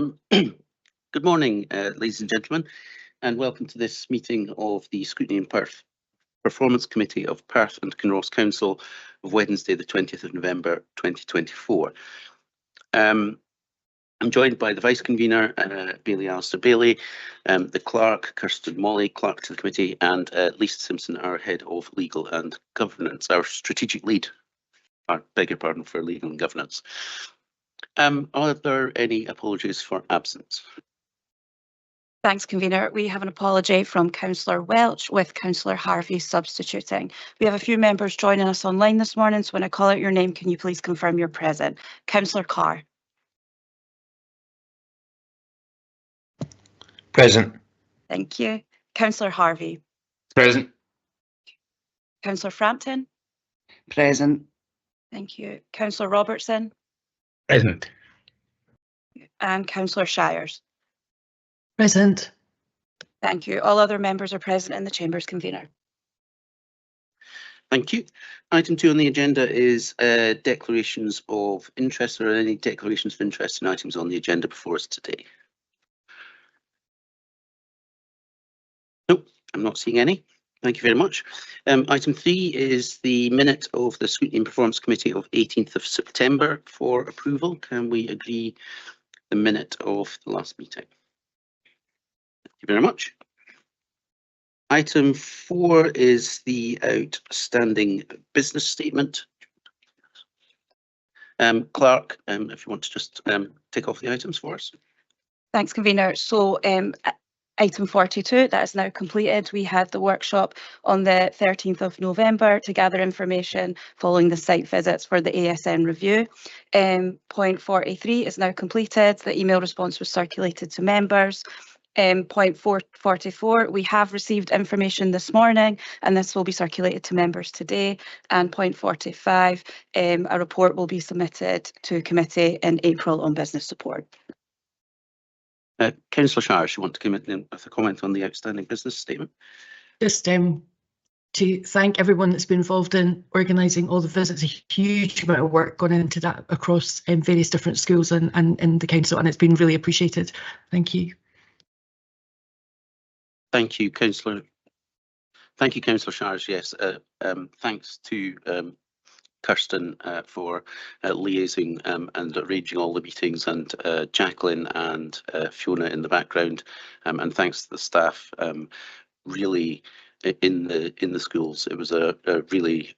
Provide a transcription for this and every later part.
Good morning, ladies and gentlemen, and welcome to this meeting of the Scrutiny and Performance Committee of Perth and Kinross Council of Wednesday, the 20th of November 2024. I'm joined by the Vice Convener, Bailey Alistair Bailey, the Clerk, Kirsten Molly, Clerk to the Committee, and Lisa Simpson, our Head of Legal and Governance, our Strategic Lead, I beg your pardon, for Legal and Governance. Are there any apologies for absence? Thanks, Convener. We have an apology from Councillor Welch with Councillor Harvey substituting. We have a few members joining us online this morning, so when I call out your name, can you please confirm you're present? Councillor Carr. Present. Thank you. Councillor Harvey. Present. Councillor Frampton. Present. Thank you. Councillor Robertson. Present. And Councillor Shires. Present. Thank you. All other members are present in the Chamber's convener. Thank you. Item 2 on the agenda is declarations of interest. Are there any declarations of interest in items on the agenda before us today? Nope, I'm not seeing any. Thank you very much. Item 3 is the minute of the Scrutiny and Performance Committee of 18th of September for approval. Can we agree the minute of the last meeting? Thank you very much. Item 4 is the outstanding business statement. Clerk, if you want to just take off the items for us. Thanks, Convener. So item 42, that is now completed. We had the workshop on the 13th of November to gather information following the site visits for the ASN review. Point 43 is now completed. The email response was circulated to members. Point 44, we have received information this morning and this will be circulated to members today. And point 45, a report will be submitted to committee in April on business support. Councillor Shires, you want to come in with a comment on the outstanding business statement? Just to thank everyone that's been involved in organising all the visits. A huge amount of work gone into that across various different schools and in the council, and it's been really appreciated. Thank you. Thank you, Councillor. Thank you, Councillor Shires. Yes, thanks to Kirsten for liaising and arranging all the meetings, and Jacqueline and Fiona in the background, and thanks to the staff. Really, in the schools, it was a really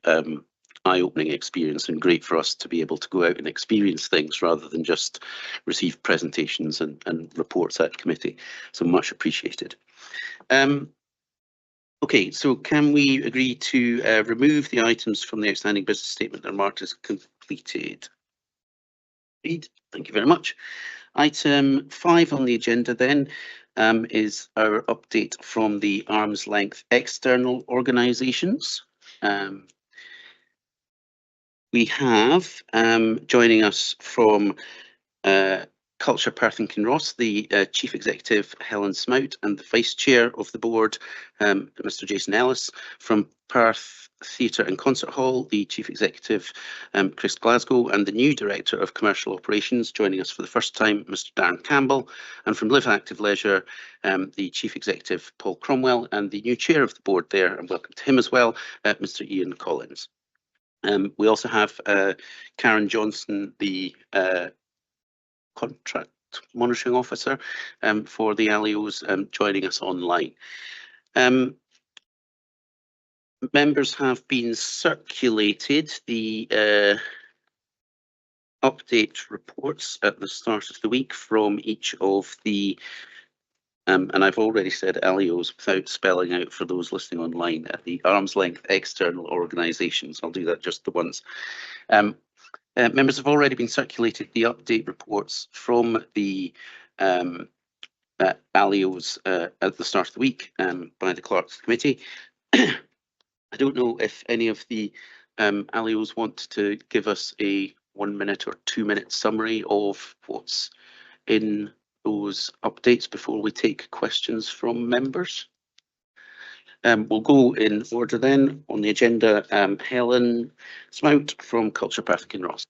eye-opening experience and great for us to be able to go out and experience things rather than just receive presentations and reports at committee. So much appreciated. Okay, so can we agree to remove the items from the outstanding business statement that are marked as completed? Agreed. Thank you very much. Item 5 on the agenda then is our update from the arm's length external organisations. We have joining us from Culture Perth and Kinross, the Chief Executive Helen Smout and the Vice Chair of the Board, Mr Jason Ellis. From Perth Theatre and Concert Hall, the Chief Executive Chris Glasgow, and the new Director of Commercial Operations joining us for the first time, Mr Darren Campbell. And from Live Active Leisure, the Chief Executive Paul Cromwell, and the new Chair of the Board there, and welcome to him as well, Mr Ian Collins. We also have Karen Johnson, the Contract Monitoring Officer for the ALIOs, joining us online. Members have been circulated the update reports at the start of the week from each of the and I've already said ALIOs without spelling out for those listening online, at the arm's length external organisations. I'll do that just the once. Members have already been circulated the update reports from the ALIOs at the start of the week by the Clerks Committee. I don't know if any of the ALIOs want to give us a 1 minute or 2 minute summary of what's in those updates before we take questions from members. We'll go in order then. On the agenda, Helen Smout from Culture Perth and Kinross.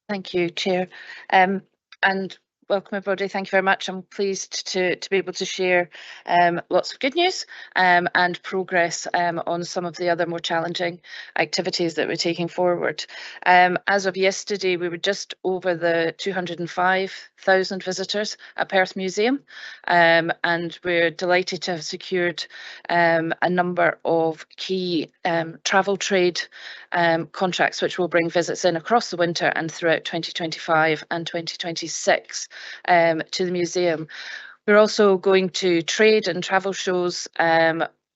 Thank you, Chair. And welcome everybody. Thank you very much. I'm pleased to be able to share lots of good news and progress on some of the other more challenging activities that we're taking forward. As of yesterday, we were just over the 205,000 visitors at Perth Museum, and we're delighted to have secured a number of key travel trade contracts which will bring visits in across the winter and throughout 2025 and 2026 to the museum. We're also going to trade and travel shows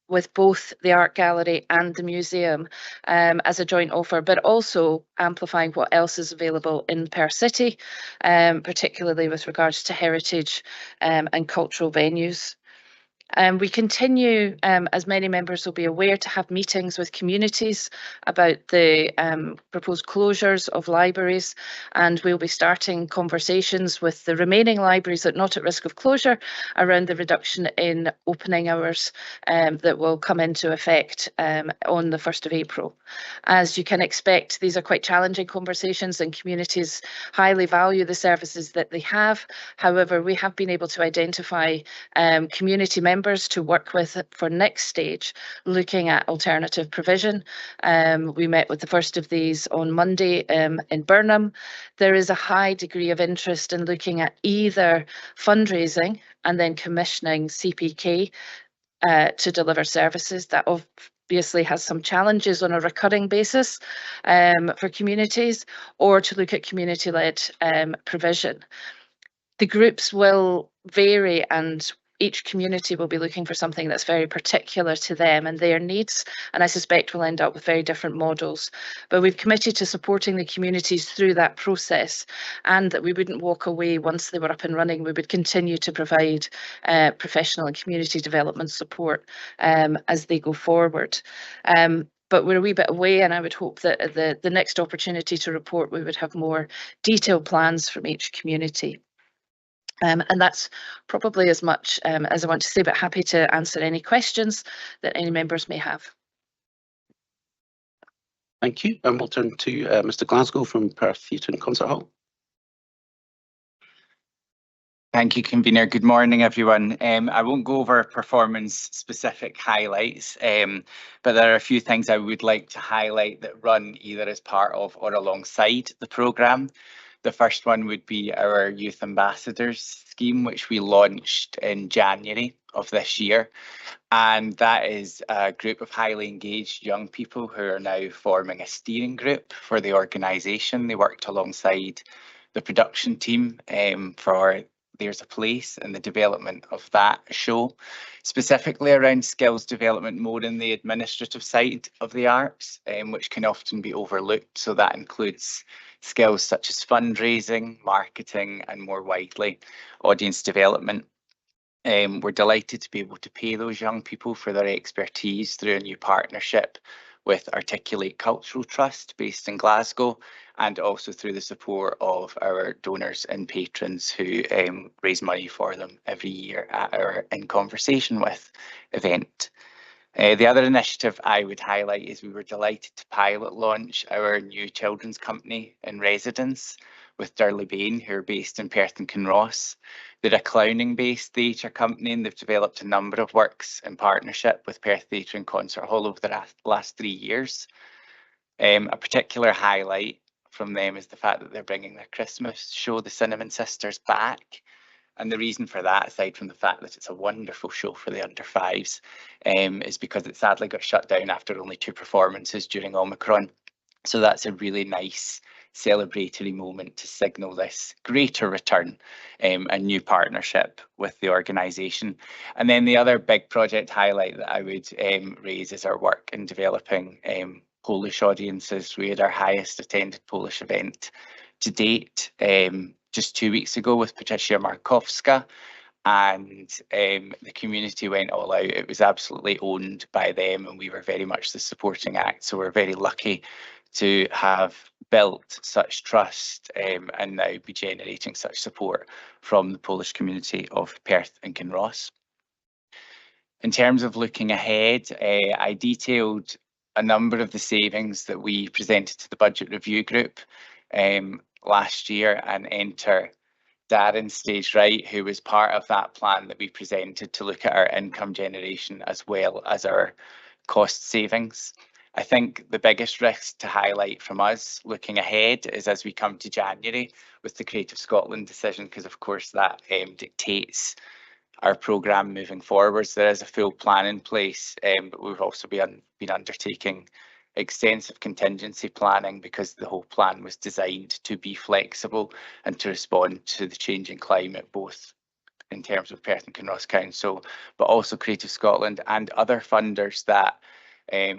with both the art gallery and the museum as a joint offer, but also amplifying what else is available in Perth City, particularly with regards to heritage and cultural venues. We continue, as many members will be aware, to have meetings with communities about the proposed closures of libraries, and we'll be starting conversations with the remaining libraries that are not at risk of closure around the reduction in opening hours that will come into effect on the 1st of April. As you can expect, these are quite challenging conversations and communities highly value the services that they have. However, we have been able to identify community members to work with for next stage, looking at alternative provision. We met with the first of these on Monday in Burnham. There is a high degree of interest in looking at either fundraising and then commissioning CPK to deliver services. That obviously has some challenges on a recurring basis for communities, or to look at community-led provision. The groups will vary, and each community will be looking for something that's very particular to them and their needs, and I suspect we'll end up with very different models. But we've committed to supporting the communities through that process, and that we wouldn't walk away once they were up and running. We would continue to provide professional and community development support as they go forward. But we're a wee bit away, and I would hope that the next opportunity to report, we would have more detailed plans from each community. And that's probably as much as I want to say, but happy to answer any questions that any members may have. Thank you. And we'll turn to Mr. Glasgow from Perth Theatre and Concert Hall. Thank you, Convener. Good morning, everyone. I won't go over performance-specific highlights, but there are a few things I would like to highlight that run either as part of or alongside the programme. The first one would be our Youth Ambassadors scheme, which we launched in January of this year. And that is a group of highly engaged young people who are now forming a steering group for the organisation. They worked alongside the production team for There's a Place and the development of that show, specifically around skills development more in the administrative side of the arts, which can often be overlooked. So that includes skills such as fundraising, marketing, and more widely, audience development. We're delighted to be able to pay those young people for their expertise through a new partnership with Articulate Cultural Trust based in Glasgow, and also through the support of our donors and patrons who raise money for them every year at our In Conversation With event. The other initiative I would highlight is we were delighted to pilot launch our new children's company in residence with Durley Bain, who are based in Perth and Kinross. They're a clowning-based theatre company, and they've developed a number of works in partnership with Perth Theatre and Concert Hall over the last 3 years. A particular highlight from them is the fact that they're bringing their Christmas show, The Cinnamon Sisters, back. And the reason for that, aside from the fact that it's a wonderful show for the under fives, is because it sadly got shut down after only 2 performances during Omicron. So that's a really nice celebratory moment to signal this greater return and new partnership with the organisation. And then the other big project highlight that I would raise is our work in developing Polish audiences. We had our highest attended Polish event to date just 2 weeks ago with Patricia Markowska, and the community went all out. It was absolutely owned by them, and we were very much the supporting act. So we're very lucky to have built such trust and now be generating such support from the Polish community of Perth and Kinross. In terms of looking ahead, I detailed a number of the savings that we presented to the budget review group last year and enter Darren stage right, who was part of that plan that we presented to look at our income generation as well as our cost savings. I think the biggest risk to highlight from us looking ahead is as we come to January with the Creative Scotland decision, because of course that dictates our programme moving forwards. There is a full plan in place, but we've also been undertaking extensive contingency planning because the whole plan was designed to be flexible and to respond to the changing climate, both in terms of Perth and Kinross Council, but also Creative Scotland and other funders that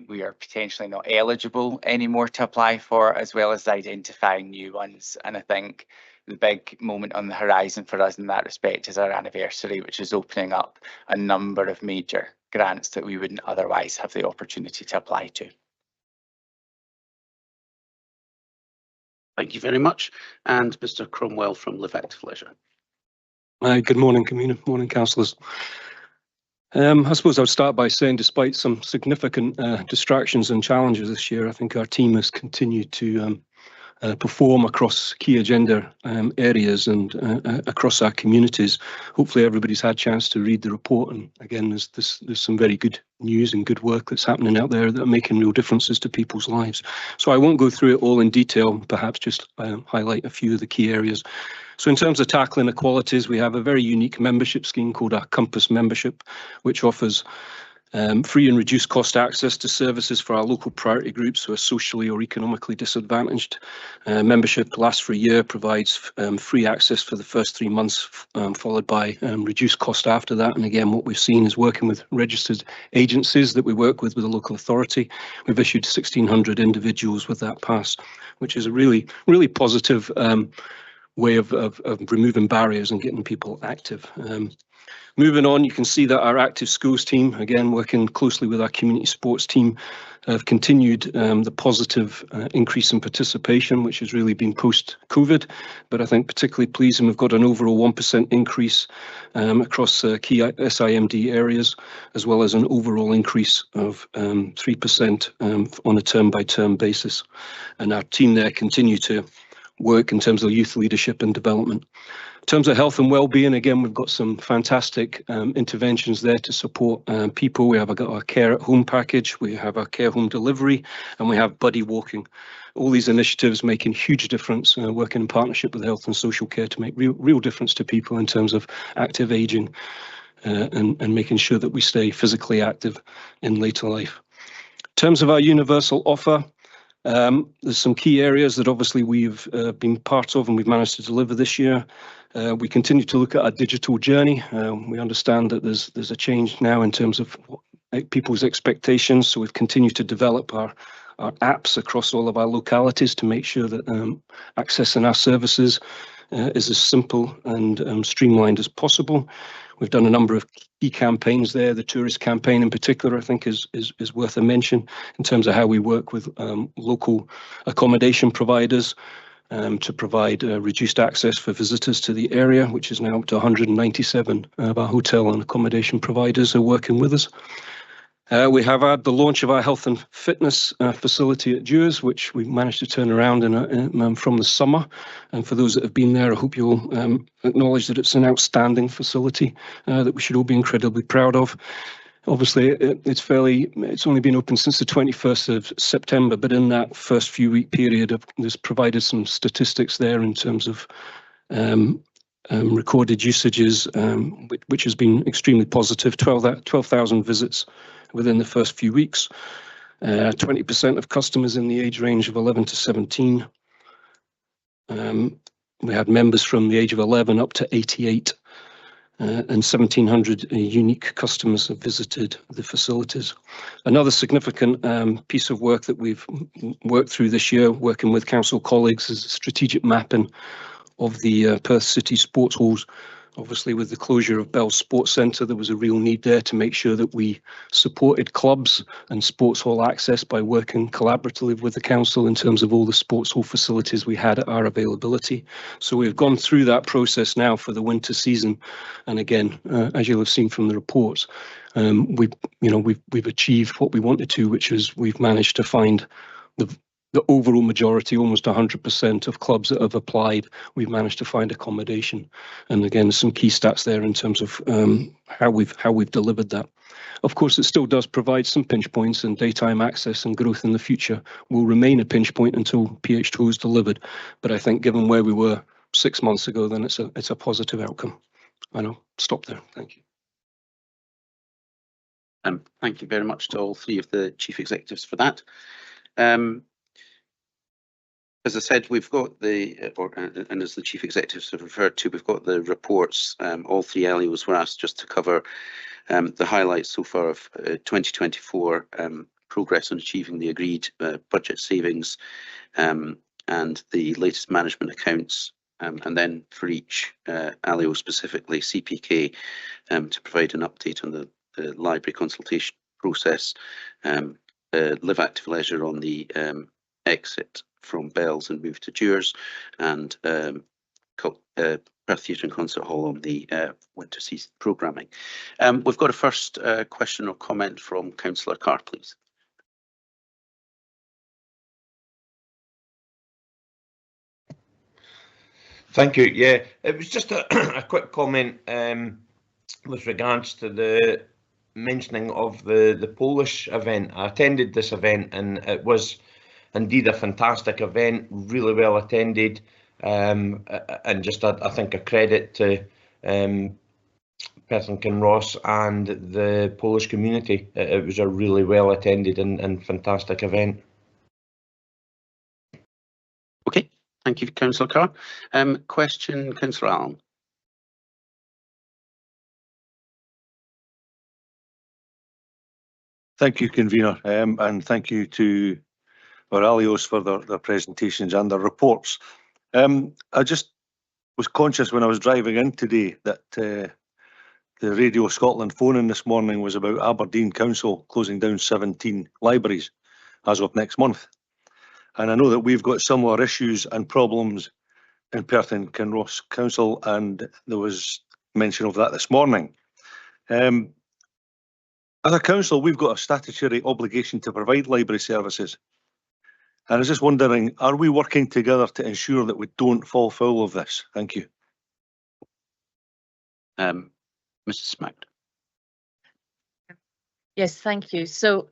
we are potentially not eligible anymore to apply for, as well as identifying new ones. And I think the big moment on the horizon for us in that respect is our anniversary, which is opening up a number of major grants that we wouldn't otherwise have the opportunity to apply to. Thank you very much. And Mr. Cromwell from Live Active Leisure. Good morning, Convener. Morning, councillors. I suppose I would start by saying, despite some significant distractions and challenges this year, I think our team has continued to perform across key agenda areas and across our communities. Hopefully everybody's had a chance to read the report, and again there's some very good news and good work that's happening out there that are making real differences to people's lives. So I won't go through it all in detail, perhaps just highlight a few of the key areas. So in terms of tackling inequalities, we have a very unique membership scheme called our Compass membership, which offers free and reduced cost access to services for our local priority groups who are socially or economically disadvantaged. Membership lasts for a year, provides free access for the first 3 months, followed by reduced cost after that. And again, what we've seen is working with registered agencies that we work with the local authority. We've issued 1,600 individuals with that pass, which is a really, really positive way of removing barriers and getting people active. Moving on, you can see that our active schools team, again working closely with our community sports team, have continued the positive increase in participation, which has really been post-COVID. But I think particularly pleasing, we've got an overall 1% increase across key SIMD areas, as well as an overall increase of 3% on a term-by-term basis. And our team there continue to work in terms of youth leadership and development. In terms of health and well-being, again, we've got some fantastic interventions there to support people. We have our care at home package, we have our care home delivery, and we have buddy walking. All these initiatives making huge difference, working in partnership with health and social care to make real difference to people in terms of active ageing and making sure that we stay physically active in later life. In terms of our universal offer, there's some key areas that obviously we've been part of and we've managed to deliver this year. We continue to look at our digital journey. We understand that there's a change now in terms of people's expectations, so we've continued to develop our apps across all of our localities to make sure that accessing our services is as simple and streamlined as possible. We've done a number of key campaigns there. The tourist campaign in particular, I think, is worth a mention in terms of how we work with local accommodation providers to provide reduced access for visitors to the area, which is now up to 197 of our hotel and accommodation providers are working with us. We have had the launch of our health and fitness facility at Dewars, which we managed to turn around from the summer. And for those that have been there, I hope you'll acknowledge that it's an outstanding facility that we should all be incredibly proud of. Obviously, it's only been open since the 21st of September, but in that first few week period, there's provided some statistics there in terms of recorded usages, which has been extremely positive. 12,000 visits within the first few weeks. 20% of customers in the age range of 11 to 17. We had members from the age of 11 up to 88. And 1,700 unique customers have visited the facilities. Another significant piece of work that we've worked through this year, working with council colleagues, is strategic mapping of the Perth City sports halls. Obviously, with the closure of Bell's Sports Centre, there was a real need there to make sure that we supported clubs and sports hall access by working collaboratively with the council in terms of all the sports hall facilities we had at our availability. So we've gone through that process now for the winter season, and again, as you'll have seen from the reports, we've achieved what we wanted to, which is we've managed to find the overall majority, almost 100% of clubs that have applied, we've managed to find accommodation. And again, there's some key stats there in terms of how we've delivered that. Of course, it still does provide some pinch points, and daytime access and growth in the future will remain a pinch point until PH2 is delivered. But I think given where we were 6 months ago, then it's a positive outcome. And I'll stop there. Thank you. Thank you very much to all three of the chief executives for that. As I said, we've got and as the chief executives have referred to, we've got the reports. All three LEOs were asked just to cover the highlights so far of 2024, progress on achieving the agreed budget savings, and the latest management accounts, and then for each LEO specifically, CPK, to provide an update on the library consultation process, Live Active Leisure on the exit from Bells and move to Dewars, and Perth Theatre and Concert Hall on the winter season programming. We've got a first question or comment from Councillor Carr, please. Thank you. Yeah, it was just a quick comment with regards to the mentioning of the Polish event. I attended this event and it was indeed a fantastic event, really well attended, and just I think a credit to Perth and Kinross and the Polish community. It was a really well attended and fantastic event. Okay, thank you, Councillor Carr. Question, Councillor Allen. Thank you, convener, and thank you to our LEOs for their presentations and their reports. I just was conscious when I was driving in today that the Radio Scotland phone-in this morning was about Aberdeen Council closing down 17 libraries as of next month. And I know that we've got similar issues and problems in Perth and Kinross Council, and there was mention of that this morning. As a council, we've got a statutory obligation to provide library services. And I was just wondering, are we working together to ensure that we don't fall foul of this? Thank you. Mrs. Smout. Yes, thank you. So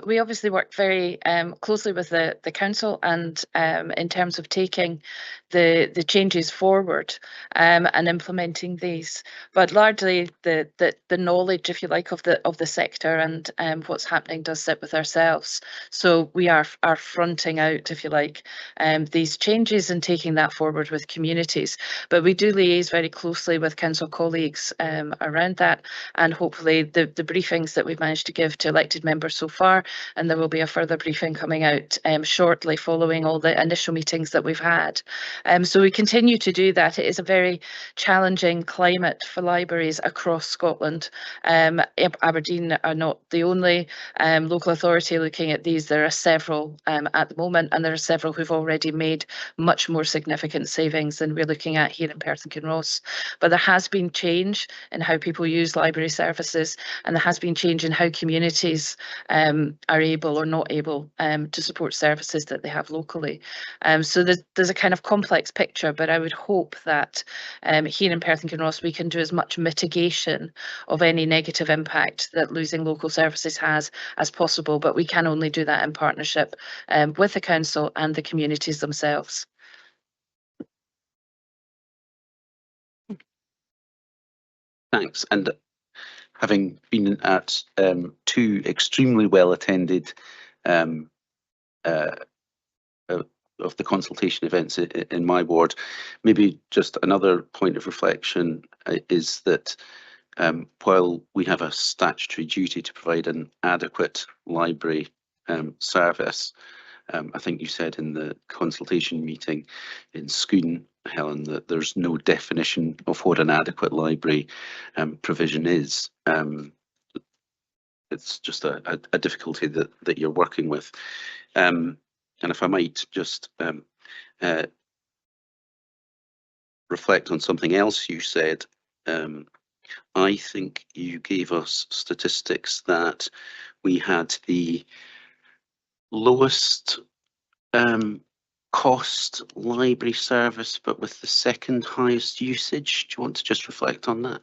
we obviously work very closely with the council, and in terms of taking the changes forward and implementing these, but largely the knowledge, if you like, of the sector and what's happening does sit with ourselves. So we are fronting out, if you like, these changes and taking that forward with communities. But we do liaise very closely with council colleagues around that, and hopefully the briefings that we've managed to give to elected members so far, and there will be a further briefing coming out shortly following all the initial meetings that we've had. So we continue to do that. It is a very challenging climate for libraries across Scotland. Aberdeen are not the only local authority looking at these. There are several at the moment, and there are several who've already made much more significant savings than we're looking at here in Perth and Kinross. But there has been change in how people use library services, and there has been change in how communities are able or not able to support services that they have locally. So there's a kind of complex picture, but I would hope that here in Perth and Kinross we can do as much mitigation of any negative impact that losing local services has as possible, but we can only do that in partnership with the council and the communities themselves. Thanks. And having been at two extremely well attended of the consultation events in my ward, maybe just another point of reflection is that while we have a statutory duty to provide an adequate library service, I think you said in the consultation meeting in Scrutiny, Helen, that there's no definition of what an adequate library provision is. It's just a difficulty that you're working with. And if I might just reflect on something else you said, I think you gave us statistics that we had the lowest cost library service, but with the second highest usage. Do you want to just reflect on that?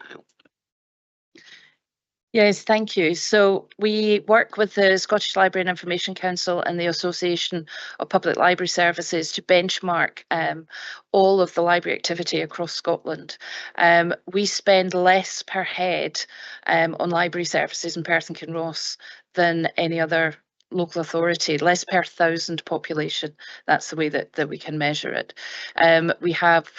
Yes, thank you. So we work with the Scottish Library and Information Council and the Association of Public Library Services to benchmark all of the library activity across Scotland. We spend less per head on library services in Perth and Kinross than any other local authority, less per 1,000 population. That's the way that we can measure it. We have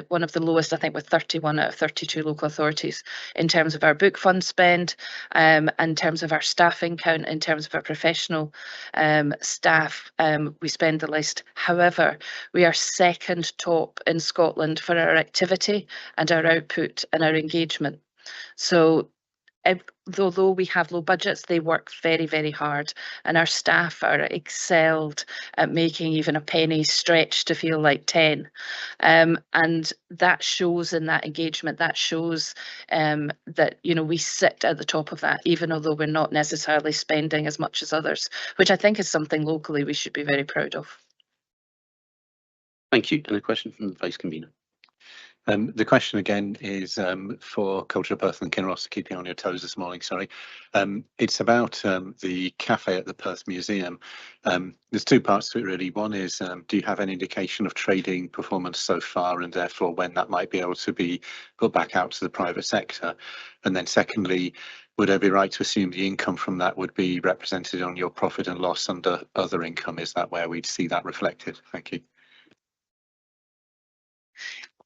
one of the lowest, I think, with 31 out of 32 local authorities in terms of our book fund spend, in terms of our staffing count, in terms of our professional staff, we spend the least. However, we are second top in Scotland for our activity and our output and our engagement. So although we have low budgets, they work very, very hard, and our staff are excelled at making even a penny stretch to feel like 10. And that shows in that engagement, that shows that, you know, we sit at the top of that, even although we're not necessarily spending as much as others, which I think is something locally we should be very proud of. Thank you. And a question from the Vice Convener. The question again is for Culture Perth and Kinross, keeping on your toes this morning, sorry. It's about the cafe at the Perth Museum. There's two parts to it really. One is, do you have any indication of trading performance so far, and therefore when that might be able to be put back out to the private sector? And then secondly, would I be right to assume the income from that would be represented on your profit and loss under other income? Is that where we'd see that reflected? Thank you.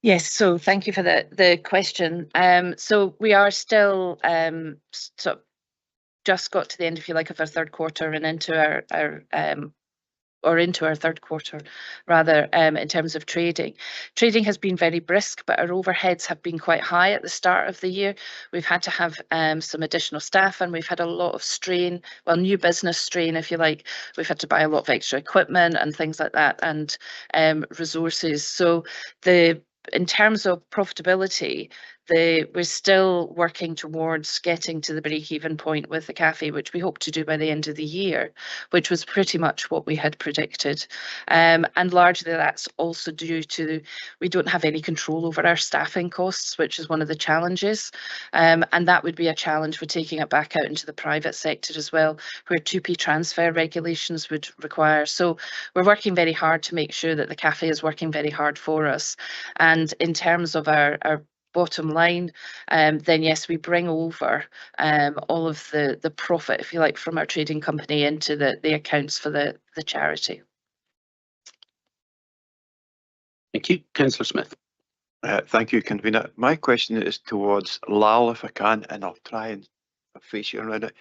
Yes, so thank you for the question. So we are still sort of just got to the end, if you like, of our third quarter and into our third quarter, rather, in terms of trading. Trading has been very brisk, but our overheads have been quite high at the start of the year. We've had to have some additional staff, and we've had a lot of strain, well, new business strain, if you like. We've had to buy a lot of extra equipment and things like that, and resources. So in terms of profitability, we're still working towards getting to the break-even point with the cafe, which we hope to do by the end of the year, which was pretty much what we had predicted. And largely that's also due to we don't have any control over our staffing costs, which is one of the challenges. And that would be a challenge for taking it back out into the private sector as well, where 2P transfer regulations would require. So we're working very hard to make sure that the cafe is working very hard for us. And in terms of our bottom line, then yes, we bring over all of the profit, if you like, from our trading company into the accounts for the charity. Thank you. Councillor Smith. Thank you, Convener. My question is towards Lal, if I can, and I'll try and face you around it.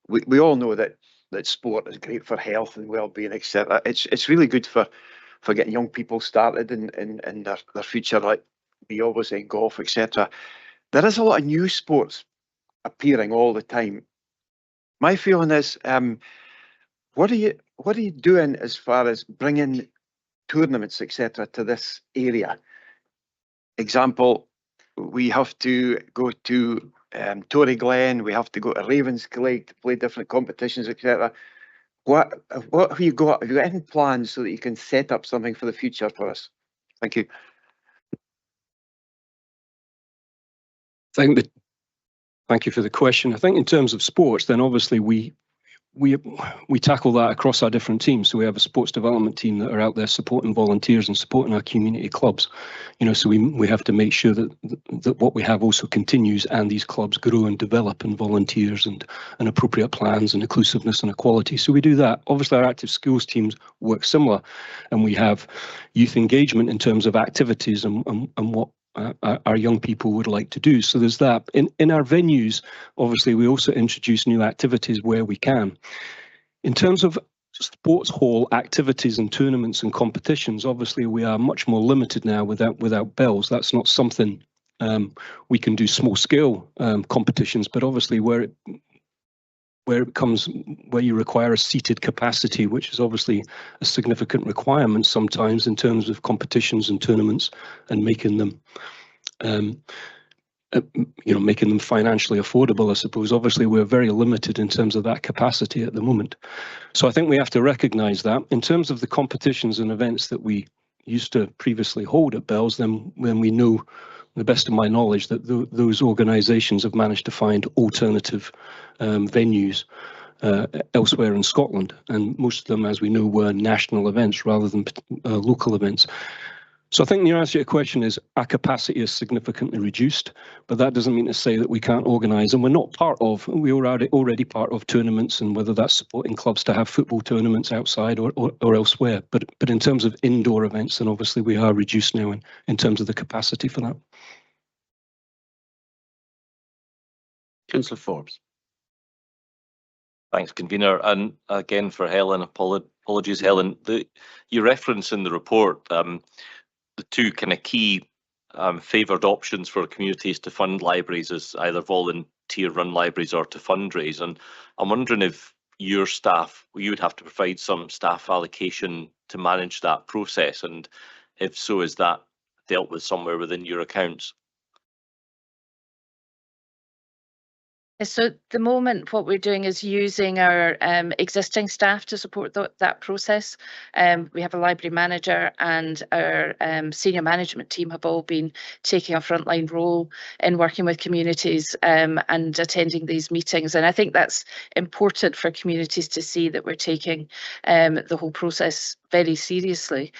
We all know that sport is great for health and well-being, etc. It's really good for getting young people started in their future, like we always say, golf, etc. There is a lot of new sports appearing all the time. My feeling is, what are you doing as far as bringing tournaments, etc., to this area? Example, we have to go to Tory Glen, we have to go to Ravensglade to play different competitions, etc. What have you got? Have you got any plans so that you can set up something for the future for us? Thank you. Thank you for the question. I think in terms of sports, then obviously we tackle that across our different teams. So we have a sports development team that are out there supporting volunteers and supporting our community clubs. You know, so we have to make sure that what we have also continues, and these clubs grow and develop, and volunteers and appropriate plans and inclusiveness and equality. So we do that. Obviously, our active schools teams work similar, and we have youth engagement in terms of activities and what our young people would like to do. So there's that. In our venues, obviously, we also introduce new activities where we can. In terms of sports hall activities and tournaments and competitions, obviously we are much more limited now without bells. That's not something we can do small scale competitions, but obviously where you require a seated capacity, which is obviously a significant requirement sometimes in terms of competitions and tournaments and making them making them financially affordable, I suppose. Obviously, we're very limited in terms of that capacity at the moment. So I think we have to recognise that. In terms of the competitions and events that we used to previously hold at Bells, then when we know, the best of my knowledge, that those organisations have managed to find alternative venues elsewhere in Scotland, and most of them, as we know, were national events rather than local events. So I think the answer to your question is our capacity is significantly reduced, but that doesn't mean to say that we can't organise, and we're already part of tournaments, and whether that's supporting clubs to have football tournaments outside or elsewhere. But in terms of indoor events, then obviously we are reduced now in terms of the capacity for that. Councillor Forbes. Thanks, convener, and again for Helen. Apologies, Helen. You reference in the report the two kind of key favoured options for communities to fund libraries as either volunteer-run libraries or to fundraise. And I'm wondering if your staff, you would have to provide some staff allocation to manage that process, and if so, is that dealt with somewhere within your accounts? So at the moment, what we're doing is using our existing staff to support that process. We have a library manager, and our senior management team have all been taking a frontline role in working with communities and attending these meetings. And I think that's important for communities to see that we're taking the whole process very seriously.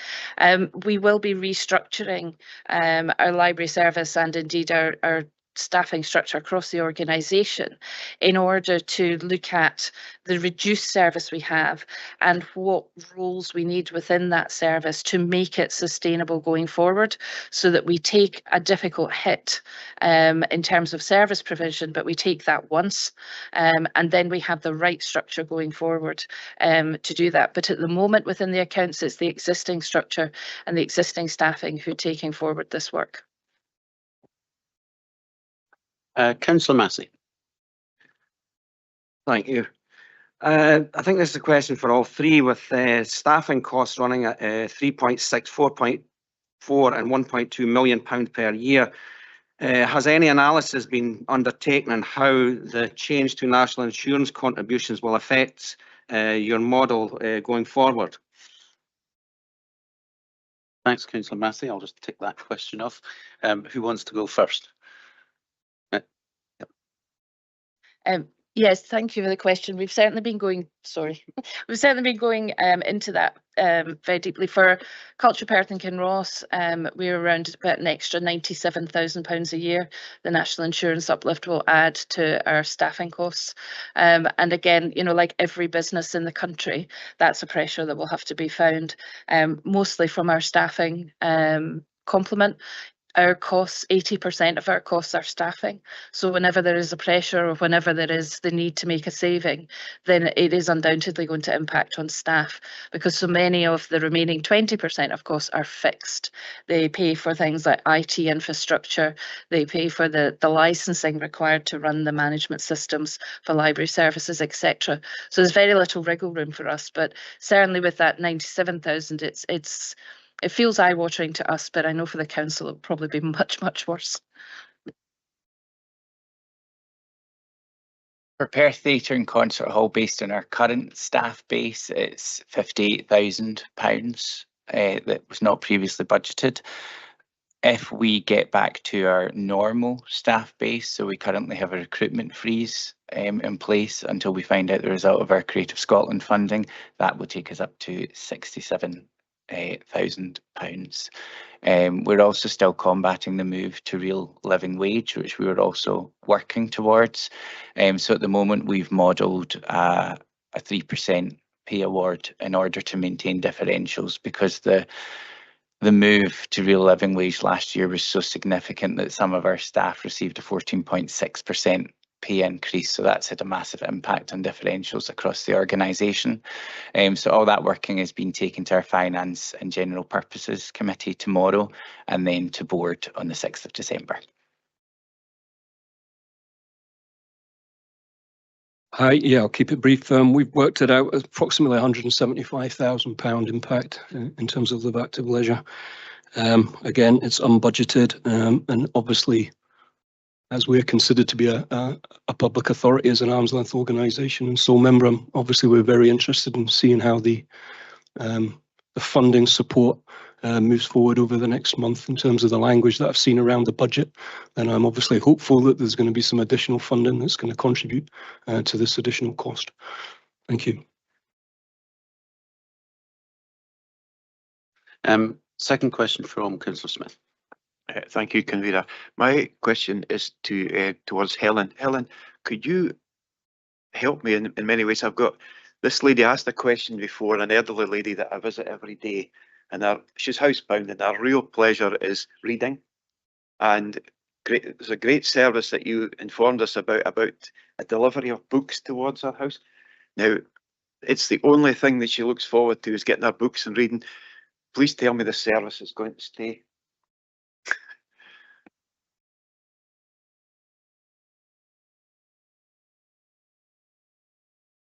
We will be restructuring our library service and indeed our staffing structure across the organisation in order to look at the reduced service we have and what roles we need within that service to make it sustainable going forward, so that we take a difficult hit in terms of service provision, but we take that once and then we have the right structure going forward to do that. But at the moment within the accounts, it's the existing structure and the existing staffing who are taking forward this work. Councillor Massey. Thank you. I think this is a question for all three, with staffing costs running at 3.6, 4.4 and £1.2 million per year. Has any analysis been undertaken on how the change to national insurance contributions will affect your model going forward? Thanks, Councillor Massey. I'll just tick that question off. Who wants to go first? Yes, thank you for the question. We've certainly been going, into that very deeply. For Culture Perth and Kinross, we're around about an extra £97,000 a year. The national insurance uplift will add to our staffing costs. And again, like every business in the country, that's a pressure that will have to be found, mostly from our staffing complement. Our costs, 80% of our costs are staffing. So whenever there is a pressure or whenever there is the need to make a saving, then it is undoubtedly going to impact on staff, because so many of the remaining 20% of course are fixed. They pay for things like IT infrastructure, they pay for the licensing required to run the management systems for library services, etc. So there's very little wriggle room for us, but certainly with that 97,000, it feels eye-watering to us, but I know for the council it will probably be much, much worse. For Perth Theatre and Concert Hall, based on our current staff base, it's £58,000 that was not previously budgeted. If we get back to our normal staff base, so we currently have a recruitment freeze in place until we find out the result of our Creative Scotland funding, that will take us up to £67,000. We're also still combating the move to real living wage, which we were also working towards. So at the moment we've modelled a 3% pay award in order to maintain differentials, because the move to real living wage last year was so significant that some of our staff received a 14.6% pay increase, so that's had a massive impact on differentials across the organisation. So all that working has been taken to our Finance and General Purposes Committee tomorrow, and then to Board on the 6th of December. Hi, yeah, I'll keep it brief. We've worked it out as approximately £175,000 impact in terms of Live Active Leisure. Again, it's unbudgeted, and obviously as we're considered to be a public authority as an arm's length organisation and sole member, obviously we're very interested in seeing how the funding support moves forward over the next month in terms of the language that I've seen around the budget. And I'm obviously hopeful that there's going to be some additional funding that's going to contribute to this additional cost. Thank you. Second question from Councillor Smith. Thank you, Convener. My question is towards Helen. Helen, could you help me in many ways? I've got this lady asked a question before, an elderly lady that I visit every day, and she's housebound, and her real pleasure is reading. And there's a great service that you informed us about a delivery of books towards her house. Now, it's the only thing that she looks forward to is getting her books and reading. Please tell me the service is going to stay.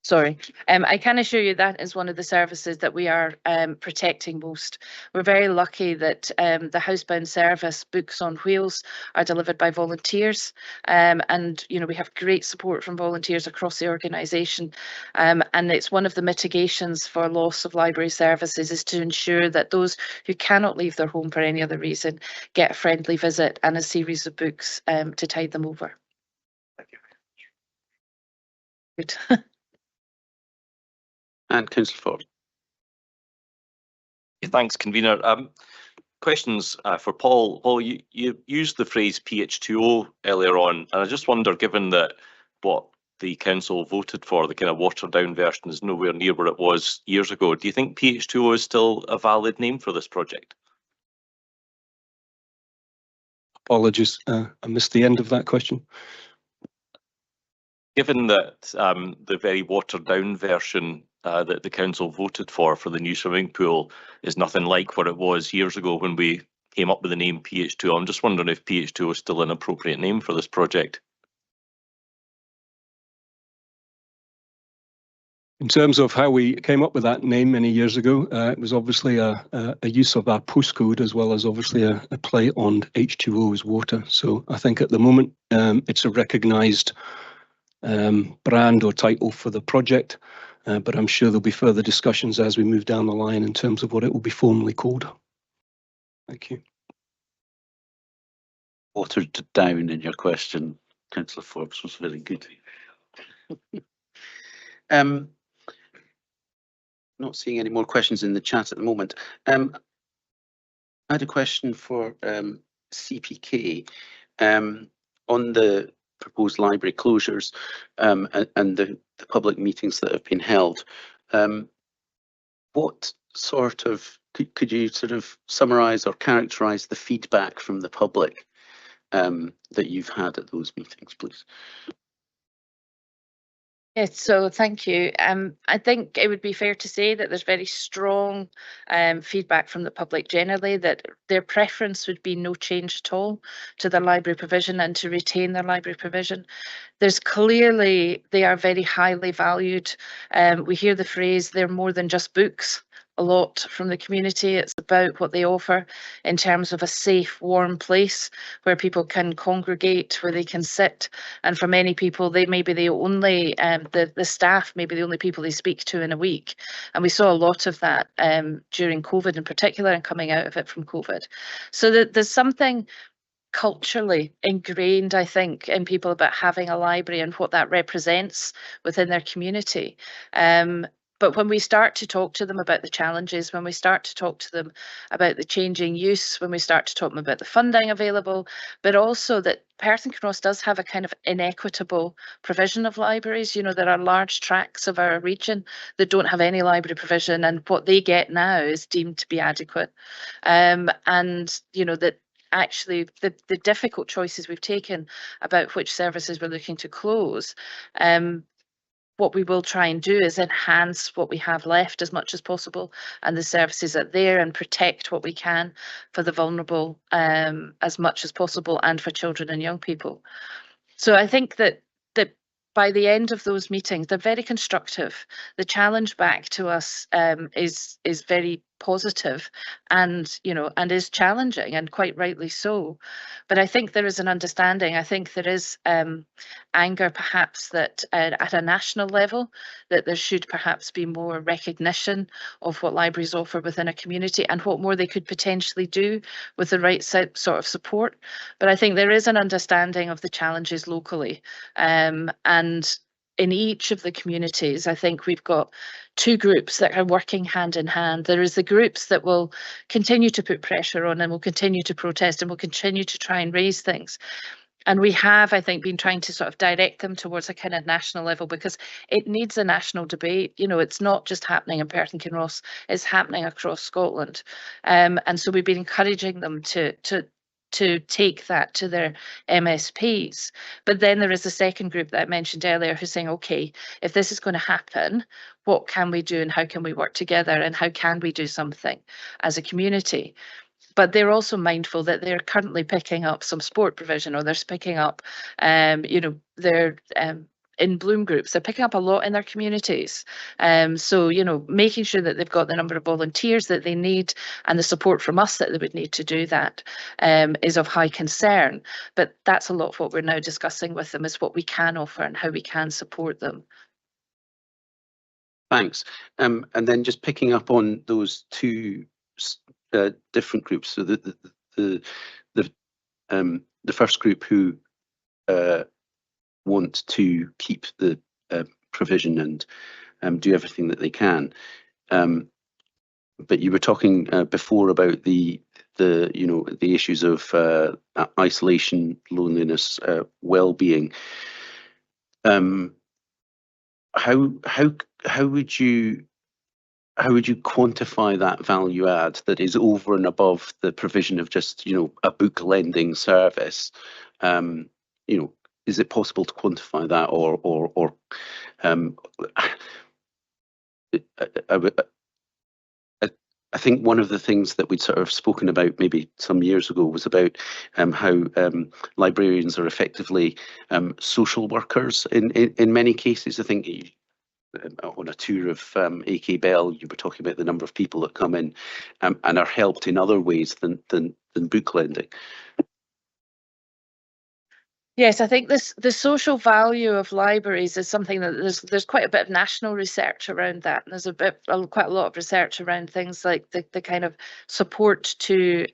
Sorry, I can assure you that is one of the services that we are protecting most. We're very lucky that the housebound service Books on Wheels are delivered by volunteers, and you know, we have great support from volunteers across the organisation, and it's one of the mitigations for loss of library services is to ensure that those who cannot leave their home for any other reason get a friendly visit and a series of books to tide them over. Thank you. Good. And Councillor Ford. Thanks, Convener. Questions for Paul. Paul, you used the phrase PH2O earlier on, and I just wonder, given that what the council voted for, the kind of watered down version, is nowhere near where it was years ago, do you think PH2O is still a valid name for this project? Apologies, I missed the end of that question. Given that the very watered down version that the council voted for the new swimming pool is nothing like what it was years ago when we came up with the name PH2O, I'm just wondering if PH2O is still an appropriate name for this project. In terms of how we came up with that name many years ago, it was obviously a use of our postcode as well as obviously a play on H2O as water. So I think at the moment it's a recognised brand or title for the project, but I'm sure there'll be further discussions as we move down the line in terms of what it will be formally called. Thank you. Watered down in your question, Councillor Forbes, was very good. Not seeing any more questions in the chat at the moment. I had a question for CPK on the proposed library closures and the public meetings that have been held. What sort of, could you sort of summarise or characterise the feedback from the public that you've had at those meetings, please? Yes, so thank you. I think it would be fair to say that there's very strong feedback from the public generally that their preference would be no change at all to their library provision and to retain their library provision. There's clearly, they are very highly valued. We hear the phrase, they're more than just books. A lot from the community. It's about what they offer in terms of a safe, warm place where people can congregate, where they can sit. And for many people, they may be the only, the staff may be the only people they speak to in a week. And we saw a lot of that during COVID in particular and coming out of it from COVID. So there's something culturally ingrained, I think, in people about having a library and what that represents within their community. But when we start to talk to them about the challenges, when we start to talk to them about the changing use, when we start to talk to them about the funding available, but also that Perth and Kinross does have a kind of inequitable provision of libraries. You know, there are large tracts of our region that don't have any library provision, and what they get now is deemed to be adequate. And, you know, that actually the difficult choices we've taken about which services we're looking to close, what we will try and do is enhance what we have left as much as possible and the services that are there and protect what we can for the vulnerable as much as possible and for children and young people. So I think that by the end of those meetings, they're very constructive. The challenge back to us is very positive and, you know, and is challenging, and quite rightly so. But I think there is an understanding. I think there is anger perhaps that at a national level, that there should perhaps be more recognition of what libraries offer within a community and what more they could potentially do with the right sort of support. But I think there is an understanding of the challenges locally, and in each of the communities, I think we've got two groups that are working hand in hand. There is the groups that will continue to put pressure on and will continue to protest and will continue to try and raise things. And we have, I think, been trying to sort of direct them towards a kind of national level, because it needs a national debate. You know, it's not just happening in Perth and Kinross, it's happening across Scotland. And so we've been encouraging them to take that to their MSPs. But then there is a second group that I mentioned earlier who's saying, okay, if this is going to happen, what can we do and how can we work together and how can we do something as a community? But they're also mindful that they're currently picking up some sport provision, or they're picking up, you know, they're in Bloom groups, they're picking up a lot in their communities. So, you know, making sure that they've got the number of volunteers that they need and the support from us that they would need to do that is of high concern. But that's a lot of what we're now discussing with them, is what we can offer and how we can support them. Thanks. And then just picking up on those two different groups. So the first group who want to keep the provision and do everything that they can. But you were talking before about the you know, the issues of isolation, loneliness, well-being. How would you quantify that value add that is over and above the provision of just, you know, a book lending service? You know, is it possible to quantify that, or I think one of the things that we'd sort of spoken about maybe some years ago was about how librarians are effectively social workers in many cases. I think on a tour of AK Bell, you were talking about the number of people that come in and are helped in other ways than book lending. Yes, I think the social value of libraries is something that there's quite a bit of national research around that, and there's quite a lot of research around things like the kind of support to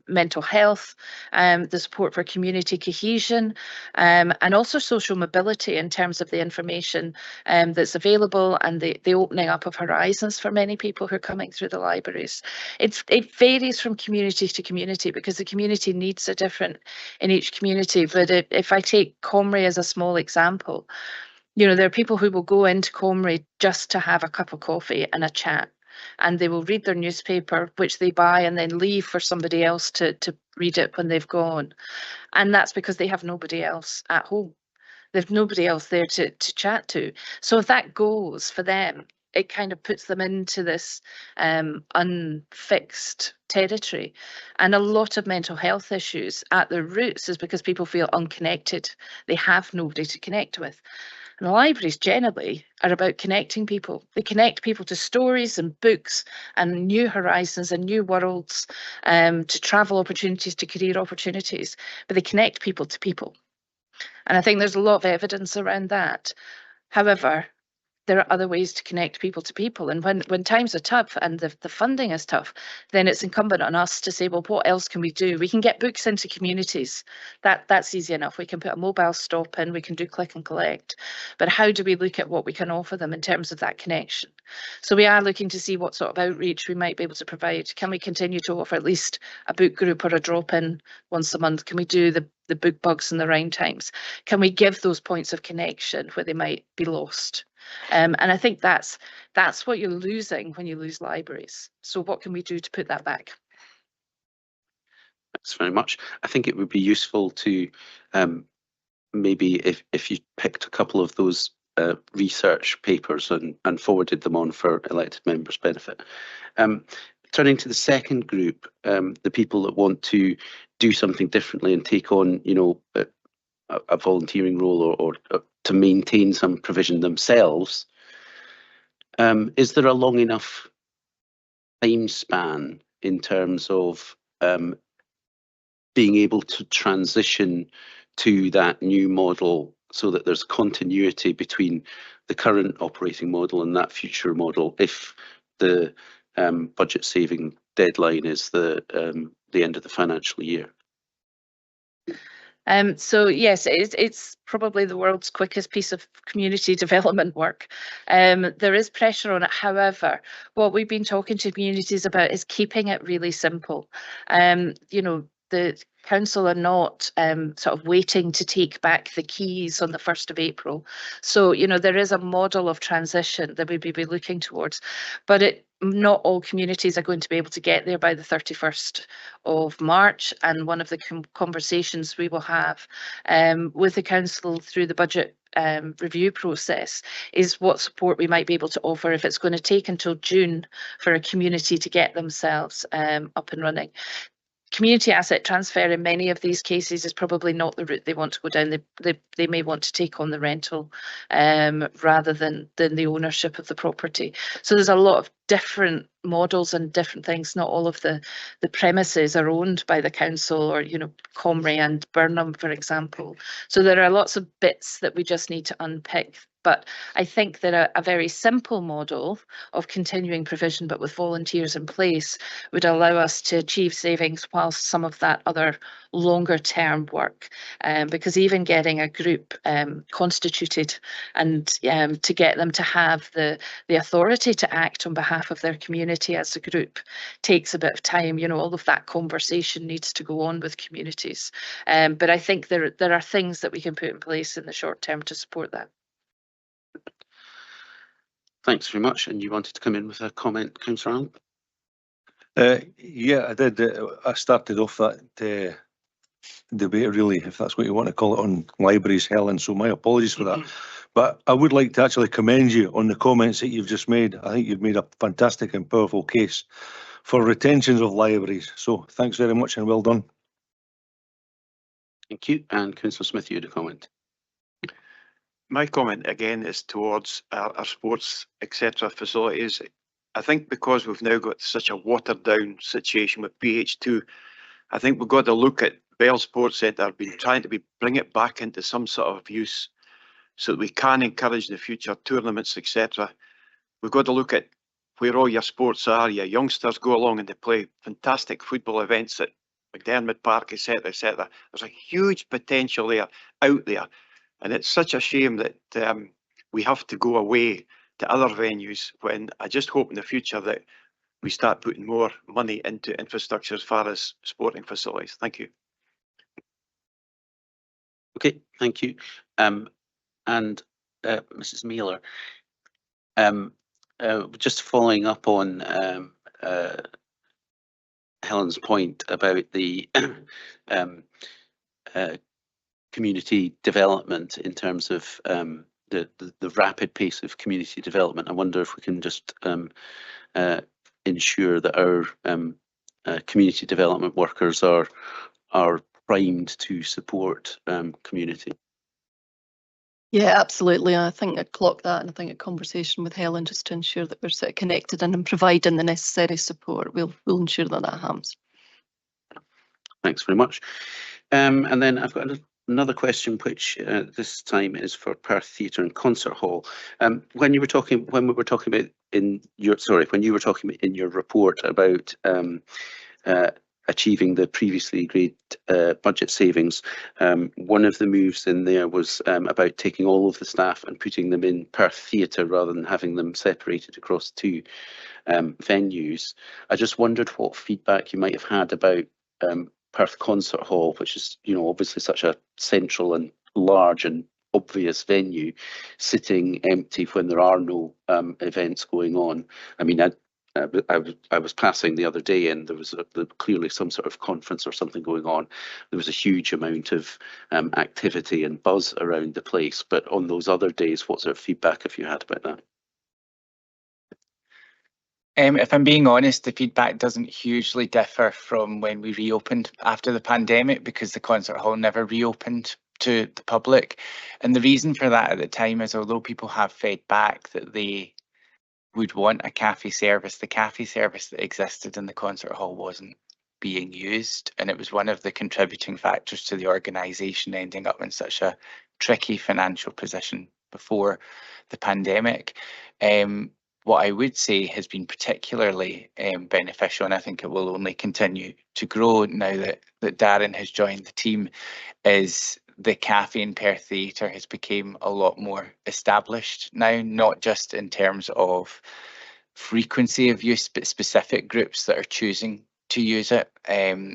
mental health, the support for community cohesion, and also social mobility in terms of the information that's available and the opening up of horizons for many people who are coming through the libraries. It varies from community to community because the community needs are different in each community, but if I take Comrie as a small example, you know, there are people who will go into Comrie just to have a cup of coffee and a chat, and they will read their newspaper, which they buy, and then leave for somebody else to read it when they've gone. And that's because they have nobody else at home. They've nobody else there to chat to. So if that goes for them, it kind of puts them into this unfixed territory. And a lot of mental health issues at their roots is because people feel unconnected. They have nobody to connect with. And the libraries generally are about connecting people. They connect people to stories and books and new horizons and new worlds, to travel opportunities, to career opportunities, but they connect people to people. And I think there's a lot of evidence around that. However, there are other ways to connect people to people. And when times are tough and the funding is tough, then it's incumbent on us to say, well, what else can we do? We can get books into communities. That's easy enough. We can put a mobile stop in, we can do click and collect. But how do we look at what we can offer them in terms of that connection? So we are looking to see what sort of outreach we might be able to provide. Can we continue to offer at least a book group or a drop-in once a month? Can we do the book bugs and the round times? Can we give those points of connection where they might be lost? And I think that's what you're losing when you lose libraries. So what can we do to put that back? Thanks very much. I think it would be useful to maybe if you picked a couple of those research papers and forwarded them on for elected members' benefit. Turning to the second group, the people that want to do something differently and take on, you know, a volunteering role or to maintain some provision themselves, is there a long enough time span in terms of being able to transition to that new model so that there's continuity between the current operating model and that future model if the budget saving deadline is the end of the financial year? So yes, it's probably the world's quickest piece of community development work. There is pressure on it. However, what we've been talking to communities about is keeping it really simple. You know, the council are not sort of waiting to take back the keys on the 1st of April. So, you know, there is a model of transition that we'd be looking towards, but not all communities are going to be able to get there by the 31st of March. And one of the conversations we will have with the council through the budget review process is what support we might be able to offer if it's going to take until June for a community to get themselves up and running. Community asset transfer in many of these cases is probably not the route they want to go down. They may want to take on the rental rather than the ownership of the property. So there's a lot of different models and different things. Not all of the premises are owned by the council or, you know, Comrie and Burnham, for example. So there are lots of bits that we just need to unpick. But I think that a very simple model of continuing provision, but with volunteers in place, would allow us to achieve savings whilst some of that other longer term work. Because even getting a group constituted and to get them to have the authority to act on behalf of their community as a group takes a bit of time. You know, all of that conversation needs to go on with communities. But I think there are things that we can put in place in the short term to support that. Thanks very much. And you wanted to come in with a comment, Councillor Allen? Yeah, I did. I started off that debate, really, if that's what you want to call it, on libraries, Helen, so my apologies for that. But I would like to actually commend you on the comments that you've just made. I think you've made a fantastic and powerful case for retentions of libraries. So thanks very much and well done. Thank you. And Councillor Smith, you had a comment. My comment again is towards our sports, etc. facilities. I think because we've now got such a watered down situation with PH2, I think we've got to look at Bell Sports Centre, been trying to bring it back into some sort of use so that we can encourage the future tournaments, etc. We've got to look at where all your sports are. Your youngsters go along and they play fantastic football events at McDermott Park, etc., etc. There's a huge potential there, out there. And it's such a shame that we have to go away to other venues when I just hope in the future that we start putting more money into infrastructure as far as sporting facilities. Thank you. Okay, thank you. And Mrs. Mailer, just following up on Helen's point about the community development in terms of the rapid pace of community development. I wonder if we can just ensure that our community development workers are primed to support community. Yeah, absolutely. I think I'd clock that, and I think a conversation with Helen just to ensure that we're sort of connected and providing the necessary support. We'll ensure that happens. Thanks very much. And then I've got another question, which this time is for Perth Theatre and Concert Hall. When you were talking about in your report about achieving the previously agreed budget savings, one of the moves in there was about taking all of the staff and putting them in Perth Theatre rather than having them separated across two venues. I just wondered what feedback you might have had about Perth Concert Hall, which is, you know, obviously such a central and large and obvious venue, sitting empty when there are no events going on. I mean, I was passing the other day and there was clearly some sort of conference or something going on. There was a huge amount of activity and buzz around the place. But on those other days, what sort of feedback have you had about that? If I'm being honest, the feedback doesn't hugely differ from when we reopened after the pandemic, because the concert hall never reopened to the public. And the reason for that at the time is, although people have fed back that they would want a cafe service. The cafe service that existed in the concert hall wasn't being used, and it was one of the contributing factors to the organisation ending up in such a tricky financial position before the pandemic. What I would say has been particularly beneficial, and I think it will only continue to grow now that Darren has joined the team, is the cafe in Perth Theatre has become a lot more established now, not just in terms of frequency of use, but specific groups that are choosing to use it.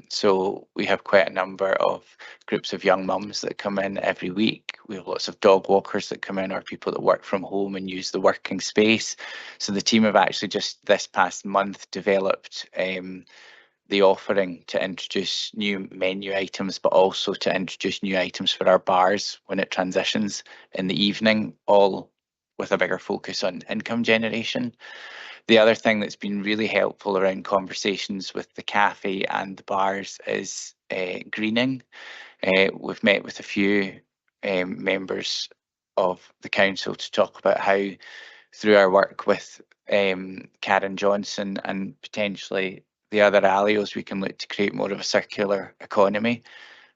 So we have quite a number of groups of young mums that come in every week. We have lots of dog walkers that come in, or people that work from home and use the working space. So the team have actually just this past month developed the offering to introduce new menu items, but also to introduce new items for our bars when it transitions in the evening, all with a bigger focus on income generation. The other thing that's been really helpful around conversations with the cafe and the bars is greening. We've met with a few members of the council to talk about how, through our work with Karen Johnson and potentially the other Alios, we can look to create more of a circular economy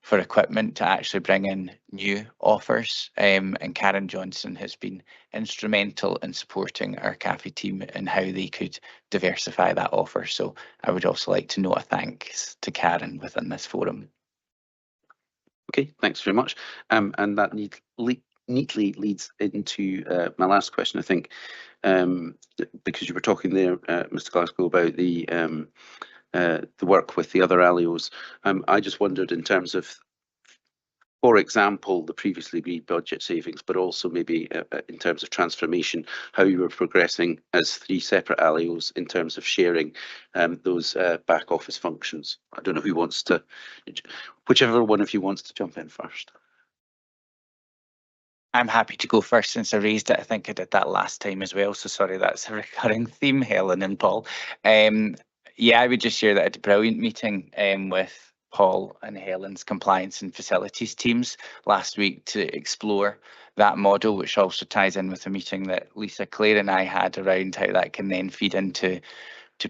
for equipment to actually bring in new offers. And Karen Johnson has been instrumental in supporting our cafe team in how they could diversify that offer. So I would also like to note a thanks to Karen within this forum. Okay, thanks very much. And that neatly leads into my last question, I think, because you were talking there, Mr. Glasgow, about the work with the other Alios. I just wondered, in terms of, for example, the previously agreed budget savings, but also maybe in terms of transformation, how you were progressing as three separate Alios in terms of sharing those back office functions. I don't know who wants to, whichever one of you wants to jump in first. I'm happy to go first since I raised it. I think I did that last time as well. So sorry, that's a recurring theme, Helen and Paul. Yeah, I would just share that I had a brilliant meeting with Paul and Helen's compliance and facilities teams last week to explore that model, which also ties in with a meeting that Lisa, Claire and I had around how that can then feed into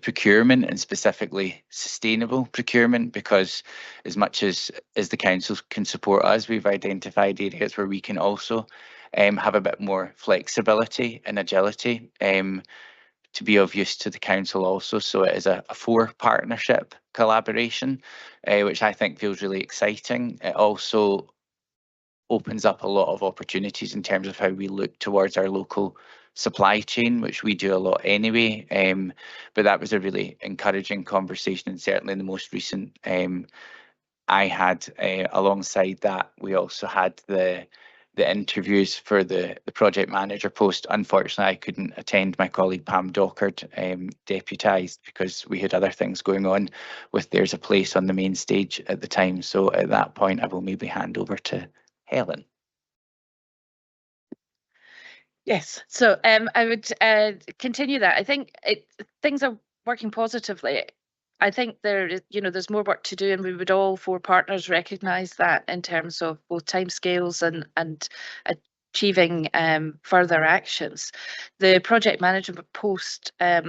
procurement, and specifically sustainable procurement, because as much as the council can support us, we've identified areas where we can also have a bit more flexibility and agility to be of use to the council also. So it is a partnership collaboration, which I think feels really exciting. It also opens up a lot of opportunities in terms of how we look towards our local supply chain, which we do a lot anyway. But that was a really encouraging conversation, and certainly the most recent I had. Alongside that, we also had the interviews for the project manager post. Unfortunately, I couldn't attend. My colleague Pam Dockard deputised because we had other things going on with There's a Place on the main stage at the time. So at that point, I will maybe hand over to Helen. Yes, so I would continue that. I think things are working positively. I think there's more work to do, and we would all four partners recognise that in terms of both timescales and achieving further actions. The project management post that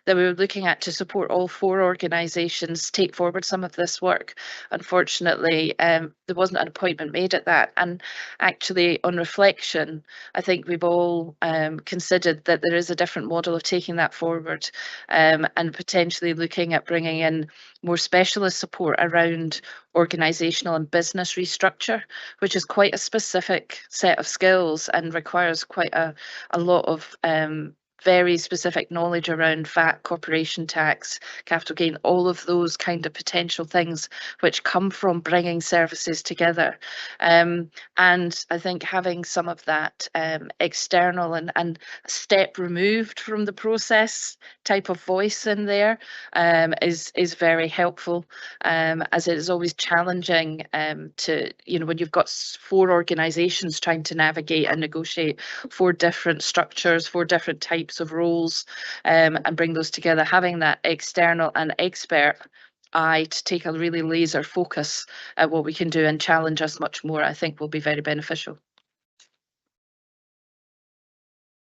we were looking at to support all four organisations take forward some of this work. Unfortunately, there wasn't an appointment made at that, and actually on reflection, I think we've all considered that there is a different model of taking that forward, and potentially looking at bringing in more specialist support around organisational and business restructure, which is quite a specific set of skills and requires quite a lot of very specific knowledge around VAT, corporation tax, capital gain, all of those kind of potential things which come from bringing services together. And I think having some of that external and a step removed from the process type of voice in there is very helpful, as it is always challenging to, when you've got four organisations trying to navigate and negotiate four different structures, four different types of roles, and bring those together. Having that external and expert eye to take a really laser focus at what we can do and challenge us much more, I think will be very beneficial.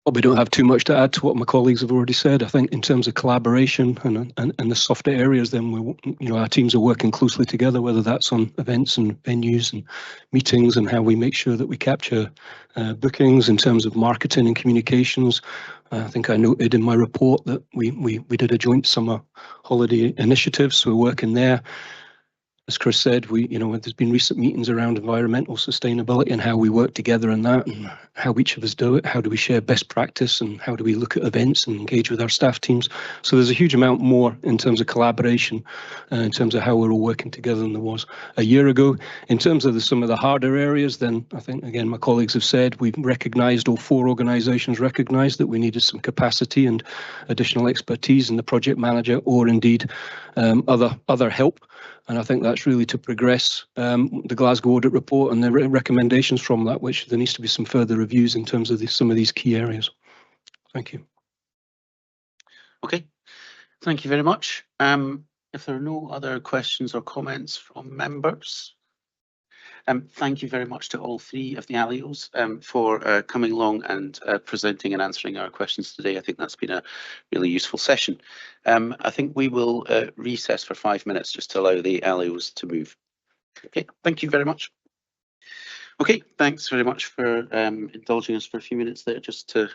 Probably don't have too much to add to what my colleagues have already said. I think in terms of collaboration and the softer areas, then our teams are working closely together, whether that's on events and venues and meetings, and how we make sure that we capture bookings in terms of marketing and communications. I think I noted in my report that we did a joint summer holiday initiative, so we're working there. As Chris said, there's been recent meetings around environmental sustainability and how we work together in that, and how each of us do it. How do we share best practice, and how do we look at events and engage with our staff teams? So there's a huge amount more in terms of collaboration, in terms of how we're all working together than there was a year ago. In terms of some of the harder areas, then I think, again, my colleagues have said, we've recognised, all 4 organisations recognised, that we needed some capacity and additional expertise in the project manager, or indeed other help. And I think that's really to progress the Glasgow audit report and the recommendations from that, which there needs to be some further reviews in terms of some of these key areas. Thank you. Okay, thank you very much. If there are no other questions or comments from members, thank you very much to all 3 of the ALIOs for coming along and presenting and answering our questions today. I think that's been a really useful session. I think we will recess for 5 minutes just to allow the ALIOs to move. Okay, thank you very much. Okay, thanks very much for indulging us for a few minutes there just to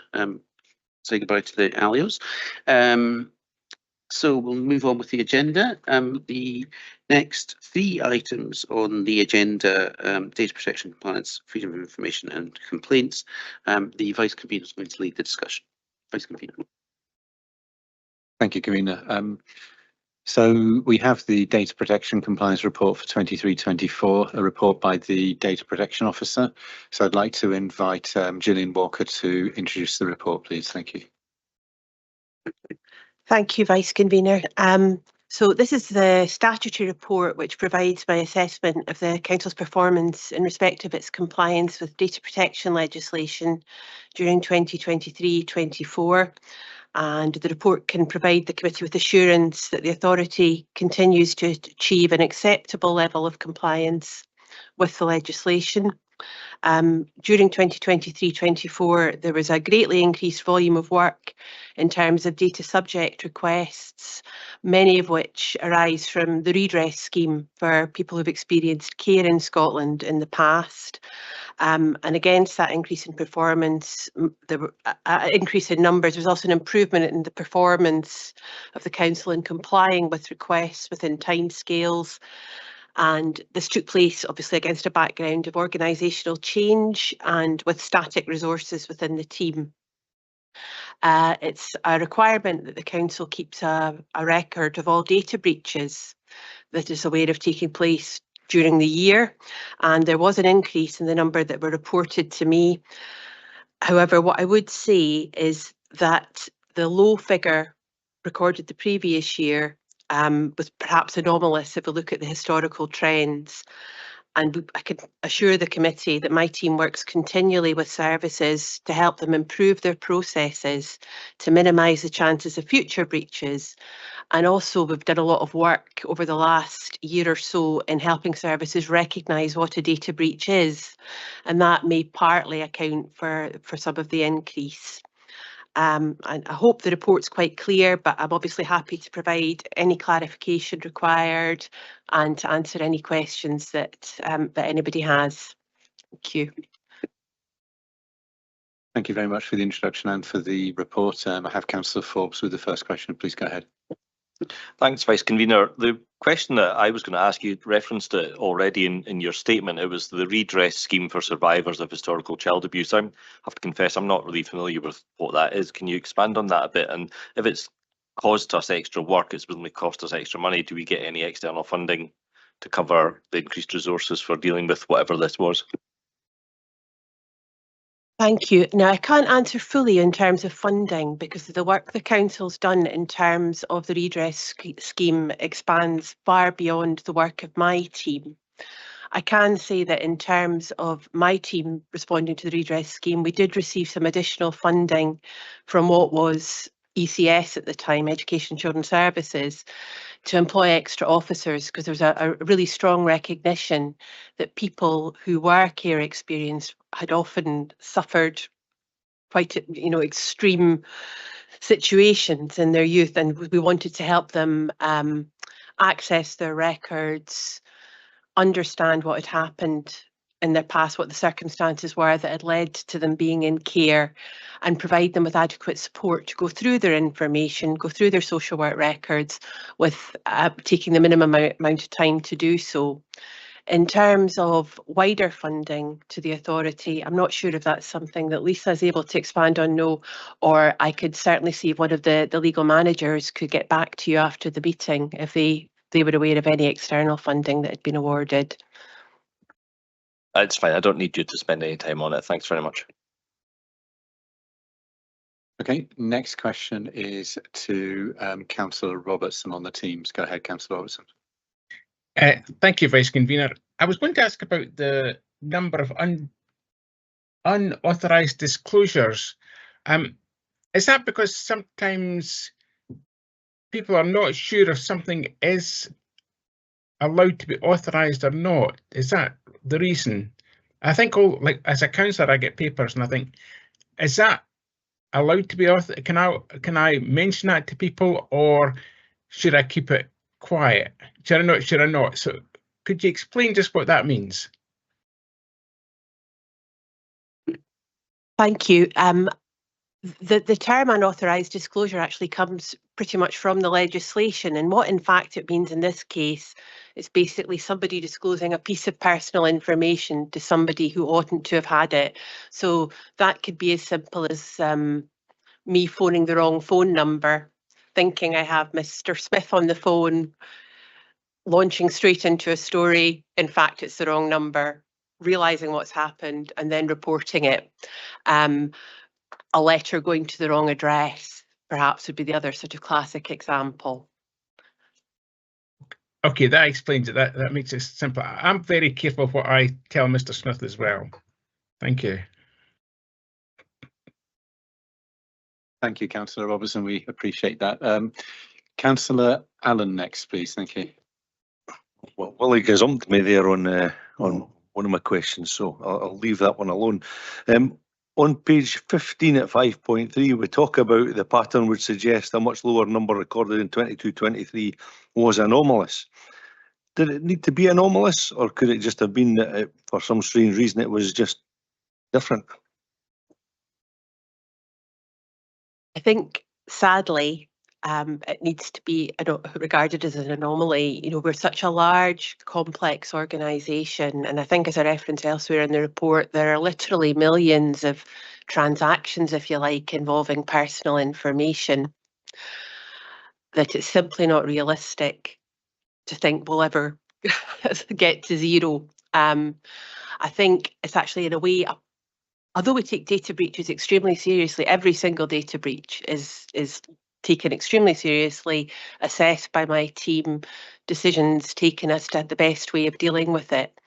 say goodbye to the ALIOs. So we'll move on with the agenda. The next 3 items on the agenda, data protection compliance, freedom of information and complaints. The Vice Convener is going to lead the discussion. Vice Convener. Thank you, Convener. So we have the data protection compliance report for 23-24, a report by the data protection officer. So I'd like to invite Gillian Walker to introduce the report, please. Thank you. Thank you, Vice Convener. So this is the statutory report which provides my assessment of the Council's performance in respect of its compliance with data protection legislation during 2023-24. And the report can provide the committee with assurance that the authority continues to achieve an acceptable level of compliance with the legislation. During 2023-24, there was a greatly increased volume of work in terms of data subject requests, many of which arise from the redress scheme for people who've experienced care in Scotland in the past. And against that increase in performance, the increase in numbers, there was also an improvement in the performance of the Council in complying with requests within timescales. And this took place obviously against a background of organisational change and with static resources within the team. It's a requirement that the Council keeps a record of all data breaches that is aware of taking place during the year, and there was an increase in the number that were reported to me. However, what I would say is that the low figure recorded the previous year was perhaps anomalous if we look at the historical trends. And I can assure the committee that my team works continually with services to help them improve their processes to minimise the chances of future breaches. And also we've done a lot of work over the last year or so in helping services recognise what a data breach is. And that may partly account for some of the increase. And I hope the report's quite clear, but I'm obviously happy to provide any clarification required and to answer any questions that anybody has. Thank you. Thank you very much for the introduction and for the report. I have Councillor Forbes with the first question. Please go ahead. Thanks, Vice Convener. The question that I was going to ask, you referenced it already in your statement. It was the redress scheme for survivors of historical child abuse. I have to confess, I'm not really familiar with what that is. Can you expand on that a bit? And if it's caused us extra work, it's really cost us extra money. Do we get any external funding to cover the increased resources for dealing with whatever this was? Thank you. Now, I can't answer fully in terms of funding because the work the Council's done in terms of the redress scheme expands far beyond the work of my team. I can say that in terms of my team responding to the redress scheme, we did receive some additional funding from what was ECS at the time, Education and Children's Services, to employ extra officers because there was a really strong recognition that people who were care experienced had often suffered quite, extreme situations in their youth, and we wanted to help them access their records, understand what had happened in their past, what the circumstances were that had led to them being in care, and provide them with adequate support to go through their information, go through their social work records, with taking the minimum amount of time to do so. In terms of wider funding to the authority, I'm not sure if that's something that Lisa is able to expand on, no, or I could certainly see if one of the legal managers could get back to you after the meeting if they were aware of any external funding that had been awarded. It's fine. I don't need you to spend any time on it. Thanks very much. Okay, next question is to Councillor Robertson on the Teams. Go ahead, Councillor Robertson. Thank you, Vice Convener. I was going to ask about the number of unauthorised disclosures. Is that because sometimes people are not sure if something is allowed to be authorised or not? Is that the reason? I think, as a councillor, I get papers and I think, is that allowed to be authorised? Can I mention that to people, or should I keep it quiet? Should I not? Should I not? So could you explain just what that means? Thank you. The term unauthorised disclosure actually comes pretty much from the legislation, and what in fact it means in this case is basically somebody disclosing a piece of personal information to somebody who oughtn't to have had it. So that could be as simple as me phoning the wrong phone number, thinking I have Mr. Smith on the phone, launching straight into a story. In fact, it's the wrong number, realising what's happened and then reporting it. A letter going to the wrong address, perhaps, would be the other sort of classic example. Okay, that explains it. That makes it simple. I'm very careful of what I tell Mr. Smith as well. Thank you. Thank you, Councillor Robertson. We appreciate that. Councillor Allen next, please. Thank you. Well, Willie gazumped me there on one of my questions, so I'll leave that one alone. On page 15 at 5.3, we talk about the pattern would suggest a much lower number recorded in 22-23 was anomalous. Did it need to be anomalous, or could it just have been that for some strange reason it was just different? I think, sadly, it needs to be regarded as an anomaly. We're such a large, complex organisation, and I think, as I referenced elsewhere in the report, there are literally millions of transactions, if you like, involving personal information, that it's simply not realistic to think we'll ever get to zero. I think it's actually, in a way, although we take data breaches extremely seriously, every single data breach is taken extremely seriously, assessed by my team, decisions taken as to the best way of dealing with it.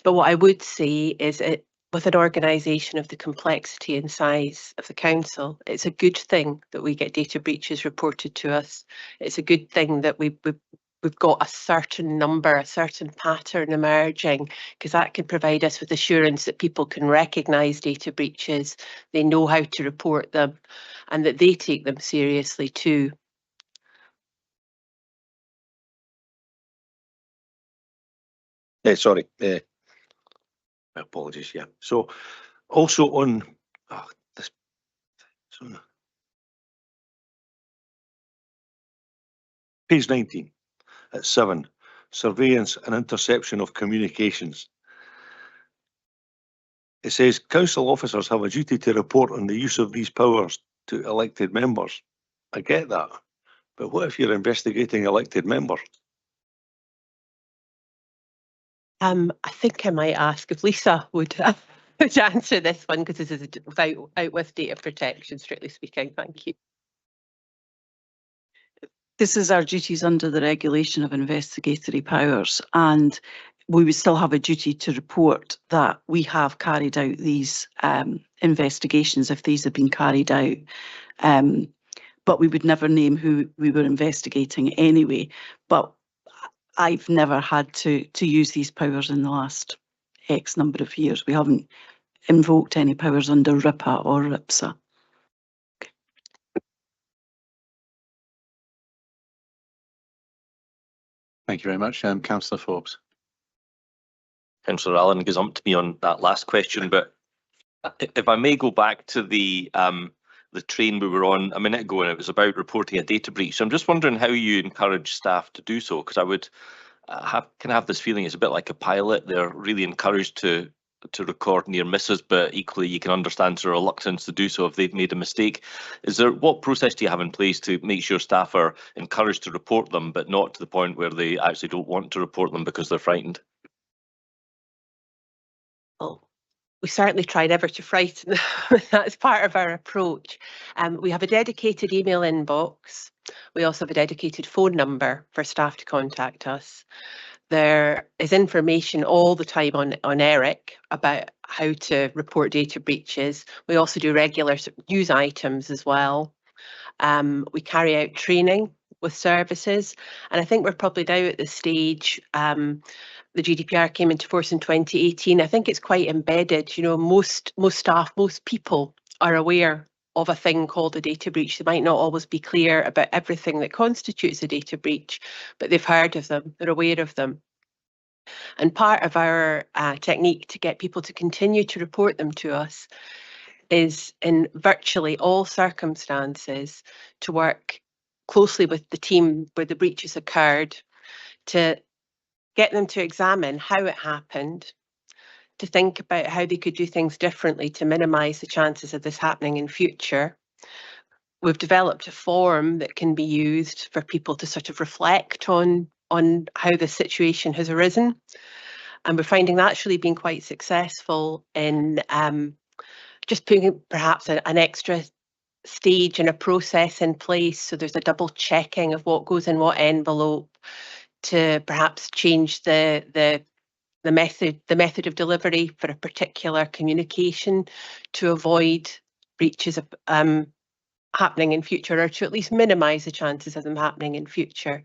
But what I would say is, with an organisation of the complexity and size of the council, it's a good thing that we get data breaches reported to us. It's a good thing that we've got a certain number, a certain pattern emerging, because that can provide us with assurance that people can recognise data breaches, they know how to report them, and that they take them seriously too. Sorry, my apologies. Yeah. So also on this. Page 19 at 7, surveillance and interception of communications. It says council officers have a duty to report on the use of these powers to elected members. I get that, but what if you're investigating elected members? I think I might ask if Lisa would answer this one, because this is out with data protection, strictly speaking. Thank you. This is our duties under the regulation of investigatory powers, and we would still have a duty to report that we have carried out these investigations if these have been carried out. But we would never name who we were investigating anyway. But I've never had to use these powers in the last X number of years. We haven't invoked any powers under RIPA or RIPSA. Thank you very much. Councillor Forbes. Councillor Allen gazumped me on that last question, but if I may go back to the train we were on a minute ago, and it was about reporting a data breach. So I'm just wondering how you encourage staff to do so, because I would have this feeling it's a bit like a pilot. They're really encouraged to record near misses, but equally you can understand their reluctance to do so if they've made a mistake. What process do you have in place to make sure staff are encouraged to report them, but not to the point where they actually don't want to report them because they're frightened? Well, we certainly try never to frighten. That's part of our approach. We have a dedicated email inbox. We also have a dedicated phone number for staff to contact us. There is information all the time on ERIC about how to report data breaches. We also do regular news items as well. We carry out training with services, and I think we're probably now at the stage. The GDPR came into force in 2018. I think it's quite embedded. You know, most staff, most people are aware of a thing called a data breach. They might not always be clear about everything that constitutes a data breach, but they've heard of them, they're aware of them. And part of our technique to get people to continue to report them to us is, in virtually all circumstances, to work closely with the team where the breaches occurred, to get them to examine how it happened, to think about how they could do things differently to minimise the chances of this happening in future. We've developed a form that can be used for people to sort of reflect on how the situation has arisen. And we're finding that's really been quite successful in just putting perhaps an extra stage and a process in place. So there's a double checking of what goes in what envelope, to perhaps change the method of delivery for a particular communication to avoid breaches of happening in future, or to at least minimise the chances of them happening in future.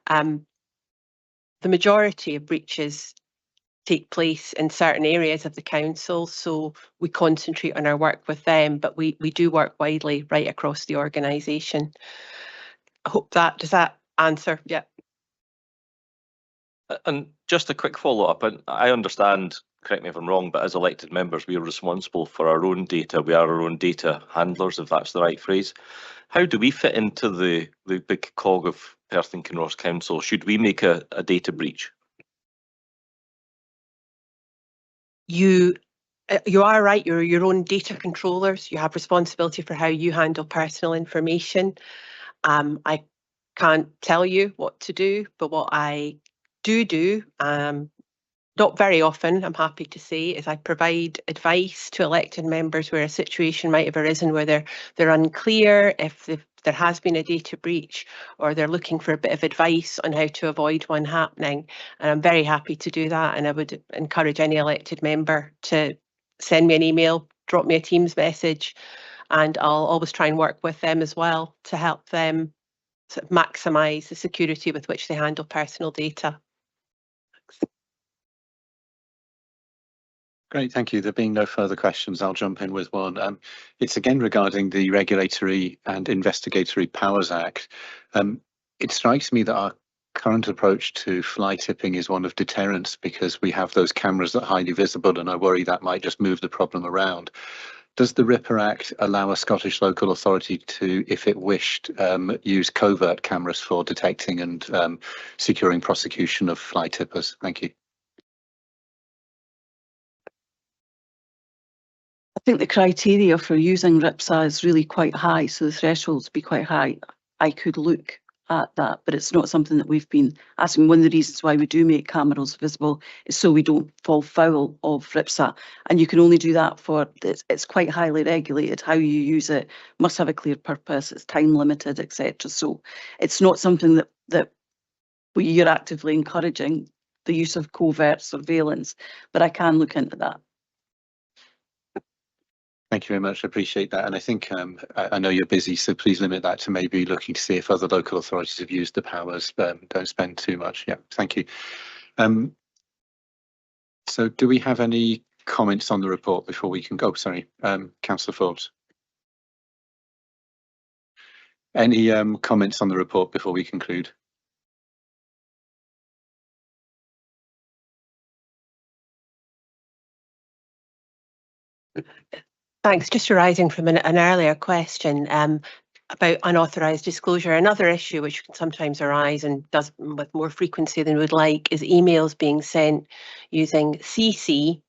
The majority of breaches take place in certain areas of the council, so we concentrate on our work with them, but we do work widely right across the organisation. I hope does that answer? Yeah. And just a quick follow-up, and I understand, correct me if I'm wrong, but as elected members, we are responsible for our own data. We are our own data handlers, if that's the right phrase. How do we fit into the big cog of Perth and Kinross Council? Should we make a data breach? You are right, you're your own data controllers. You have responsibility for how you handle personal information. I can't tell you what to do, but what I do, not very often, I'm happy to say, is I provide advice to elected members where a situation might have arisen where they're unclear if there has been a data breach, or they're looking for a bit of advice on how to avoid one happening. And I'm very happy to do that, and I would encourage any elected member to send me an email, drop me a Teams message, and I'll always try and work with them as well to help them sort of maximise the security with which they handle personal data. Great, thank you. There being no further questions, I'll jump in with one. It's again regarding the Regulatory and Investigatory Powers Act. It strikes me that our current approach to fly tipping is one of deterrence, because we have those cameras that are highly visible, and I worry that might just move the problem around. Does the RIPA Act allow a Scottish local authority to, if it wished, use covert cameras for detecting and securing prosecution of fly tippers? Thank you. I think the criteria for using RIPSA is really quite high, so the thresholds be quite high. I could look at that, but it's not something that we've been asking. One of the reasons why we do make cameras visible is so we don't fall foul of RIPSA, and you can only do that for, it's quite highly regulated. How you use it must have a clear purpose, it's time limited, etc. So it's not something that you're actively encouraging, the use of covert surveillance, but I can look into that. Thank you very much. I appreciate that. And I think I know you're busy, so please limit that to maybe looking to see if other local authorities have used the powers. Don't spend too much. Yeah, thank you. So do we have any comments on the report before we can go? Sorry, Councillor Forbes. Any comments on the report before we conclude? Thanks. Just arising from an earlier question about unauthorised disclosure. Another issue which can sometimes arise and does with more frequency than we'd like is emails being sent using CC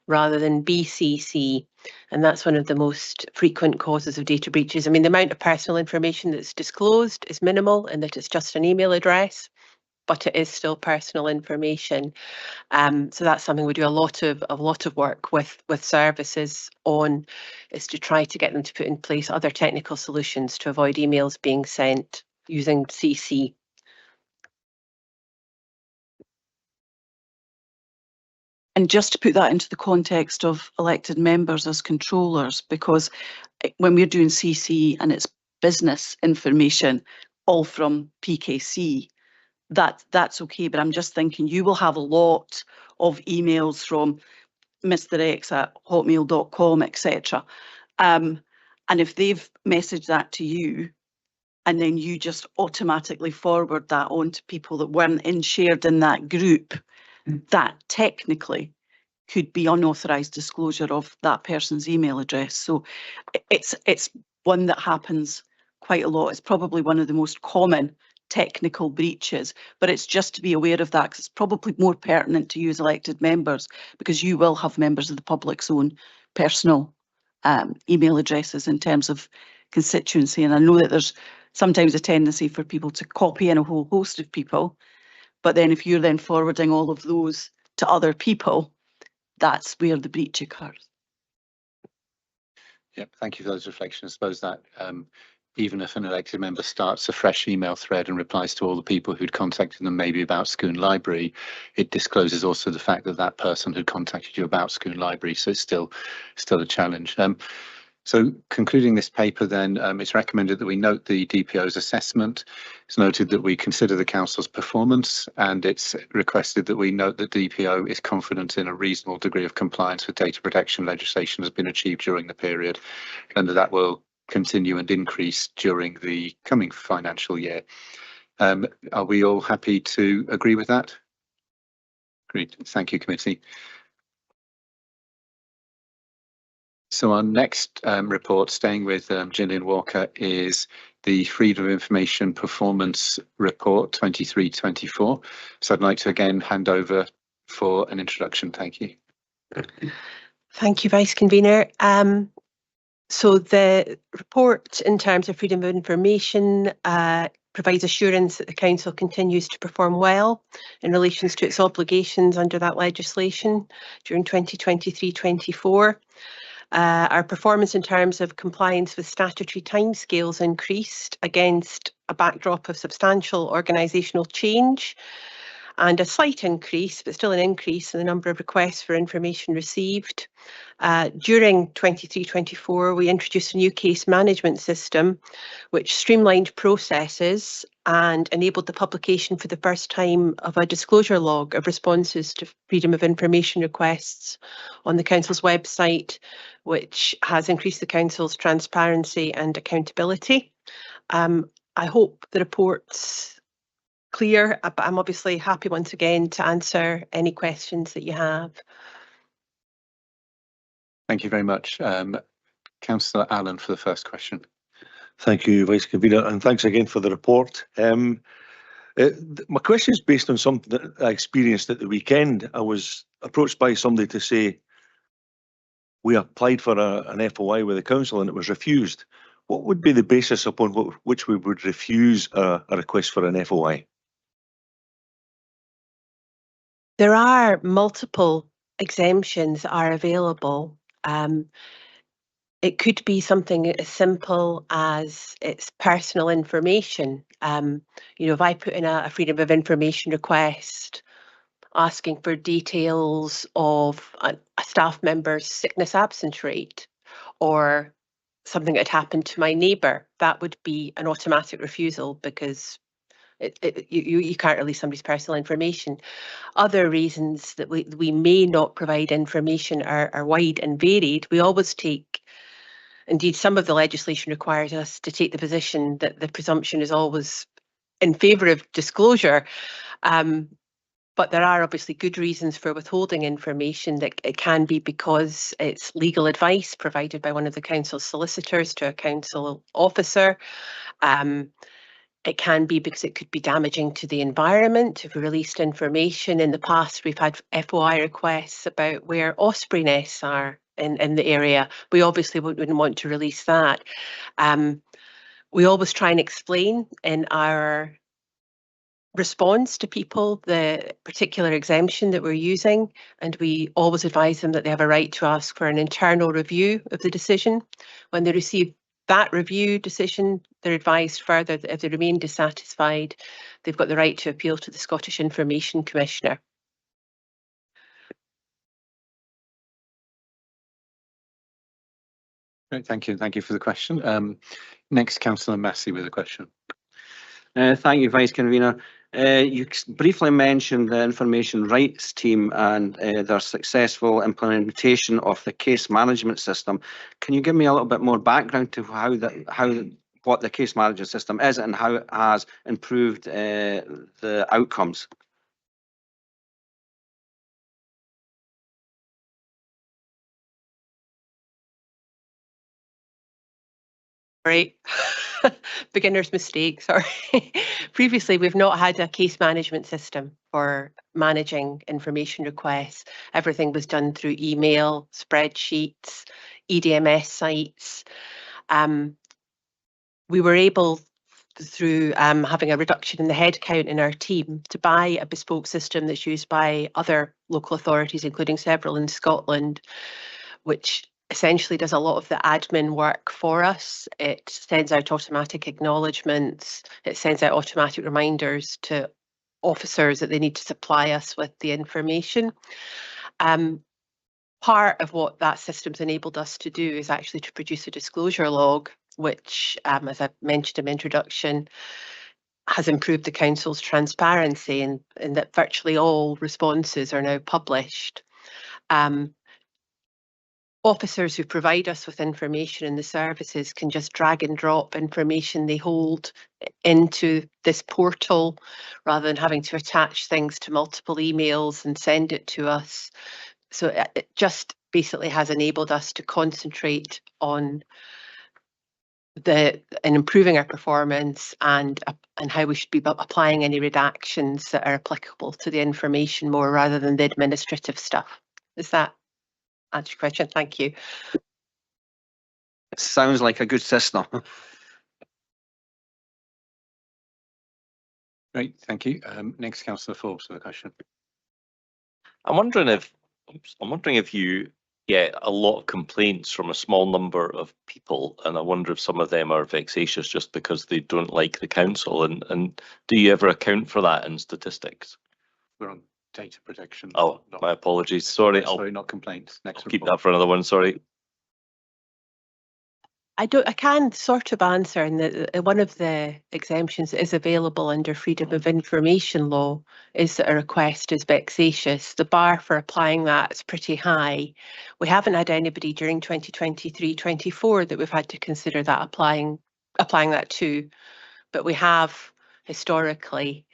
rather than BCC. And that's one of the most frequent causes of data breaches. I mean, the amount of personal information that's disclosed is minimal in that it's just an email address, but it is still personal information. So that's something we do a lot of work with services on, is to try to get them to put in place other technical solutions to avoid emails being sent using CC. And just to put that into the context of elected members as controllers, because when we're doing CC and it's business information, all from PKC, that's okay. But I'm just thinking you will have a lot of emails from Mr. X at hotmail.com, etc. And if they've messaged that to you, and then you just automatically forward that on to people that weren't shared in that group, that technically could be unauthorised disclosure of that person's email address. So it's one that happens quite a lot. It's probably one of the most common technical breaches, but it's just to be aware of that, because it's probably more pertinent to you as elected members, because you will have members of the public's own personal email addresses in terms of constituency. And I know that there's sometimes a tendency for people to copy in a whole host of people, but then if you're then forwarding all of those to other people, that's where the breach occurs. Yep, thank you for those reflections. I suppose that even if an elected member starts a fresh email thread and replies to all the people who'd contacted them maybe about Scone Library, it discloses also the fact that that person had contacted you about Scone Library, so it's still a challenge. So concluding this paper then, it's recommended that we note the DPO's assessment. It's noted that we consider the council's performance, and it's requested that we note that DPO is confident in a reasonable degree of compliance with data protection legislation has been achieved during the period, and that will continue and increase during the coming financial year. Are we all happy to agree with that? Great, thank you, committee. So our next report, staying with Gillian Walker, is the Freedom of Information Performance Report 23-24. So I'd like to again hand over for an introduction. Thank you. Thank you, Vice Convener. So the report in terms of freedom of information provides assurance that the Council continues to perform well in relation to its obligations under that legislation during 2023-24. Our performance in terms of compliance with statutory timescales increased against a backdrop of substantial organisational change and a slight increase, but still an increase, in the number of requests for information received. During 23-24, we introduced a new case management system which streamlined processes and enabled the publication for the first time of a disclosure log of responses to freedom of information requests on the Council's website, which has increased the Council's transparency and accountability. I hope the report's clear, but I'm obviously happy once again to answer any questions that you have. Thank you very much. Councillor Allen for the first question. Thank you, Vice Convener, and thanks again for the report. My question is based on something that I experienced at the weekend. I was approached by somebody to say, we applied for an FOI with the council and it was refused. What would be the basis upon which we would refuse a request for an FOI? There are multiple exemptions that are available. It could be something as simple as it's personal information. If I put in a freedom of information request asking for details of a staff member's sickness absence rate or something that had happened to my neighbour, that would be an automatic refusal because you can't release somebody's personal information. Other reasons that we may not provide information are wide and varied. We always take, indeed, some of the legislation requires us to take the position that the presumption is always in favour of disclosure. But there are obviously good reasons for withholding information. That it can be because it's legal advice provided by one of the council's solicitors to a council officer. It can be because it could be damaging to the environment if we released information. In the past, we've had FOI requests about where osprey nests are in the area. We obviously wouldn't want to release that. We always try and explain in our response to people the particular exemption that we're using, and we always advise them that they have a right to ask for an internal review of the decision. When they receive that review decision, they're advised further that if they remain dissatisfied, they've got the right to appeal to the Scottish Information Commissioner. Great, thank you. Thank you for the question. Next, Councillor Massey with a question. Thank you, Vice Convener. You briefly mentioned the information rights team and their successful implementation of the case management system. Can you give me a little bit more background to what the case management system is and how it has improved the outcomes? Right. Beginner's mistake, sorry. Previously, we've not had a case management system for managing information requests. Everything was done through email, spreadsheets, EDMS sites. We were able, through having a reduction in the headcount in our team, to buy a bespoke system that's used by other local authorities, including several in Scotland, which essentially does a lot of the admin work for us. It sends out automatic acknowledgements. It sends out automatic reminders to officers that they need to supply us with the information. Part of what that system's enabled us to do is actually to produce a disclosure log, which, as I mentioned in my introduction, has improved the council's transparency in that virtually all responses are now published. Officers who provide us with information in the services can just drag and drop information they hold into this portal rather than having to attach things to multiple emails and send it to us. So it just basically has enabled us to concentrate on improving our performance and how we should be applying any redactions that are applicable to the information more rather than the administrative stuff. Does that answer your question? Thank you. It sounds like a good system. Great, thank you. Next, Councillor Forbes with a question. I'm wondering if you get a lot of complaints from a small number of people, and I wonder if some of them are vexatious just because they don't like the council, and do you ever account for that in statistics? We're on data protection. Oh, my apologies. Sorry. Sorry, not complaints. Next, I'll keep that for another one. Sorry. I can sort of answer, and one of the exemptions that is available under Freedom of Information law is that a request is vexatious. The bar for applying that is pretty high. We haven't had anybody during 2023-24 that we've had to consider that applying that to, but we have historically.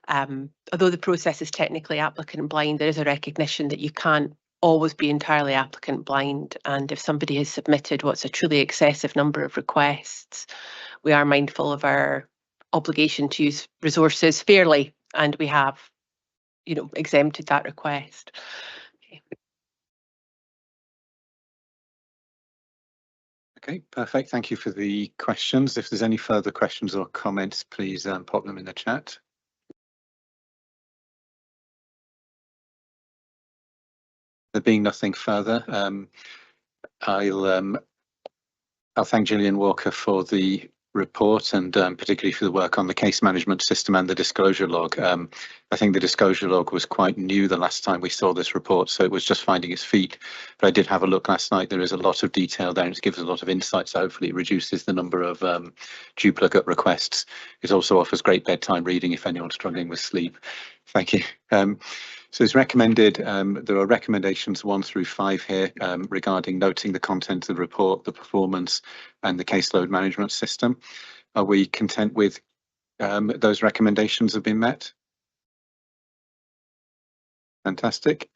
Although the process is technically applicant blind, there is a recognition that you can't always be entirely applicant blind, and if somebody has submitted what's a truly excessive number of requests, we are mindful of our obligation to use resources fairly, and we have, exempted that request. Okay, perfect. Thank you for the questions. If there's any further questions or comments, please pop them in the chat. There being nothing further, I'll thank Gillian Walker for the report, and particularly for the work on the case management system and the disclosure log. I think the disclosure log was quite new the last time we saw this report, so it was just finding its feet. But I did have a look last night. There is a lot of detail there, and it gives a lot of insight, so hopefully it reduces the number of duplicate requests. It also offers great bedtime reading if anyone's struggling with sleep. Thank you. So it's recommended, there are recommendations 1 through 5 here regarding noting the content of the report, the performance and the caseload management system. Are we content with those recommendations have been met? Fantastic.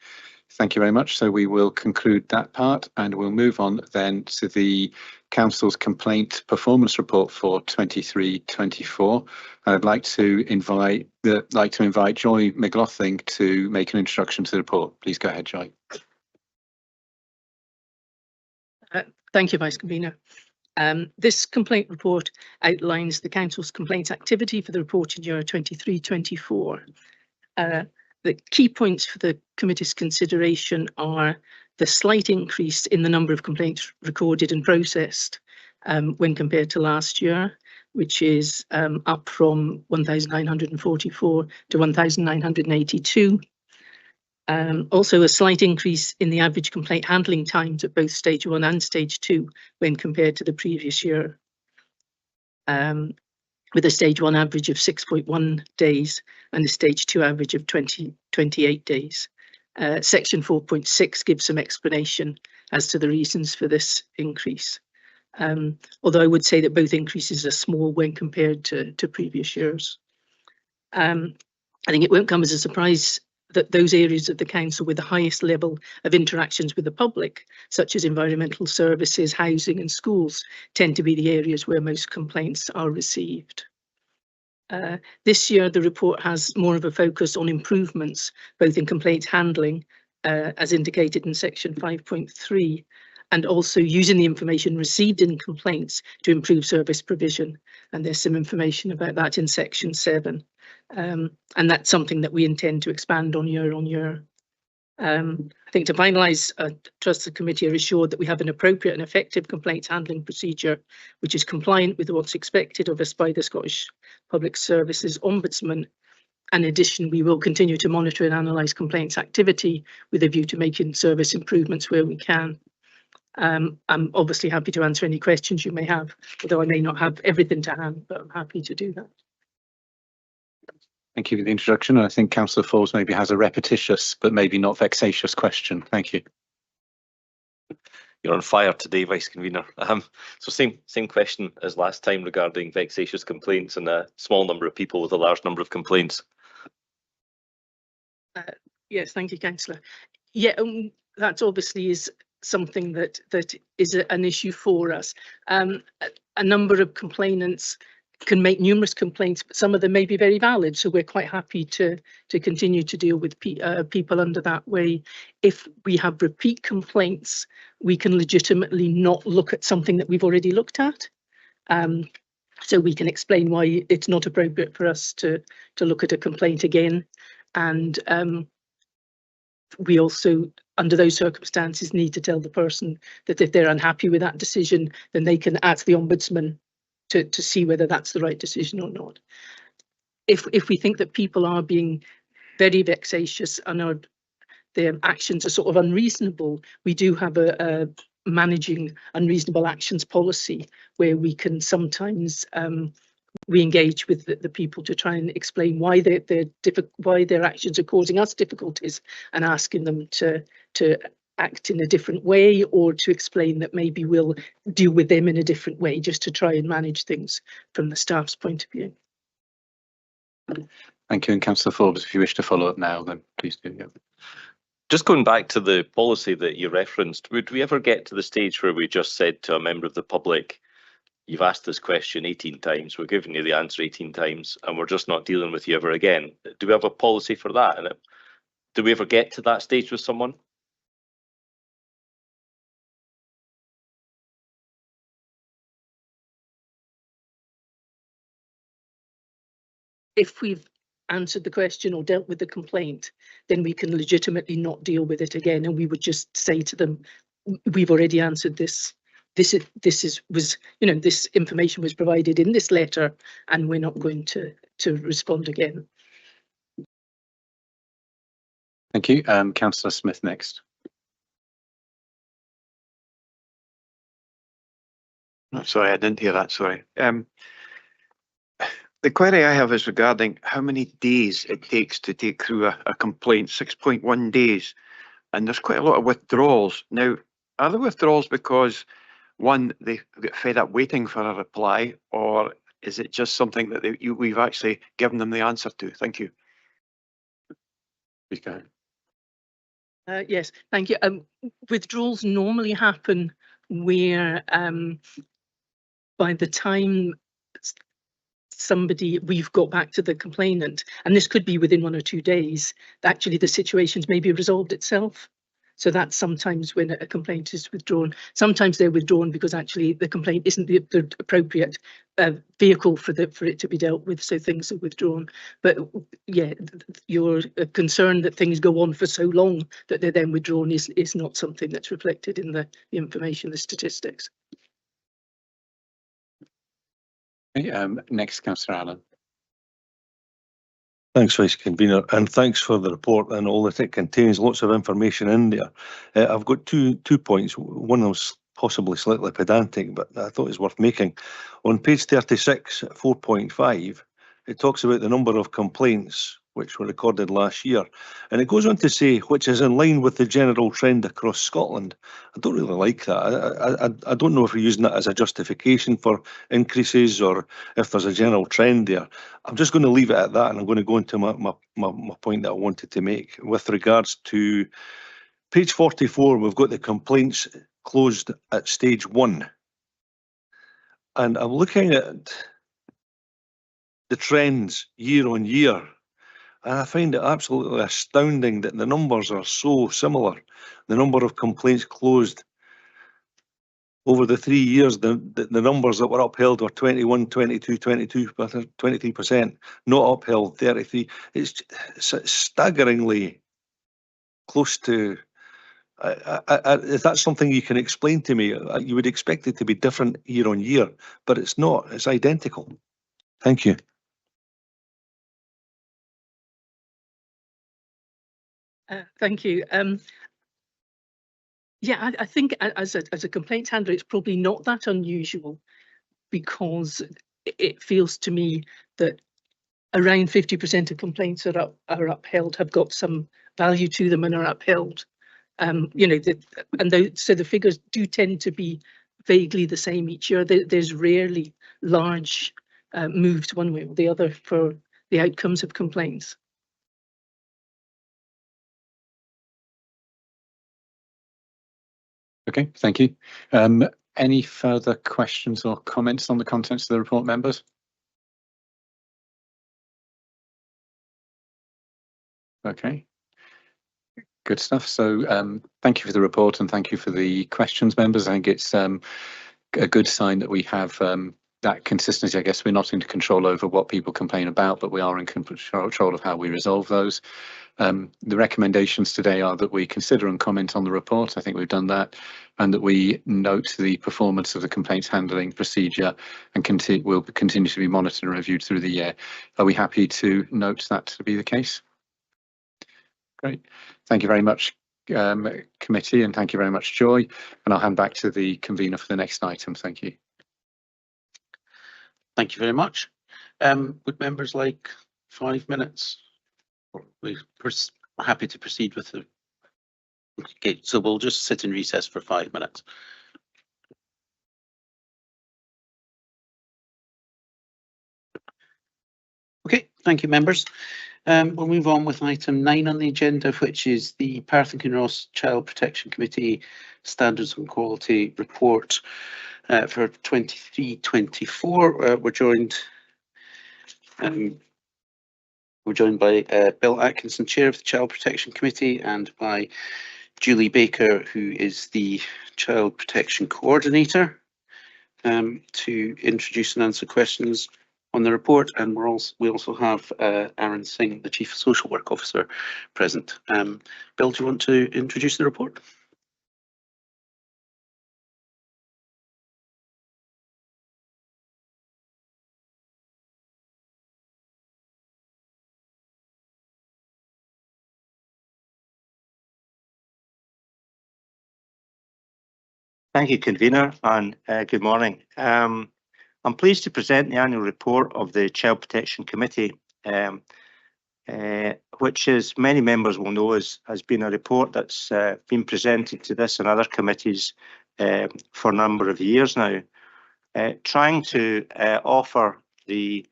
Thank you very much. So we will conclude that part and we'll move on then to the Council's complaint performance report for 23-24. I'd like to invite Joy McLaughlin to make an introduction to the report. Please go ahead, Joy. Thank you, Vice Convener. This complaint report outlines the Council's complaints activity for the reporting year 23-24. The key points for the committee's consideration are the slight increase in the number of complaints recorded and processed when compared to last year, which is up from 1,944 to 1,982. Also a slight increase in the average complaint handling times at both stage 1 and stage 2 when compared to the previous year, with a stage 1 average of 6.1 days and a stage 2 average of 28 days. Section 4.6 gives some explanation as to the reasons for this increase. Although I would say that both increases are small when compared to previous years. I think it won't come as a surprise that those areas of the council with the highest level of interactions with the public, such as environmental services, housing and schools, tend to be the areas where most complaints are received. This year, the report has more of a focus on improvements, both in complaints handling, as indicated in section 5.3, and also using the information received in complaints to improve service provision. And there's some information about that in section 7. And that's something that we intend to expand on year. I think to finalise, I trust the committee are assured that we have an appropriate and effective complaints handling procedure, which is compliant with what's expected of us by the Scottish Public Services Ombudsman. In addition, we will continue to monitor and analyse complaints activity with a view to making service improvements where we can. I'm obviously happy to answer any questions you may have, although I may not have everything to hand, but I'm happy to do that. Thank you for the introduction. I think Councillor Forbes maybe has a repetitious but maybe not vexatious question. Thank you. You're on fire today, Vice Convener. So same question as last time regarding vexatious complaints and a small number of people with a large number of complaints. Yes, thank you, Councillor. Yeah, that obviously is something that is an issue for us. A number of complainants can make numerous complaints, but some of them may be very valid. So we're quite happy to continue to deal with people under that way. If we have repeat complaints, we can legitimately not look at something that we've already looked at. So we can explain why it's not appropriate for us to look at a complaint again. And we also, under those circumstances, need to tell the person that if they're unhappy with that decision, then they can ask the Ombudsman to see whether that's the right decision or not. If we think that people are being very vexatious and their actions are sort of unreasonable, we do have a managing unreasonable actions policy where we can sometimes we engage with the people to try and explain why their actions are causing us difficulties and asking them to act in a different way, or to explain that maybe we'll deal with them in a different way, just to try and manage things from the staff's point of view. Thank you. And Councillor Forbes, if you wish to follow up now, then please do. Yeah. Just going back to the policy that you referenced, would we ever get to the stage where we just said to a member of the public, you've asked this question 18 times, we're giving you the answer 18 times, and we're just not dealing with you ever again? Do we have a policy for that? And do we ever get to that stage with someone? If we've answered the question or dealt with the complaint, then we can legitimately not deal with it again, and we would just say to them, we've already answered this this was, you know, this information was provided in this letter, and we're not going to respond again. Thank you. Councillor Smith next. Sorry, I didn't hear that. Sorry. The query I have is regarding how many days it takes to take through a complaint. 6.1 days, and there's quite a lot of withdrawals. Now, are the withdrawals because one, they get fed up waiting for a reply, or is it just something that we've actually given them the answer to? Thank you. Please go ahead. Yes, thank you. Withdrawals normally happen where by the time we've got back to the complainant, and this could be within 1 or 2 days, actually the situation's maybe resolved itself. So that's sometimes when a complaint is withdrawn. Sometimes they're withdrawn because actually the complaint isn't the appropriate vehicle for it to be dealt with, so things are withdrawn. But yeah, your concern that things go on for so long that they're then withdrawn is not something that's reflected in the information, the statistics. Okay, next, Councillor Allen. Thanks, Vice Convener, and thanks for the report and all that it contains. Lots of information in there. I've got two points. One was possibly slightly pedantic, but I thought it was worth making. On page 36, 4.5, it talks about the number of complaints which were recorded last year, and it goes on to say, which is in line with the general trend across Scotland. I don't really like that. I don't know if we're using that as a justification for increases or if there's a general trend there. I'm just going to leave it at that, and I'm going to go into my point that I wanted to make with regards to page 44. We've got the complaints closed at stage 1, and I'm looking at the trends year on year, and I find it absolutely astounding that the numbers are so similar. The number of complaints closed over the 3 years, the numbers that were upheld were 21, 22, 23%, not upheld 33. It's staggeringly close to. Is that something you can explain to me? You would expect it to be different year on year, but it's not. It's identical. Thank you. Thank you. Yeah, I think as a complaints handler, it's probably not that unusual, because it feels to me that around 50% of complaints are upheld, have got some value to them and are upheld. You know, so the figures do tend to be vaguely the same each year. There's rarely large moves one way or the other for the outcomes of complaints. Okay, thank you. Any further questions or comments on the contents of the report, members? Okay, good stuff. So thank you for the report and thank you for the questions, members. I think it's a good sign that we have that consistency. I guess we're not in control over what people complain about, but we are in control of how we resolve those. The recommendations today are that we consider and comment on the report. I think we've done that, and that we note the performance of the complaints handling procedure and will continue to be monitored and reviewed through the year. Are we happy to note that to be the case? Great. Thank you very much, committee, and thank you very much, Joy. And I'll hand back to the convener for the next item. Thank you. Thank you very much. Would members like 5 minutes? We're happy to proceed with the. Okay, so we'll just sit in recess for 5 minutes. Okay, thank you, members. We'll move on with item 9 on the agenda, which is the Perth and Kinross Child Protection Committee Standards and Quality Report for 23-24. We're joined by Bill Atkinson, Chair of the Child Protection Committee, and by Julie Baker, who is the Child Protection Coordinator, to introduce and answer questions on the report. And we also have Aaron Singh, the Chief Social Work Officer, present. Bill, do you want to introduce the report? Thank you, convener, and good morning. I'm pleased to present the annual report of the Child Protection Committee, which, as many members will know, has been a report that's been presented to this and other committees for a number of years now, trying to offer the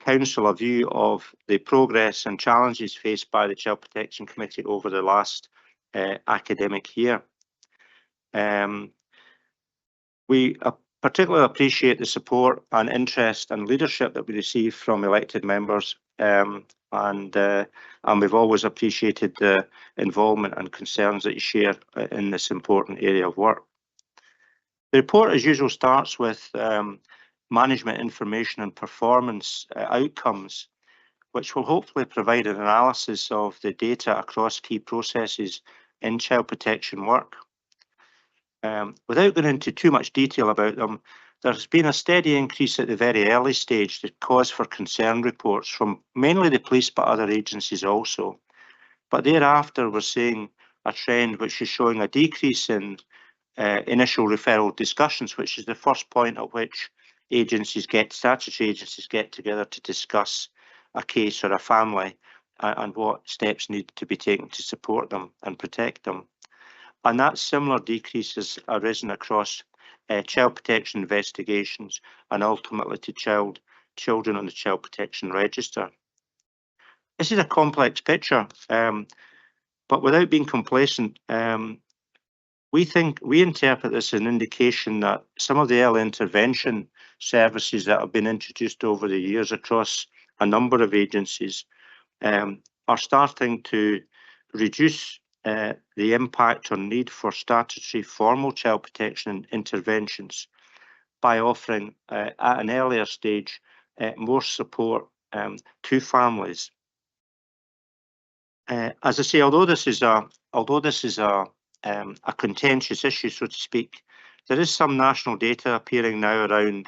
Council a view of the progress and challenges faced by the Child Protection Committee over the last academic year. We particularly appreciate the support and interest and leadership that we receive from elected members, and we've always appreciated the involvement and concerns that you share in this important area of work. The report, as usual, starts with management information and performance outcomes, which will hopefully provide an analysis of the data across key processes in child protection work. Without going into too much detail about them, there's been a steady increase at the very early stage that cause for concern reports from mainly the police but other agencies also. But thereafter we're seeing a trend which is showing a decrease in initial referral discussions, which is the first point at which statutory agencies get together to discuss a case or a family and what steps need to be taken to support them and protect them. And that similar decrease has arisen across child protection investigations and ultimately to children on the Child Protection Register. This is a complex picture, but without being complacent, we interpret this as an indication that some of the early intervention services that have been introduced over the years across a number of agencies are starting to reduce the impact or need for statutory formal child protection interventions by offering at an earlier stage more support to families. As I say, although this is a contentious issue, so to speak, there is some national data appearing now around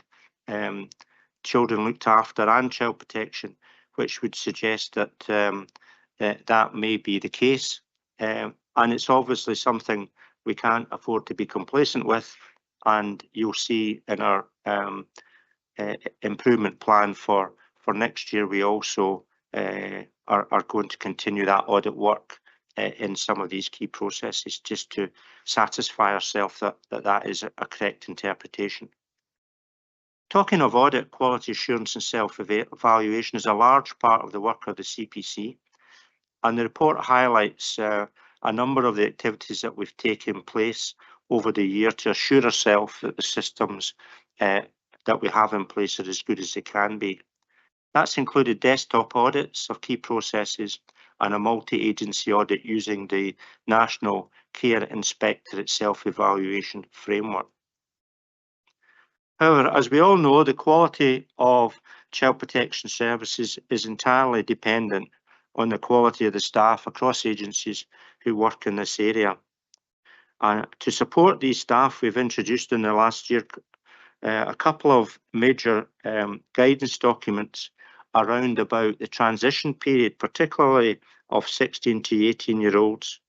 children looked after and child protection, which would suggest that that may be the case. And it's obviously something we can't afford to be complacent with, and you'll see in our improvement plan for next year, we also are going to continue that audit work in some of these key processes just to satisfy ourselves that is a correct interpretation. Talking of audit, quality assurance and self-evaluation is a large part of the work of the CPC, and the report highlights a number of the activities that we've taken place over the year to assure ourselves that the systems that we have in place are as good as they can be. That's included desktop audits of key processes and a multi-agency audit using the National Care Inspectorate Self-Evaluation Framework. However, as we all know, the quality of child protection services is entirely dependent on the quality of the staff across agencies who work in this area. And to support these staff, we've introduced in the last year a couple of major guidance documents around about the transition period, particularly of 16 to 18-year-olds,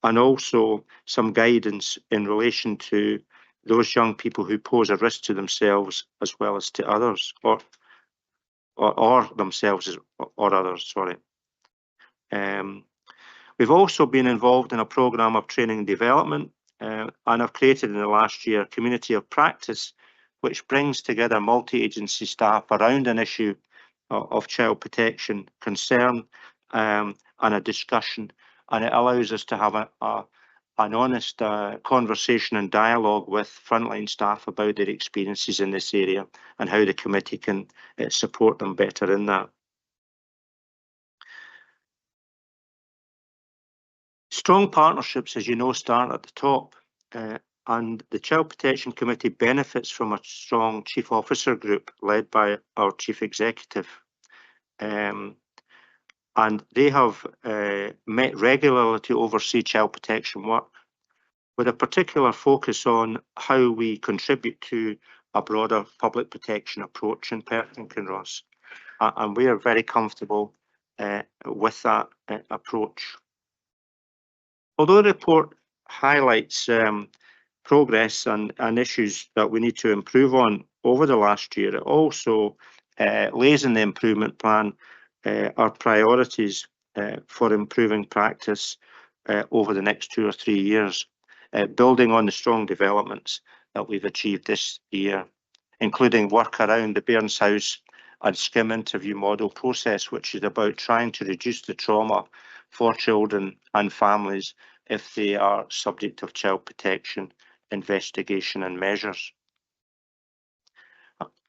and also some guidance in relation to those young people who pose a risk to themselves as well as to others, or themselves or others, sorry. We've also been involved in a programme of training and development, and have created in the last year a community of practice which brings together multi-agency staff around an issue of child protection concern and a discussion, and it allows us to have an honest conversation and dialogue with frontline staff about their experiences in this area and how the committee can support them better in that. Strong partnerships, as you know, start at the top, and the Child Protection Committee benefits from a strong Chief Officer group led by our Chief Executive. And they have met regularly to oversee child protection work, with a particular focus on how we contribute to a broader public protection approach in Perth and Kinross. And we are very comfortable with that approach. Although the report highlights progress and issues that we need to improve on over the last year. It also lays in the improvement plan our priorities for improving practice over the next 2 or 3 years, building on the strong developments that we've achieved this year, including work around the Bairns House and SCIM interview model process, which is about trying to reduce the trauma for children and families if they are subject of child protection investigation and measures.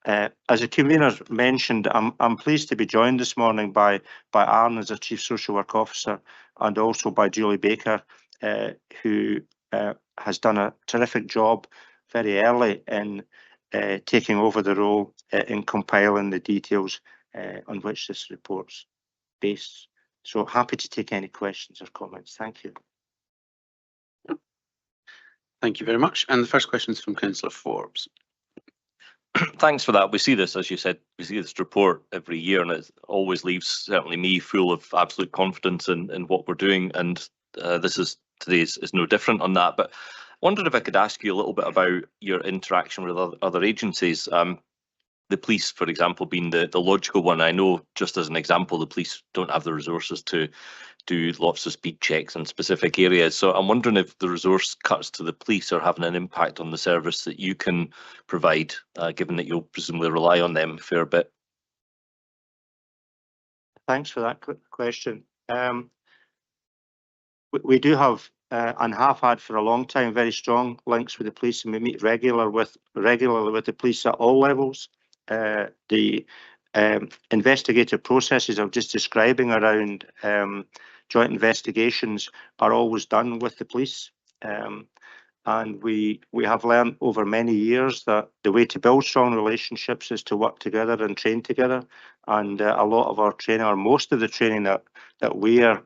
As the convener mentioned, I'm pleased to be joined this morning by Aaron as our Chief Social Work Officer, and also by Julie Baker, who has done a terrific job very early in taking over the role in compiling the details on which this report's based. So happy to take any questions or comments. Thank you. Thank you very much. And the first question is from Councillor Forbes. Thanks for that. We see this, as you said, we see this report every year, and it always leaves certainly me full of absolute confidence in what we're doing. And today is no different on that. But I wondered if I could ask you a little bit about your interaction with other agencies. The police, for example, being the logical one. I know, just as an example, the police don't have the resources to do lots of speed checks in specific areas. So I'm wondering if the resource cuts to the police are having an impact on the service that you can provide, given that you'll presumably rely on them a fair bit. Thanks for that question. We do have and have had for a long time very strong links with the police, and we meet regularly with the police at all levels. The investigative processes I'm just describing around joint investigations are always done with the police, and we have learned over many years that the way to build strong relationships is to work together and train together. And a lot of our training, or most of the training that we are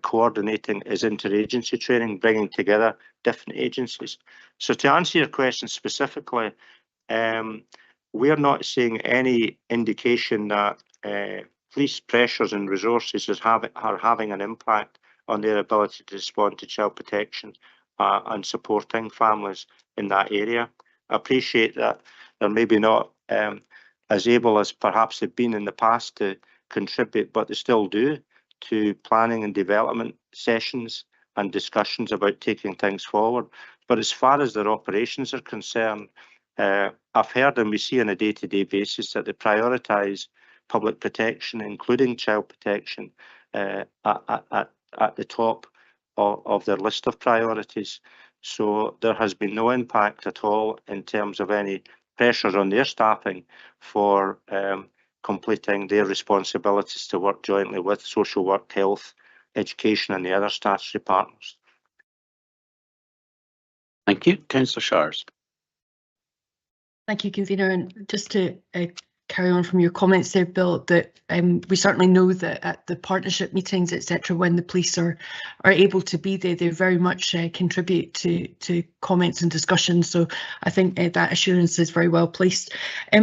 coordinating, is interagency training, bringing together different agencies. So to answer your question specifically, we are not seeing any indication that police pressures and resources are having an impact on their ability to respond to child protection and supporting families in that area. I appreciate that they're maybe not as able as perhaps they've been in the past to contribute, but they still do to planning and development sessions and discussions about taking things forward. But as far as their operations are concerned, I've heard and we see on a day-to-day basis that they prioritise public protection, including child protection, at the top of their list of priorities. So there has been no impact at all in terms of any pressures on their staffing for completing their responsibilities to work jointly with social work, health, education and the other statutory partners. Thank you. Councillor Shars. Thank you, Convener. And just to carry on from your comments there, Bill, that we certainly know that at the partnership meetings, etc., when the police are able to be there, they very much contribute to comments and discussions. So I think that assurance is very well placed.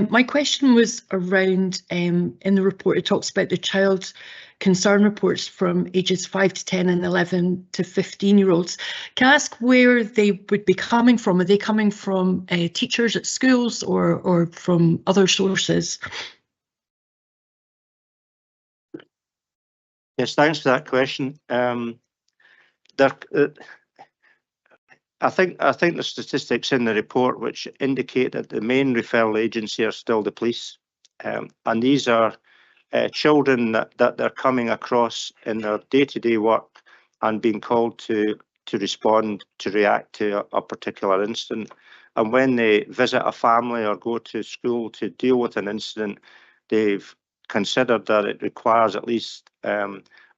My question was around, in the report, it talks about the child concern reports from ages 5 to 10 and 11 to 15-year-olds. Can I ask where they would be coming from? Are they coming from teachers at schools or from other sources? Yes, thanks for that question. I think the statistics in the report which indicate that the main referral agency are still the police, and these are children that they're coming across in their day-to-day work and being called to respond, to react to a particular incident. And when they visit a family or go to school to deal with an incident, they've considered that it requires at least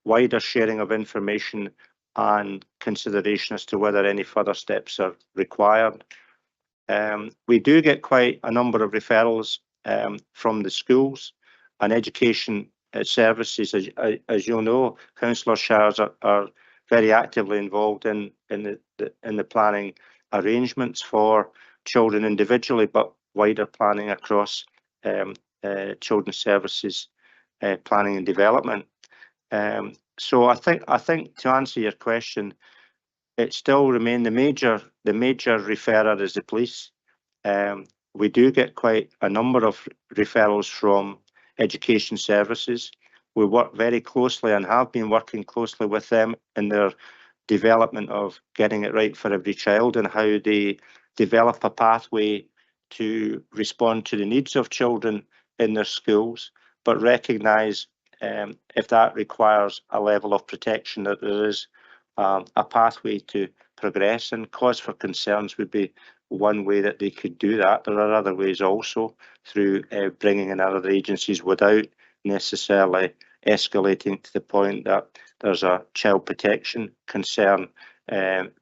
wider sharing of information and consideration as to whether any further steps are required. We do get quite a number of referrals from the schools and education services. As you'll know, Councillor Shars are very actively involved in the planning arrangements for children individually, but wider planning across children's services planning and development. So I think to answer your question, it still remains the major referrer is the police. We do get quite a number of referrals from education services. We work very closely and have been working closely with them in their development of getting it right for every child and how they develop a pathway to respond to the needs of children in their schools, but recognise if that requires a level of protection, that there is a pathway to progress, and cause for concerns would be one way that they could do that. There are other ways also through bringing in other agencies without necessarily escalating to the point that there's a child protection concern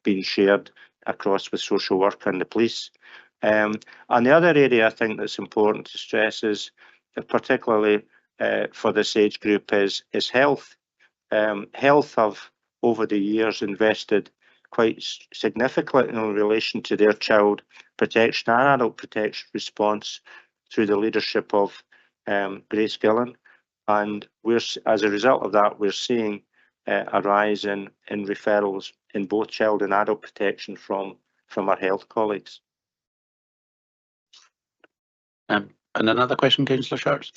being shared across with social work and the police. And the other area I think that's important to stress is, particularly for this age group, is health. Health have over the years invested quite significantly in relation to their child protection and adult protection response through the leadership of Grace Gillan. And as a result of that, we're seeing a rise in referrals in both child and adult protection from our health colleagues. And another question, Councillor Sharps.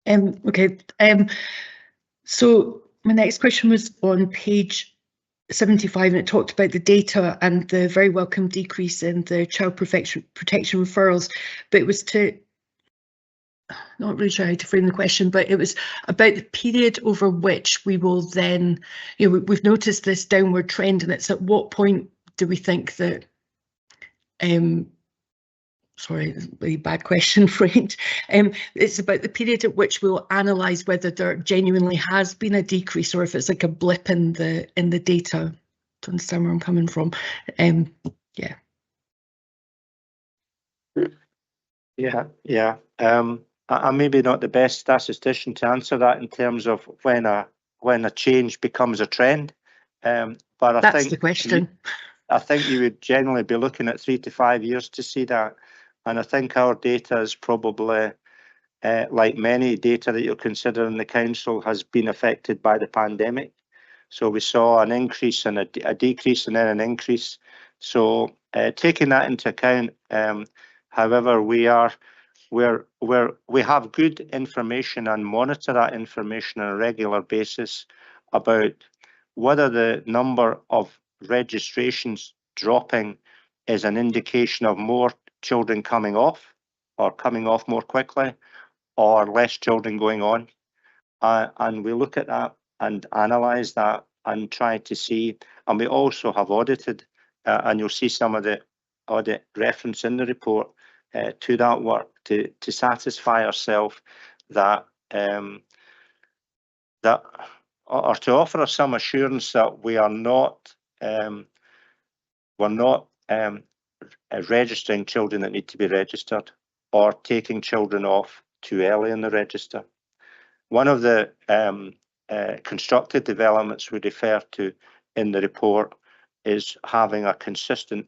Okay. So my next question was on page 75, and it talked about the data and the very welcome decrease in the child protection referrals, but it was to, not really sure how to frame the question, but it was about the period over which we will then, we've noticed this downward trend, and it's at what point do we think that, sorry, really bad question, Fred. It's about the period at which we'll analyse whether there genuinely has been a decrease or if it's like a blip in the data. To understand where I'm coming from. Yeah. Yeah. I'm maybe not the best statistician to answer that in terms of when a change becomes a trend. But I think the question. I think you would generally be looking at 3 to 5 years to see that. And I think our data is probably, like many data that you'll consider in the council, has been affected by the pandemic. So we saw an increase and a decrease and then an increase. So taking that into account, however, we have good information and monitor that information on a regular basis about whether the number of registrations dropping is an indication of more children coming off or coming off more quickly, or less children going on. And we look at that and analyse that and try to see, and we also have audited, and you'll see some of the audit reference in the report to that work to satisfy ourselves that or to offer us some assurance that we are not registering children that need to be registered or taking children off too early in the register. One of the constructed developments we refer to in the report is having a consistent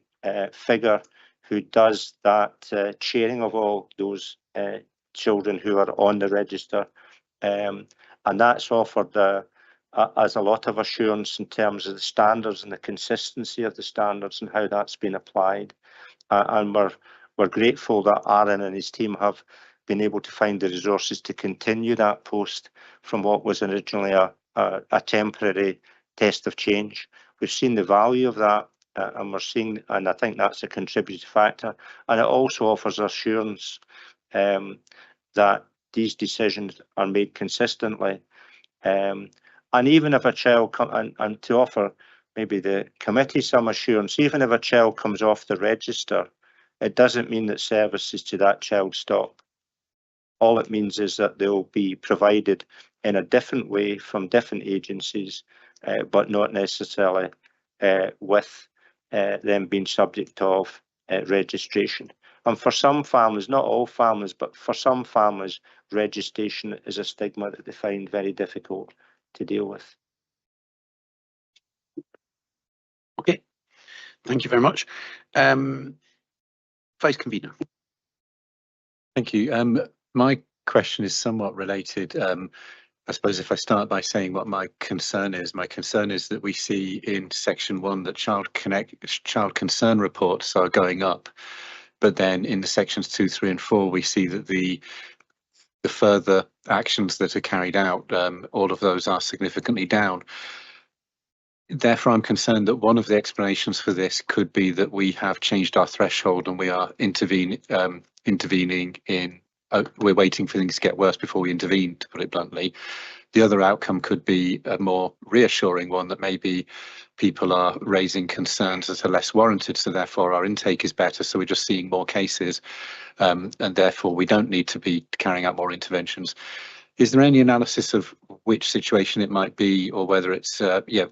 figure who does that chairing of all those children who are on the register, and that's offered as a lot of assurance in terms of the standards and the consistency of the standards and how that's been applied. And we're grateful that Aaron and his team have been able to find the resources to continue that post from what was originally a temporary test of change. We've seen the value of that, and I think that's a contributing factor. And it also offers assurance that these decisions are made consistently. And even if a child and to offer maybe the committee some assurance, even if a child comes off the register, it doesn't mean that services to that child stop. All it means is that they'll be provided in a different way from different agencies, but not necessarily with them being subject of registration. And for some families, not all families, but for some families, registration is a stigma that they find very difficult to deal with. Okay, thank you very much. Vice Convener. Thank you. My question is somewhat related. I suppose if I start by saying what my concern is that we see in section 1 that child concern reports are going up, but then in the sections 2, 3 and 4 we see that the further actions that are carried out, all of those are significantly down. Therefore, I'm concerned that one of the explanations for this could be that we have changed our threshold and we are intervening in. We're waiting for things to get worse before we intervene, to put it bluntly. The other outcome could be a more reassuring one, that maybe people are raising concerns that are less warranted, so therefore our intake is better, so we're just seeing more cases, and therefore we don't need to be carrying out more interventions. Is there any analysis of which situation it might be, or whether it's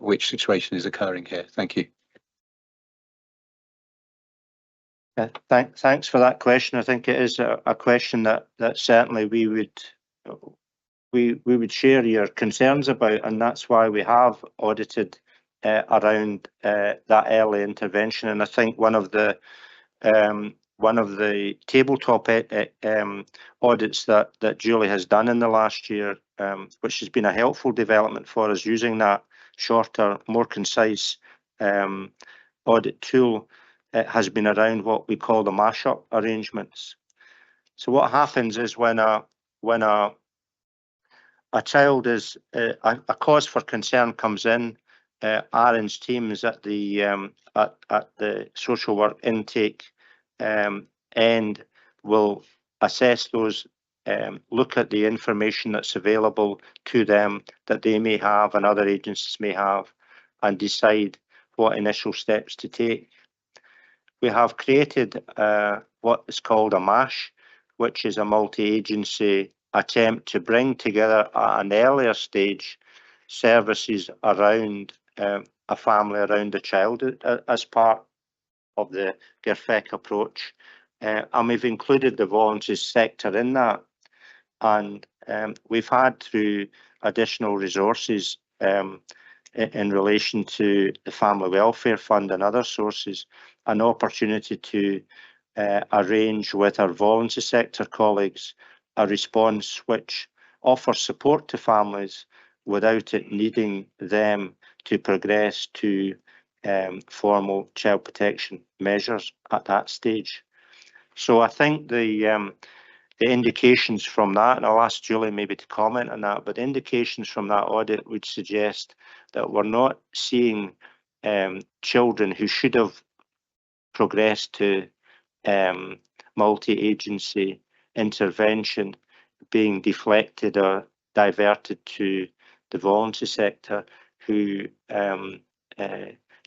which situation is occurring here? Thank you. Thanks for that question. I think it is a question that certainly we would share your concerns about, and that's why we have audited around that early intervention. And I think one of the tabletop audits that Julie has done in the last year, which has been a helpful development for us, using that shorter, more concise audit tool, has been around what we call the mashup arrangements. So what happens is when a child is a cause for concern comes in, Aaron's team is at the social work intake and will assess those, look at the information that's available to them that they may have and other agencies may have, and decide what initial steps to take. We have created what is called a MASH, which is a multi-agency attempt to bring together at an earlier stage services around a family, around a child, as part of the GIRFEC approach. And we've included the voluntary sector in that. And we've had, through additional resources in relation to the Family Welfare Fund and other sources, an opportunity to arrange with our voluntary sector colleagues a response which offers support to families without it needing them to progress to formal child protection measures at that stage. So I think the indications from that, and I'll ask Julie maybe to comment on that, but indications from that audit would suggest that we're not seeing children who should have progressed to multi-agency intervention being deflected or diverted to the voluntary sector, who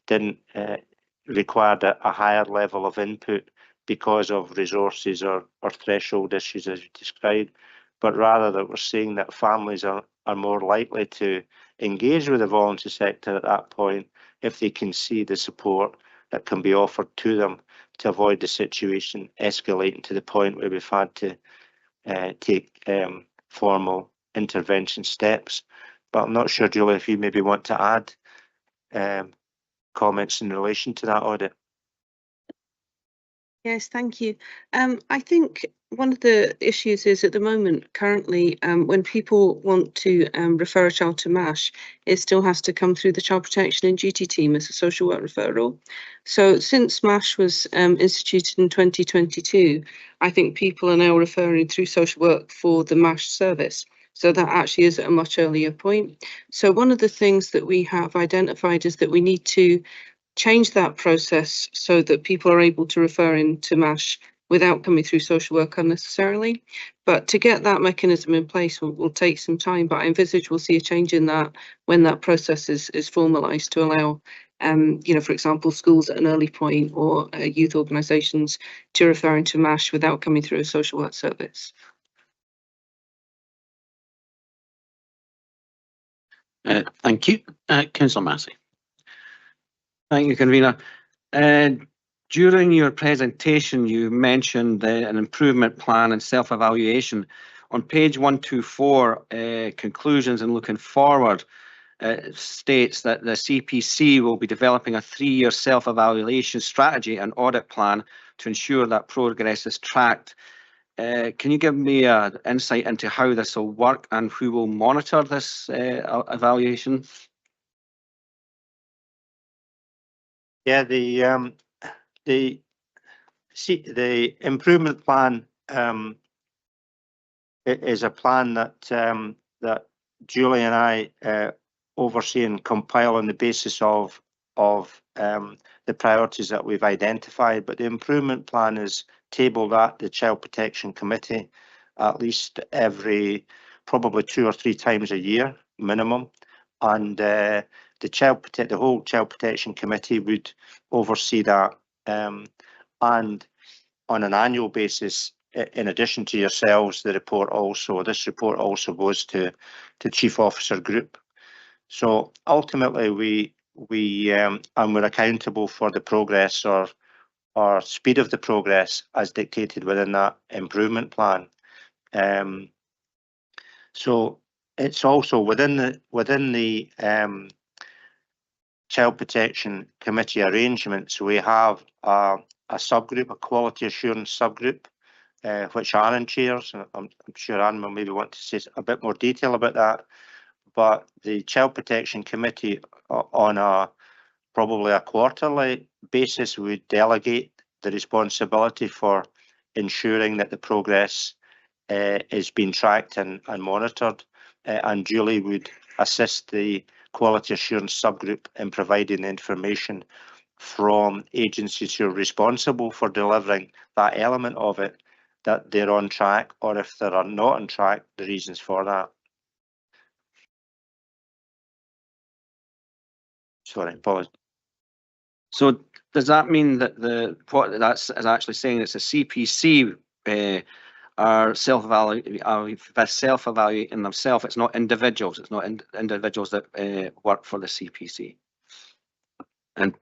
didn't require a higher level of input because of resources or threshold issues, as you described, but rather that we're seeing that families are more likely to engage with the voluntary sector at that point if they can see the support that can be offered to them to avoid the situation escalating to the point where we've had to take formal intervention steps. But I'm not sure, Julie, if you maybe want to add comments in relation to that audit. Yes, thank you. I think one of the issues is at the moment, currently, when people want to refer a child to MASH, it still has to come through the Child Protection and Duty team as a social work referral. So since MASH was instituted in 2022, I think people are now referring through social work for the MASH service. So that actually is at a much earlier point. So one of the things that we have identified is that we need to change that process so that people are able to refer into MASH without coming through social work unnecessarily. But to get that mechanism in place will take some time, but I envisage we'll see a change in that when that process is formalised to allow, for example, schools at an early point or youth organisations to refer into MASH without coming through a social work service. Thank you. Councillor Massey. Thank you, Convener. During your presentation, you mentioned an improvement plan and self-evaluation. On page 124, conclusions and looking forward, states that the CPC will be developing a 3-year self-evaluation strategy and audit plan to ensure that progress is tracked can you give me an insight into how this will work and who will monitor this evaluation? Yeah, the improvement plan is a plan that that Julie and I oversee and compile on the basis of the priorities that we've identified. But the improvement plan is tabled at the Child Protection Committee at least probably 2 or 3 times a year minimum, and the whole Child Protection Committee would oversee that, and on an annual basis, in addition to yourselves, this report also goes to Chief Officer Group. So ultimately, we're accountable for the progress or speed of the progress as dictated within that improvement plan. So it's also within the Child Protection Committee arrangements. We have a subgroup, a quality assurance subgroup, which Aaron chairs. I'm sure Aaron will maybe want to say a bit more detail about that. But the Child Protection Committee, on probably a quarterly basis, would delegate the responsibility for ensuring that the progress is being tracked and monitored. And Julie would assist the quality assurance subgroup in providing the information from agencies who are responsible for delivering that element of it, that they're on track, or if they are not on track, the reasons for that. Sorry, apologies. So does that mean that what that's is actually saying it's a CPC are self-evaluating themselves? It's not individuals. It's not individuals that work for the CPC. And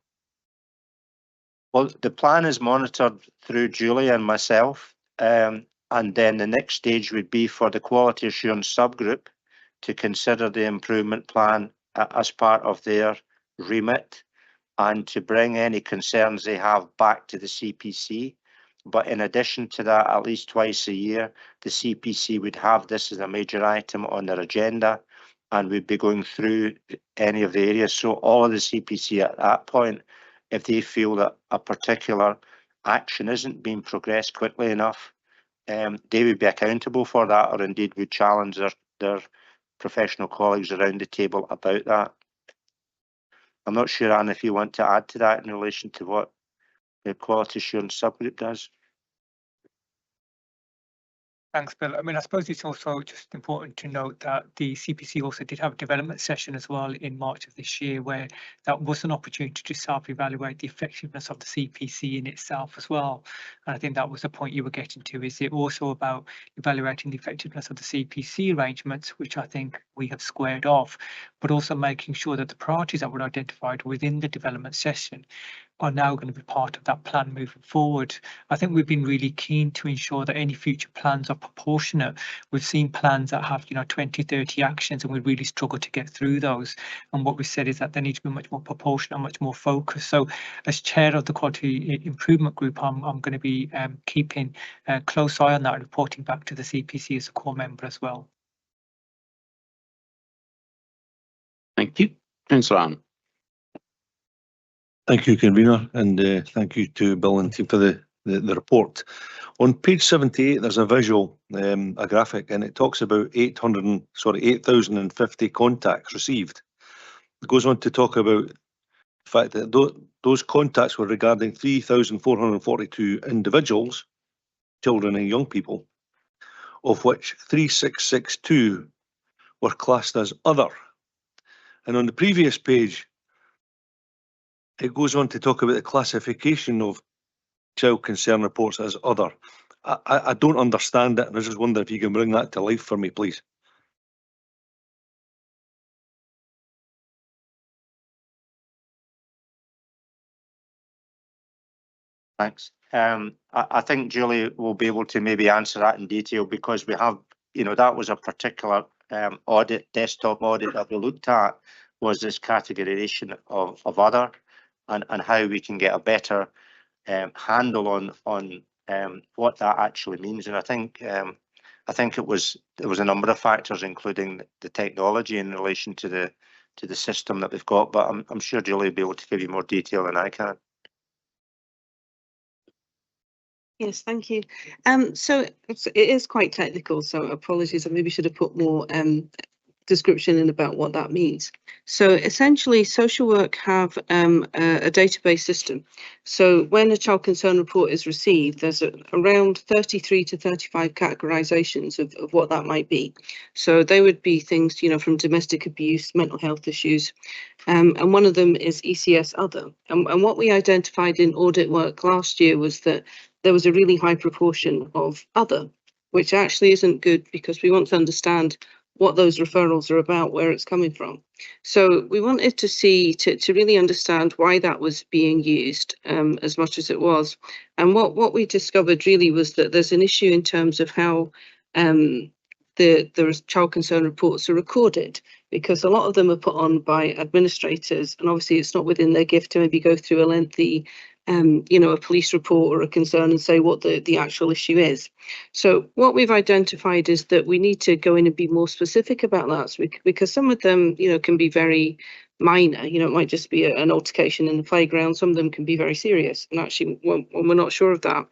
well, the plan is monitored through Julie and myself, and then the next stage would be for the quality assurance subgroup to consider the improvement plan as part of their remit and to bring any concerns they have back to the CPC. But in addition to that, at least twice a year, the CPC would have this as a major item on their agenda, and we'd be going through any of the areas. So all of the CPC at that point, if they feel that a particular action isn't being progressed quickly enough, they would be accountable for that, or indeed would challenge their professional colleagues around the table about that. I'm not sure, Anne, if you want to add to that in relation to what the quality assurance subgroup does. Thanks, Bill. I mean, I suppose it's also just important to note that the CPC also did have a development session as well in March of this year, where that was an opportunity to self-evaluate the effectiveness of the CPC in itself as well. And I think that was the point you were getting to. Is it also about evaluating the effectiveness of the CPC arrangements, which I think we have squared off, but also making sure that the priorities that were identified within the development session are now going to be part of that plan moving forward. I think we've been really keen to ensure that any future plans are proportionate. We've seen plans that have 20, 30 actions, and we really struggle to get through those. And what we said is that they need to be much more proportionate, much more focused. So as chair of the Quality Improvement Group, I'm going to be keeping a close eye on that and reporting back to the CPC as a core member as well. Thank you. Councillor Anne. Thank you, convener, and thank you to Bill and team for the report. On page 78, there's a visual, a graphic, and it talks about 8,050 contacts received. It goes on to talk about the fact that those contacts were regarding 3,442 individuals, children and young people, of which 3,662 were classed as other. And on the previous page, it goes on to talk about the classification of child concern reports as other. I don't understand it, and I just wonder if you can bring that to life for me, please. Thanks. I think Julie will be able to maybe answer that in detail, because we have, that was a particular desktop audit that we looked at, was this categorization of other, and how we can get a better handle on what that actually means. And I think it was a number of factors, including the technology in relation to the system that we've got. But I'm sure Julie will be able to give you more detail than I can. Yes, thank you. So it is quite technical, so apologies. I maybe should have put more description in about what that means. So essentially, social work have a database system. So when a child concern report is received, there's around 33 to 35 categorizations of what that might be. So they would be things, from domestic abuse, mental health issues, and one of them is ECS other. And what we identified in audit work last year was that there was a really high proportion of other, which actually isn't good because we want to understand what those referrals are about, where it's coming from. So we wanted to see, to really understand why that was being used as much as it was. And what we discovered really was that there's an issue in terms of how the child concern reports are recorded, because a lot of them are put on by administrators, and obviously it's not within their gift to maybe go through a lengthy a police report or a concern and say what the actual issue is. So what we've identified is that we need to go in and be more specific about that, because some of them, can be very minor. It might just be an altercation in the playground. Some of them can be very serious, and actually we're not sure of that.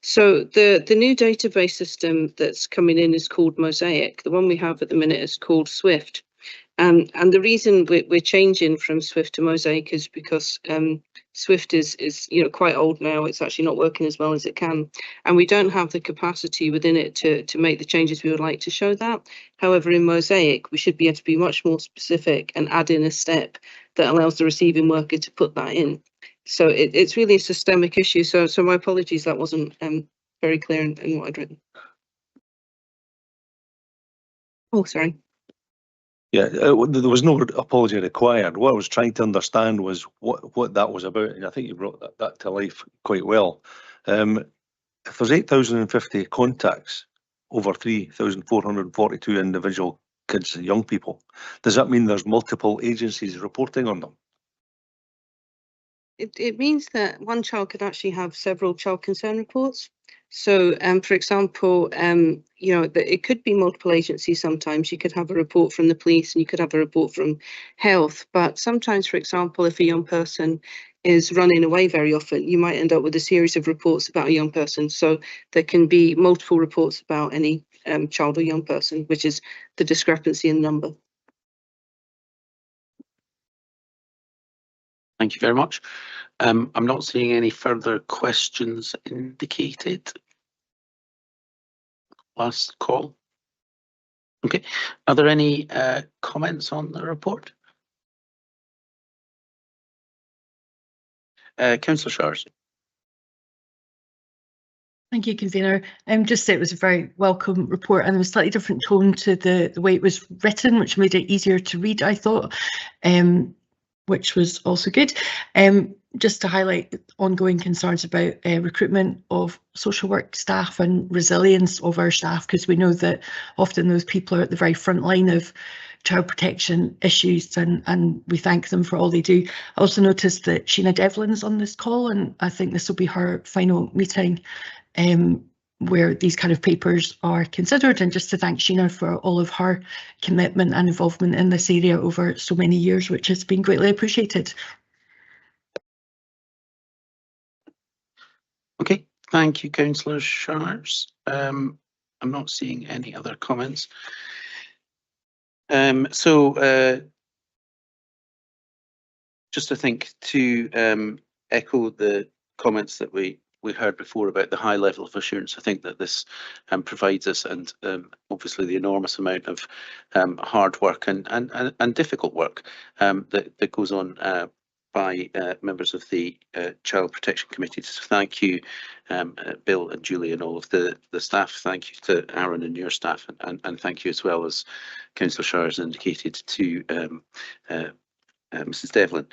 So the new database system that's coming in is called Mosaic. The one we have at the minute is called Swift. And the reason we're changing from Swift to Mosaic is because Swift is quite old now. It's actually not working as well as it can, and we don't have the capacity within it to make the changes we would like to show that. However, in Mosaic, we should be able to be much more specific and add in a step that allows the receiving worker to put that in. So it's really a systemic issue. So my apologies, that wasn't very clear in what I'd written. Oh, sorry. Yeah, there was no apology required. What I was trying to understand was what that was about, and I think you brought that to life quite well. If there's 8,050 contacts, over 3,442 individual kids and young people, does that mean there's multiple agencies reporting on them? It means that one child could actually have several child concern reports. So, for example, it could be multiple agencies. Sometimes you could have a report from the police and you could have a report from health. But sometimes, for example, if a young person is running away very often, you might end up with a series of reports about a young person. So there can be multiple reports about any child or young person, which is the discrepancy in number. Thank you very much. I'm not seeing any further questions indicated. Last call. Okay. Are there any comments on the report? Councillor Shars. Thank you, convener. Just say it was a very welcome report, and there was a slightly different tone to the way it was written, which made it easier to read, I thought, which was also good. Just to highlight ongoing concerns about recruitment of social work staff and resilience of our staff, because we know that often those people are at the very front line of child protection issues, and we thank them for all they do. I also noticed that Sheena Devlin's on this call, and I think this will be her final meeting where these kind of papers are considered, and just to thank Sheena for all of her commitment and involvement in this area over so many years, which has been greatly appreciated. Okay, thank you, Councillor Shars. I'm not seeing any other comments. Just to think to echo the comments that we heard before about the high level of assurance, I think that this provides us, and obviously the enormous amount of hard work and difficult work that goes on by members of the Child Protection Committee. So thank you, Bill and Julie and all of the staff. Thank you to Aaron and your staff, and thank you as well, as Councillor Shars indicated, to Mrs Devlin.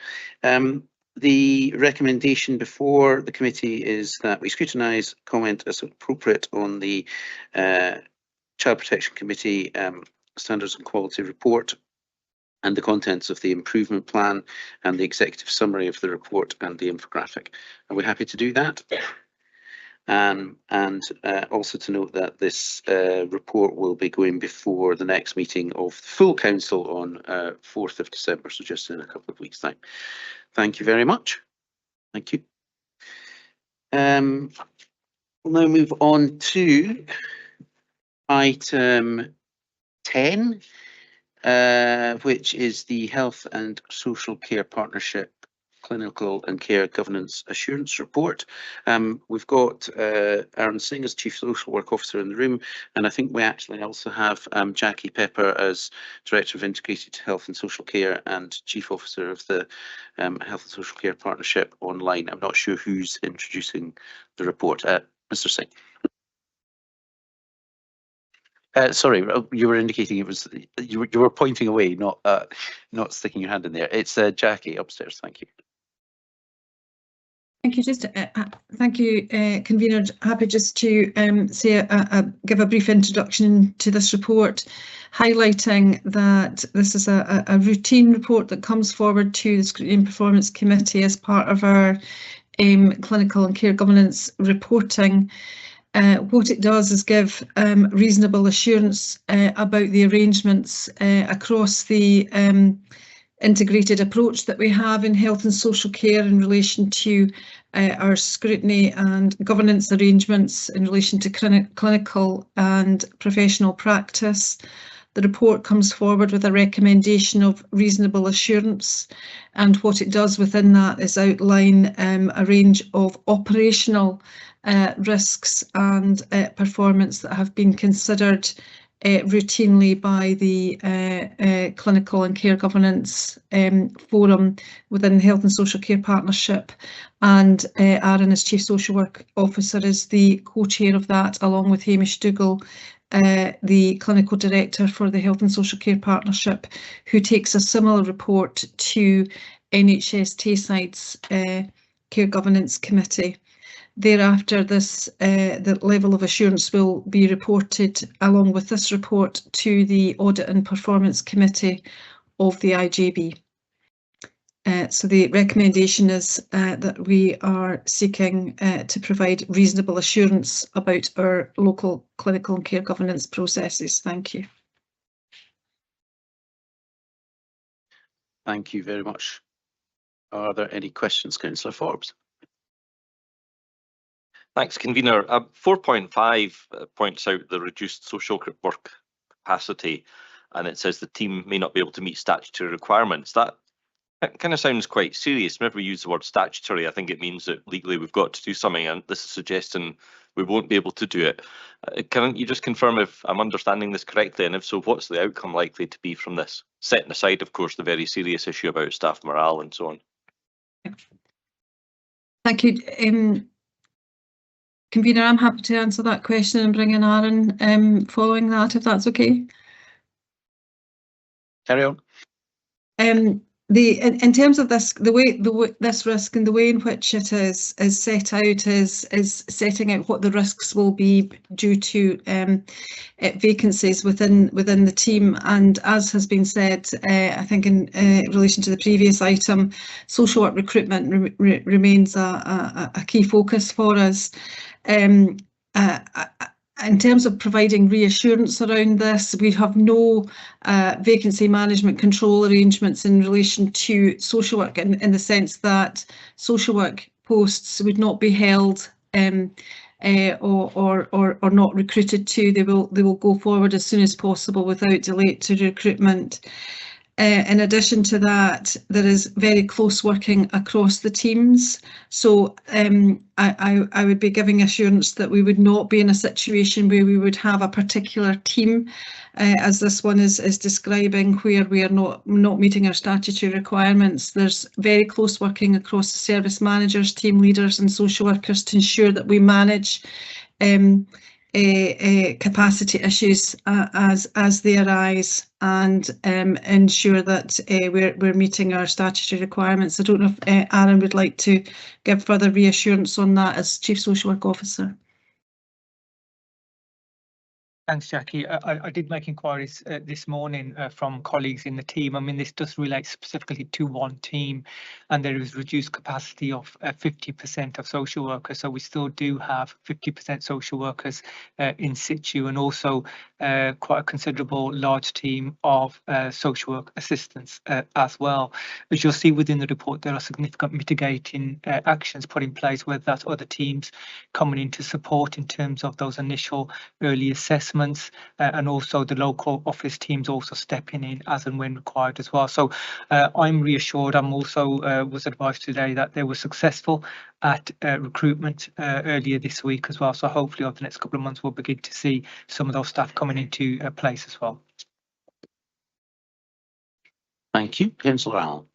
The recommendation before the committee is that we scrutinise, comment as appropriate on the Child Protection Committee Standards and Quality Report and the contents of the improvement plan and the executive summary of the report and the infographic. Are we happy to do that? And also to note that this report will be going before the next meeting of the full council on 4th of December, so just in a couple of weeks' time. Thank you very much. Thank you. We'll now move on to item 10, which is the Health and Social Care Partnership Clinical and Care Governance Assurance Report. We've got Aaron Singh as Chief Social Work Officer in the room, and I think we actually also have Jackie Pepper as Director of Integrated Health and Social Care and Chief Officer of the Health and Social Care Partnership online. I'm not sure who's introducing the report. Mr. Singh. Sorry, you were indicating it was you were pointing away, not sticking your hand in there. It's Jackie upstairs. Thank you. Thank you. Just thank you, convener. Happy just to say give a brief introduction to this report, highlighting that this is a routine report that comes forward to the Scrutiny and Performance Committee as part of our clinical and care governance reporting. What it does is give reasonable assurance about the arrangements across the integrated approach that we have in health and social care in relation to our scrutiny and governance arrangements in relation to clinical and professional practice. The report comes forward with a recommendation of reasonable assurance, and what it does within that is outline a range of operational risks and performance that have been considered routinely by the Clinical and Care Governance Forum within the Health and Social Care Partnership, and Aaron as Chief Social Work Officer is the co-chair of that, along with Hamish Dougal, the Clinical Director for the Health and Social Care Partnership, who takes a similar report to NHS Tayside's Care Governance Committee. Thereafter, the level of assurance will be reported along with this report to the Audit and Performance Committee of the IJB. So the recommendation is that we are seeking to provide reasonable assurance about our local clinical and care governance processes. Thank you. Thank you very much. Are there any questions, Councillor Forbes? Thanks, convener. 4.5 points out the reduced social work capacity, and it says the team may not be able to meet statutory requirements. That kind of sounds quite serious. Whenever we use the word statutory, I think it means that legally we've got to do something, and this is suggesting we won't be able to do it. Can you just confirm if I'm understanding this correctly, and if so, what's the outcome likely to be from this? Setting aside, of course, the very serious issue about staff morale and so on. Thank you. Convener, I'm happy to answer that question and bring in Aaron following that, if that's okay. Carry on. In terms of this, the way this risk and the way in which it is set out is setting out what the risks will be due to vacancies within the team. And as has been said, I think in relation to the previous item, social work recruitment remains a key focus for us. In terms of providing reassurance around this, we have no vacancy management control arrangements in relation to social work in the sense that social work posts would not be held or not recruited to. They will go forward as soon as possible without delay to recruitment. In addition to that, there is very close working across the teams. So I would be giving assurance that we would not be in a situation where we would have a particular team, as this one is describing, where we are not meeting our statutory requirements. There's very close working across the service managers, team leaders and social workers to ensure that we manage capacity issues as they arise, and ensure that we're meeting our statutory requirements. I don't know if Aaron would like to give further reassurance on that as Chief Social Work Officer. Thanks, Jackie. I did make inquiries this morning from colleagues in the team. I mean, this does relate specifically to one team, and there is reduced capacity of 50% of social workers. So we still do have 50% social workers in situ, and also quite a considerable large team of social work assistants as well. As you'll see within the report, there are significant mitigating actions put in place, whether that's other teams coming into support in terms of those initial early assessments, and also the local office teams also stepping in as and when required as well. So I'm reassured. I'm also was advised today that they were successful at recruitment earlier this week as well. So hopefully over the next couple of months we'll begin to see some of those staff coming into place as well. Thank you. Councillor Allen.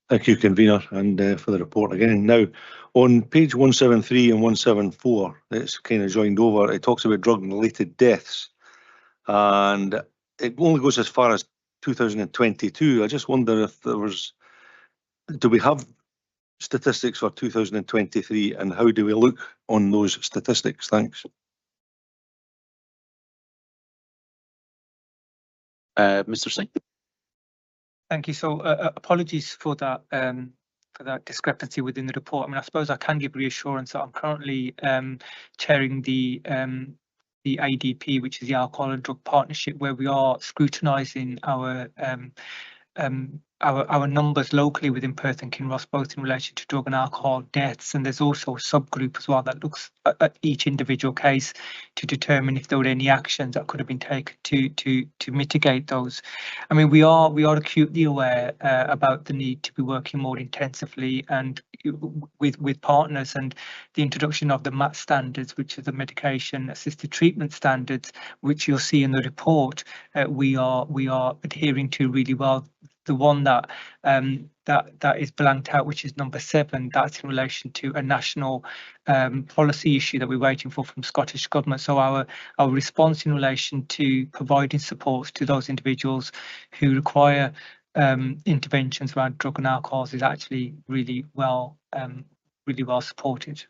Thank you, Convener, and for the report again. Now, on page 173 and 174, it's kind of joined over. It talks about drug-related deaths, and it only goes as far as 2022. I just wonder if there was, do we have statistics for 2023, and how do we look on those statistics? Thanks. Mr. Singh. Thank you. So apologies for that discrepancy within the report. I mean, I suppose I can give reassurance that I'm currently chairing the ADP, which is the Alcohol and Drug Partnership, where we are scrutinising our numbers locally within Perth and Kinross, both in relation to drug and alcohol deaths, and there's also a subgroup as well that looks at each individual case to determine if there were any actions that could have been taken to mitigate those. I mean, we are acutely aware about the need to be working more intensively and with partners, and the introduction of the MAT standards, which is the medication assisted treatment standards, which you'll see in the report, we are adhering to really well. The one that is blanked out, which is number 7, that's in relation to a national policy issue that we're waiting for from Scottish Government. So our response in relation to providing support to those individuals who require interventions around drug and alcohol is actually really well supported.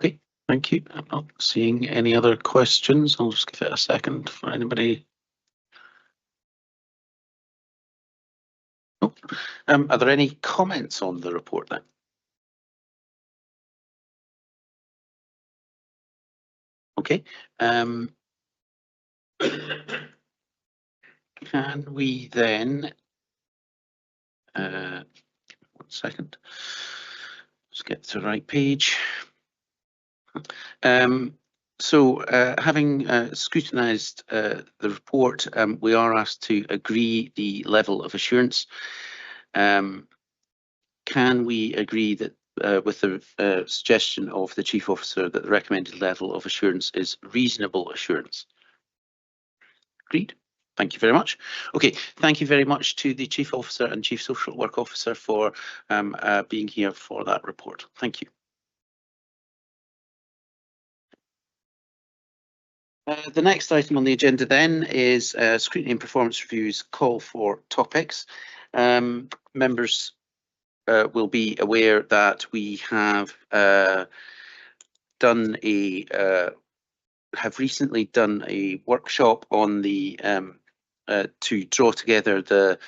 Okay, thank you. I'm not seeing any other questions. I'll just give it a second for anybody. Oh. Are there any comments on the report then? Okay. Can we then, 1 second, let's get to the right page. So having scrutinised the report, we are asked to agree the level of assurance. Can we agree that with the suggestion of the Chief Officer that the recommended level of assurance is reasonable assurance? Agreed. Thank you very much. Okay, thank you very much to the Chief Officer and Chief Social Work Officer for being here for that report. Thank you. The next item on the agenda then is scrutiny and performance reviews call for topics. Members will be aware that we have recently done a workshop on the to draw together the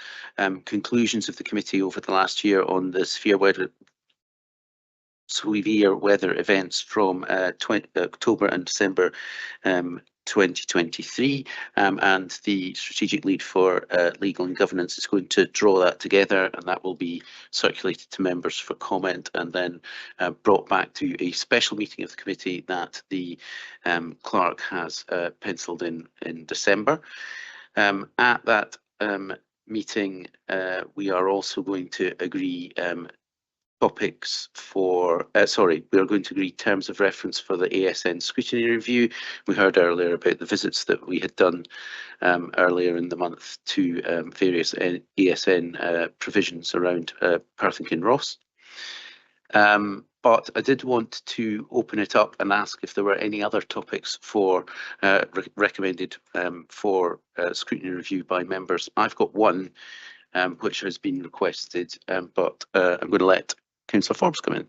conclusions of the committee over the last year on the severe weather events from October and December 2023, and the strategic lead for legal and governance is going to draw that together, and that will be circulated to members for comment and then brought back to a special meeting of the committee that the clerk has penciled in December. At that meeting, we are also going to agree topics for, we are going to agree terms of reference for the ASN scrutiny review. We heard earlier about the visits that we had done earlier in the month to various ASN provisions around Perth and Kinross. But I did want to open it up and ask if there were any other topics for recommended for scrutiny review by members. I've got one which has been requested, but I'm going to let Councillor Forbes come in.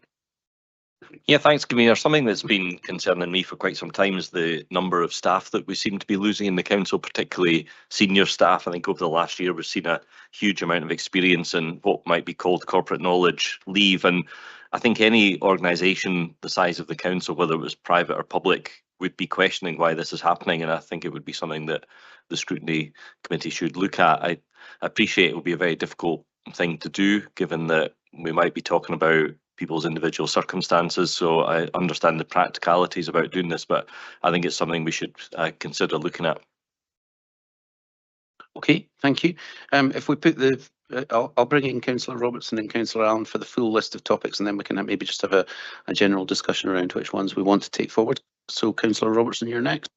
Yeah, thanks, Convener. Something that's been concerning me for quite some time is the number of staff that we seem to be losing in the council, particularly senior staff. I think over the last year we've seen a huge amount of experience in what might be called corporate knowledge leave. And I think any organisation the size of the council, whether it was private or public, would be questioning why this is happening. And I think it would be something that the Scrutiny Committee should look at. I appreciate it will be a very difficult thing to do, given that we might be talking about people's individual circumstances. So I understand the practicalities about doing this, but I think it's something we should consider looking at. Okay, thank you. If we put the, I'll bring in Councillor Robertson and Councillor Allen for the full list of topics, and then we can maybe just have a general discussion around which ones we want to take forward. So Councillor Robertson, you're next.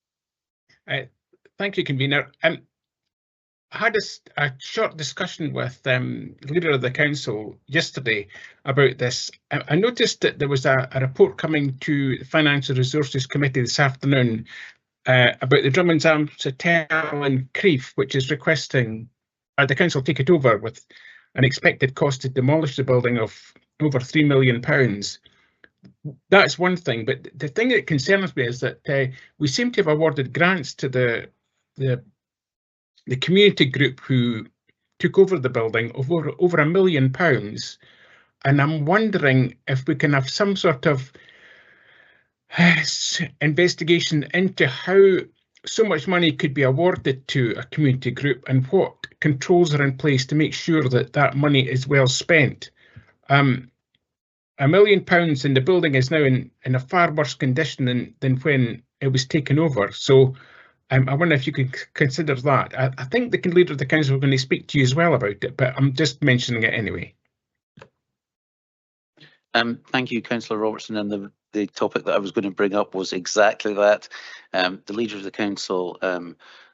Thank you, Convener. I had a short discussion with the leader of the council yesterday about this. I noticed that there was a report coming to the Financial Resources Committee this afternoon about the Drummond's Arms Hotel in Crieff, which is requesting the council take it over with an expected cost to demolish the building of over £3 million. That's one thing, but the thing that concerns me is that we seem to have awarded grants to the community group who took over the building of over £1 million, and I'm wondering if we can have some sort of investigation into how so much money could be awarded to a community group and what controls are in place to make sure that that money is well spent. £1 million and the building is now in a far worse condition than when it was taken over. So I wonder if you could consider that. I think the leader of the council is going to speak to you as well about it, but I'm just mentioning it anyway. Thank you, Councillor Robertson. And the topic that I was going to bring up was exactly that. The leader of the council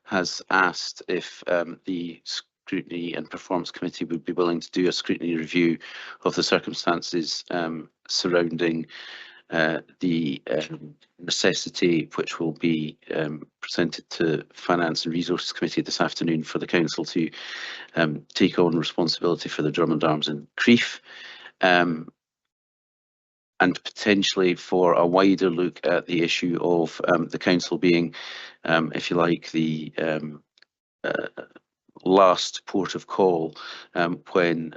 has asked if the Scrutiny and Performance Committee would be willing to do a scrutiny review of the circumstances surrounding the necessity, which will be presented to Finance and Resources Committee this afternoon, for the council to take on responsibility for the Drummond Arms in Crieff, and potentially for a wider look at the issue of the council being, if you like, the last port of call when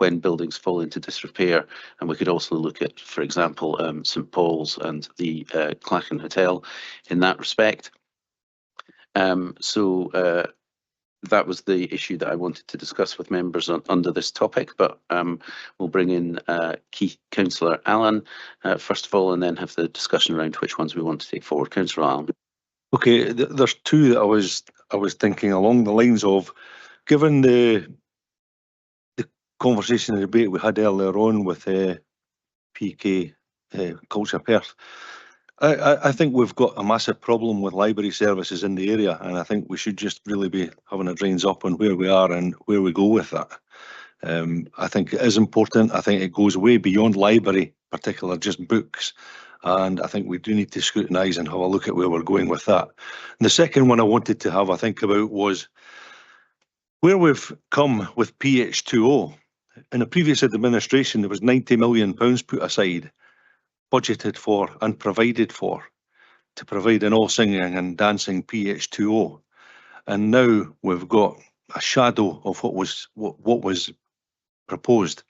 when buildings fall into disrepair. And we could also look at, for example, St Paul's and the Clachan Hotel in that respect. That was the issue that I wanted to discuss with members under this topic, but we'll bring in Councillor Allen first of all, and then have the discussion around which ones we want to take forward. Councillor Allen. Okay, there's two that I was thinking along the lines of, given the conversation and debate we had earlier on with PK Culture Perth. I think we've got a massive problem with library services in the area, and I think we should just really be having a drains up on where we are and where we go with that. I think it is important. I think it goes way beyond library, particularly just books, and I think we do need to scrutinise and have a look at where we're going with that. And the second one I wanted to have a think about was where we've come with PH2O. In the previous administration, there was £90 million put aside, budgeted for and provided for, to provide an all singing and dancing PH2O, and now we've got a shadow of what was proposed,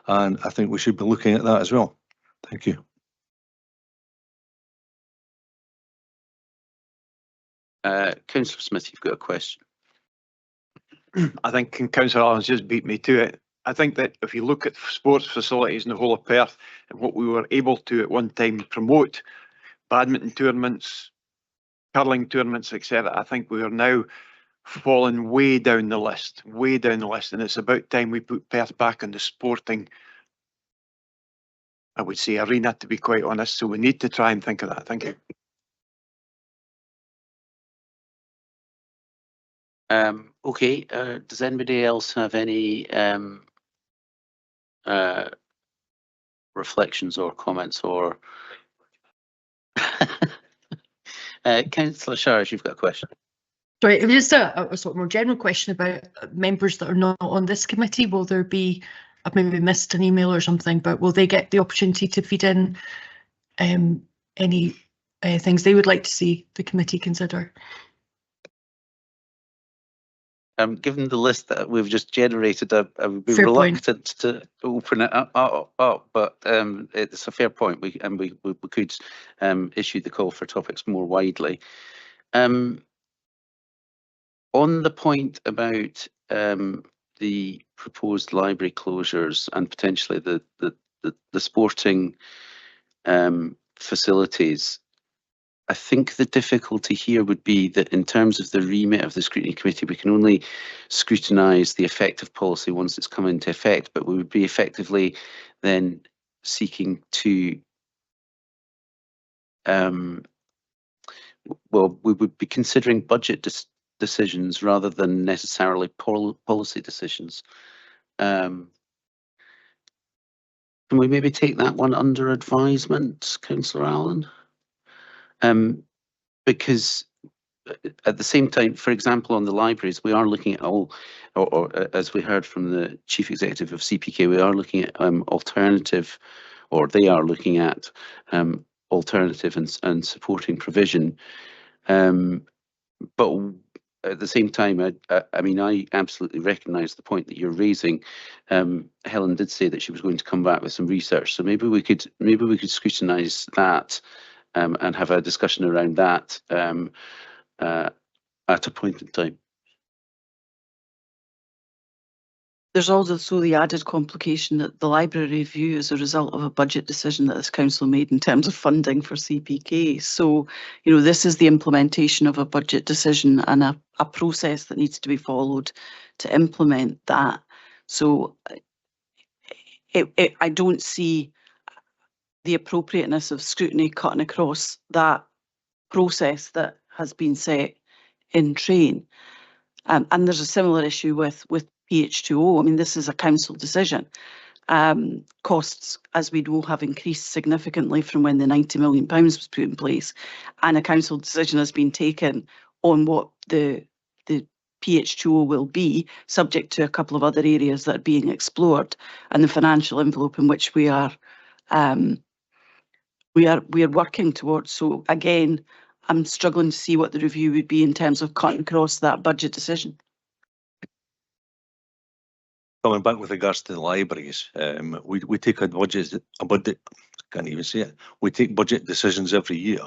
and I think we should be looking at that as well. Thank you. Councillor Smith, you've got a question. I think Councillor Allen's just beat me to it. I think that if you look at sports facilities in the whole of Perth and what we were able to at one time promote, badminton tournaments, curling tournaments, etc., I think we are now falling way down the list, and it's about time we put Perth back on the sporting, I would say, arena, to be quite honest. So we need to try and think of that. Thank you. Okay, does anybody else have any reflections or comments or Councillor Shires, you've got a question. Sorry, it was just a sort of more general question about members that are not on this committee. Will there be I've maybe missed an email or something, but will they get the opportunity to feed in any things they would like to see the committee consider? Given the list that we've just generated, I would be Fair point. reluctant to open it up, but it's a fair point. We could issue the call for topics more widely. On the point about the proposed library closures and potentially the sporting facilities, I think the difficulty here would be that in terms of the remit of the Scrutiny Committee, we can only scrutinise the effect of policy once it's come into effect, but we would be effectively then seeking to, well, we would be considering budget decisions rather than necessarily policy decisions. Can we maybe take that one under advisement, Councillor Allen? Because at the same time, for example, on the libraries, we are looking at all, or as we heard from the Chief Executive of CPK, we are looking at alternative, or they are looking at alternative and supporting provision. But at the same time, I mean, I absolutely recognise the point that you're raising. Helen did say that she was going to come back with some research, so maybe we could scrutinise that and have a discussion around that at a point in time. There's also the added complication that the library review is a result of a budget decision that this council made in terms of funding for CPK. So, you know, this is the implementation of a budget decision and a process that needs to be followed to implement that. So I don't see the appropriateness of scrutiny cutting across that process that has been set in train. And there's a similar issue with PH2O. I mean, this is a council decision. Costs, as we know, have increased significantly from when the £90 million was put in place, and a council decision has been taken on what the PH2O will be, subject to a couple of other areas that are being explored, and the financial envelope in which we are working towards. So again, I'm struggling to see what the review would be in terms of cutting across that budget decision. Coming back with regards to the libraries, we take a budget, can't even say it. We take budget decisions every year,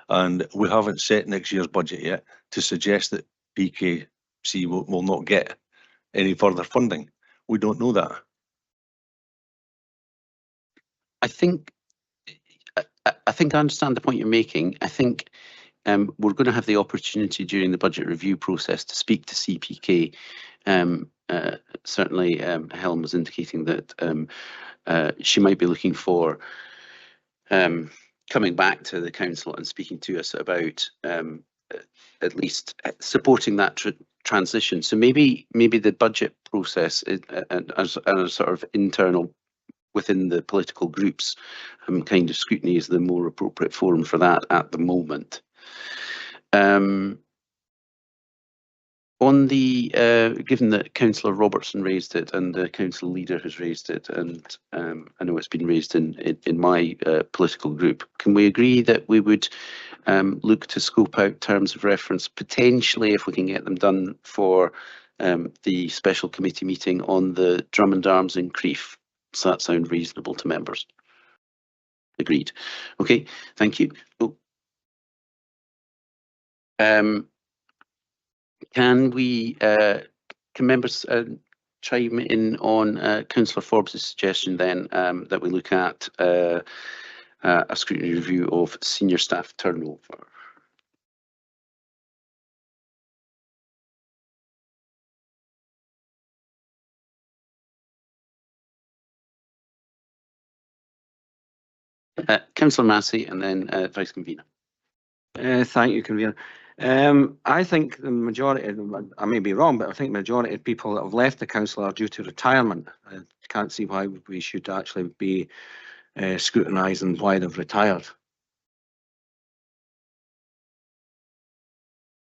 and we haven't set next year's budget yet to suggest that PKC will not get any further funding. We don't know that. I think I understand the point you're making. I think we're going to have the opportunity during the budget review process to speak to CPK. Certainly, Helen was indicating that she might be looking for coming back to the council and speaking to us about at least supporting that transition. So maybe the budget process and a sort of internal within the political groups kind of scrutiny is the more appropriate forum for that at the moment. On the given that Councillor Robertson raised it and the council leader has raised it, and I know it's been raised in my political group, can we agree that we would look to scope out terms of reference potentially, if we can get them done, for the special committee meeting on the Drummond Arms in Crieff? Does that sound reasonable to members? Agreed. Okay, thank you. Oh. Can members chime in on Councillor Forbes' suggestion then that we look at a scrutiny review of senior staff turnover? Councillor Massey and then Vice Convener. Thank you, Convener. I think the majority, I may be wrong, but I think the majority of people that have left the council are due to retirement. I can't see why we should actually be scrutinising why they've retired.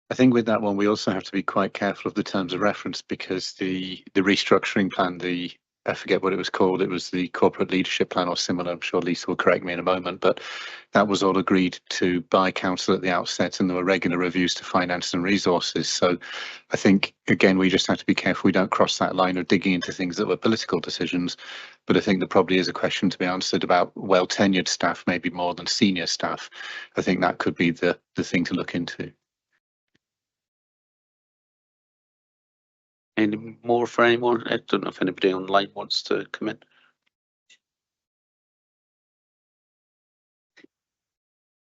I think with that one, we also have to be quite careful of the terms of reference, because the restructuring plan, the I forget what it was called. It was the corporate leadership plan or similar. I'm sure Lisa will correct me in a moment, but that was all agreed to by council at the outset, and there were regular reviews to finance and resources. So I think, again, we just have to be careful we don't cross that line of digging into things that were political decisions. But I think there probably is a question to be answered about well-tenured staff, maybe more than senior staff. I think that could be the thing to look into. Any more for anyone? I don't know if anybody online wants to come in.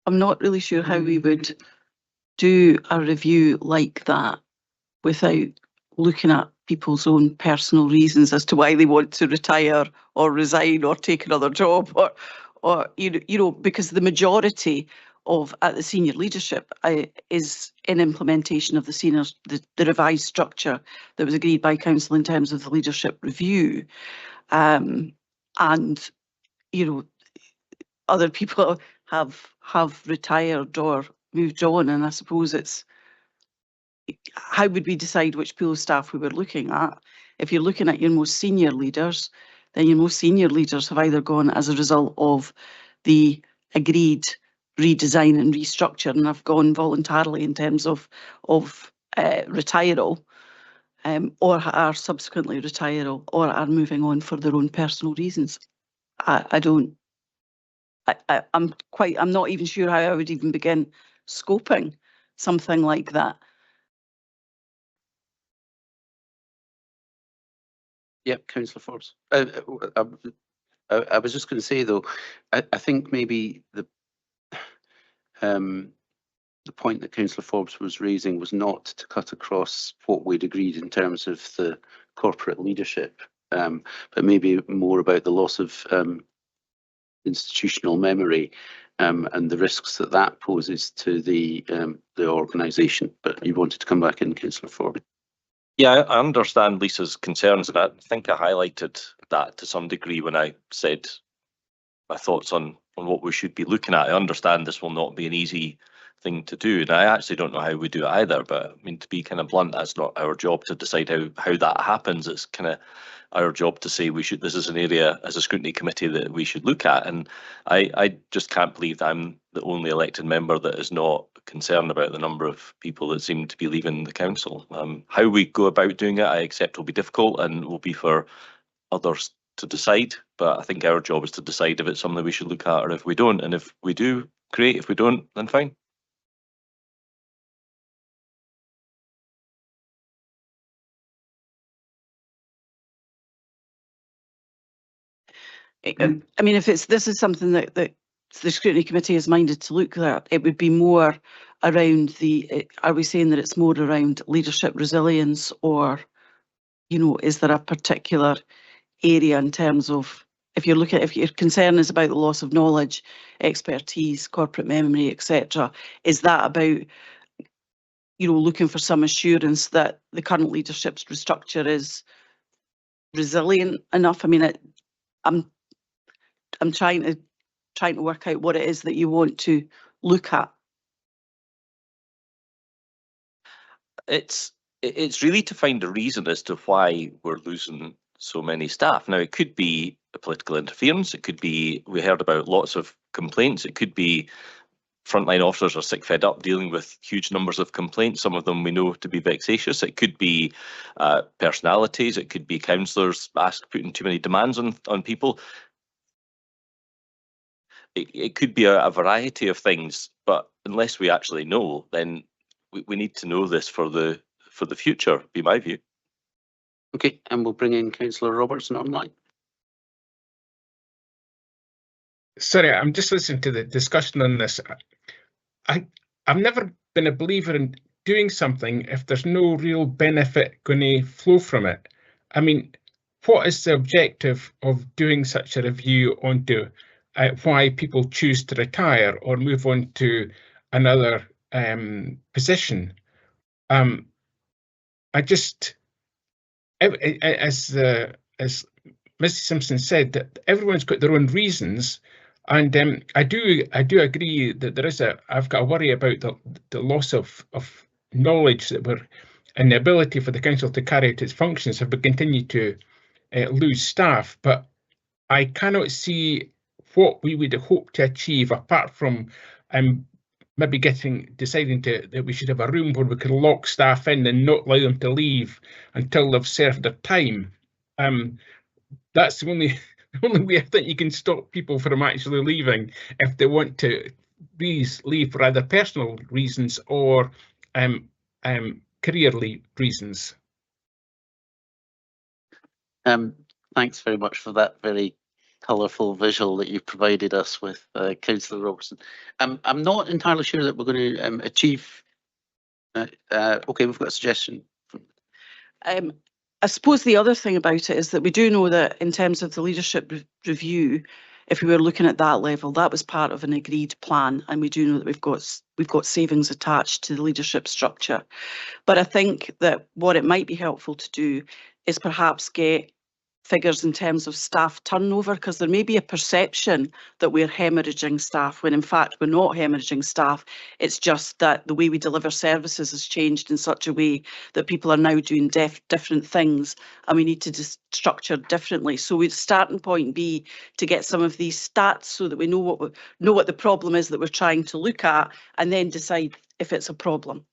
I'm not really sure how we would do a review like that without looking at people's own personal reasons as to why they want to retire or resign or take another job, or you know, because the majority of at the senior leadership is in implementation of the revised structure that was agreed by council in terms of the leadership review, and you know, other people have retired or moved on, and I suppose it's how would we decide which pool of staff we were looking at? If you're looking at your most senior leaders, then your most senior leaders have either gone as a result of the agreed redesign and restructure and have gone voluntarily in terms of retiral, or are subsequently retiral, or are moving on for their own personal reasons. I'm not even sure how I would even begin scoping something like that. Yep, Councillor Forbes. I was just going to say though, I think maybe the point that Councillor Forbes was raising was not to cut across what we'd agreed in terms of the corporate leadership, but maybe more about the loss of institutional memory and the risks that that poses to the organisation. But you wanted to come back in, Councillor Forbes. Yeah, I understand Lisa's concerns, and I think I highlighted that to some degree when I said my thoughts on what we should be looking at. I understand this will not be an easy thing to do, and I actually don't know how we do it either, but I mean, to be kind of blunt, that's not our job to decide how that happens. It's kind of our job to say this is an area as a scrutiny committee that we should look at, and I just can't believe that I'm the only elected member that is not concerned about the number of people that seem to be leaving the council. How we go about doing it, I accept will be difficult and will be for others to decide, but I think our job is to decide if it's something we should look at or if we don't, and if we do, great. If we don't, then fine. I mean, if this is something that the scrutiny committee is minded to look at, it would be more around are we saying that it's more around leadership resilience, or, you know, is there a particular area in terms of, if your concern is about the loss of knowledge, expertise, corporate memory, etc., is that about, you know, looking for some assurance that the current leadership's restructure is resilient enough? I mean, I'm trying to work out what it is that you want to look at. It's really to find a reason as to why we're losing so many staff. Now, it could be political interference. It could be, we heard about lots of complaints. It could be frontline officers are sick fed up dealing with huge numbers of complaints. Some of them we know to be vexatious. It could be personalities. It could be councillors putting too many demands on people. It could be a variety of things, but unless we actually know, then we need to know this for the future, be my view. Okay, and we'll bring in Councillor Robertson online. Sorry, I'm just listening to the discussion on this. I've never been a believer in doing something if there's no real benefit going to flow from it. I mean, what is the objective of doing such a review onto why people choose to retire or move on to another position? I just, as Mrs. Simpson said, that everyone's got their own reasons, and I do agree that there is I've got a worry about the loss of knowledge that and the ability for the council to carry out its functions if we continue to lose staff, but I cannot see what we would hope to achieve apart from maybe deciding that we should have a room where we can lock staff in and not allow them to leave until they've served their time. That's the only way I think you can stop people from actually leaving if they want to leave for either personal reasons or career reasons. Thanks very much for that very colourful visual that you provided us with, Councillor Robertson. I'm not entirely sure that we're going to achieve. Okay, we've got a suggestion. I suppose the other thing about it is that we do know that in terms of the leadership review, if we were looking at that level, that was part of an agreed plan, and we do know that we've got savings attached to the leadership structure. But I think that what it might be helpful to do is perhaps get figures in terms of staff turnover, because there may be a perception that we're hemorrhaging staff when in fact we're not hemorrhaging staff. It's just that the way we deliver services has changed in such a way that people are now doing different things, and we need to structure differently. So we'd starting point be to get some of these stats so that we know what the problem is that we're trying to look at, and then decide if it's a problem.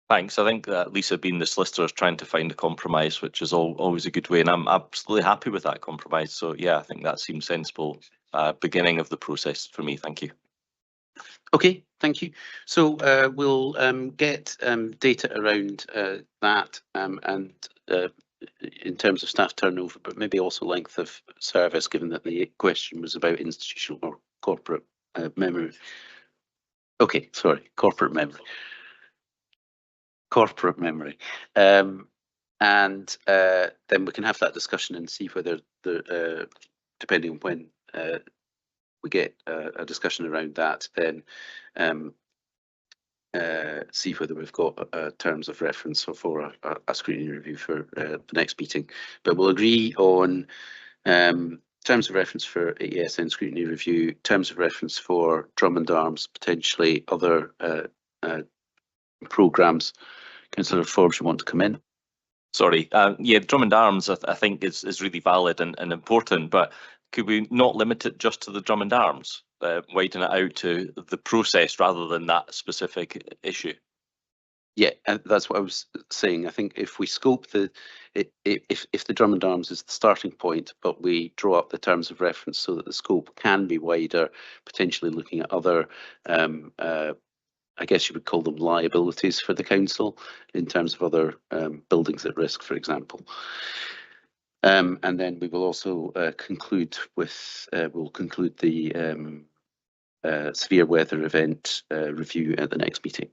Thanks. I think that Lisa, being the solicitor, is trying to find a compromise, which is always a good way, and I'm absolutely happy with that compromise. So yeah, I think that seems sensible beginning of the process for me. Thank you. Okay, thank you. So we'll get data around that and in terms of staff turnover, but maybe also length of service, given that the question was about institutional or corporate memory. Okay, sorry, corporate memory. And then we can have that discussion and see whether depending on when we get a discussion around that, then see whether we've got terms of reference for a scrutiny review for the next meeting. But we'll agree on terms of reference for ESN scrutiny review, terms of reference for Drummond Arms, potentially other programmes. Councillor Forbes, you want to come in? Sorry, yeah, Drummond Arms I think is really valid and important, but could we not limit it just to the Drummond Arms, widen it out to the process rather than that specific issue? Yeah, and that's what I was saying. I think if we scope if the Drummond Arms is the starting point, but we draw up the terms of reference so that the scope can be wider, potentially looking at other I guess you would call them liabilities for the council in terms of other buildings at risk, for example. And then we will also conclude with the severe weather event review at the next meeting.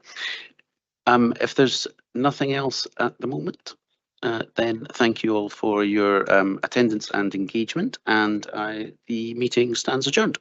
If there's nothing else at the moment, then thank you all for your attendance and engagement, and the meeting stands adjourned.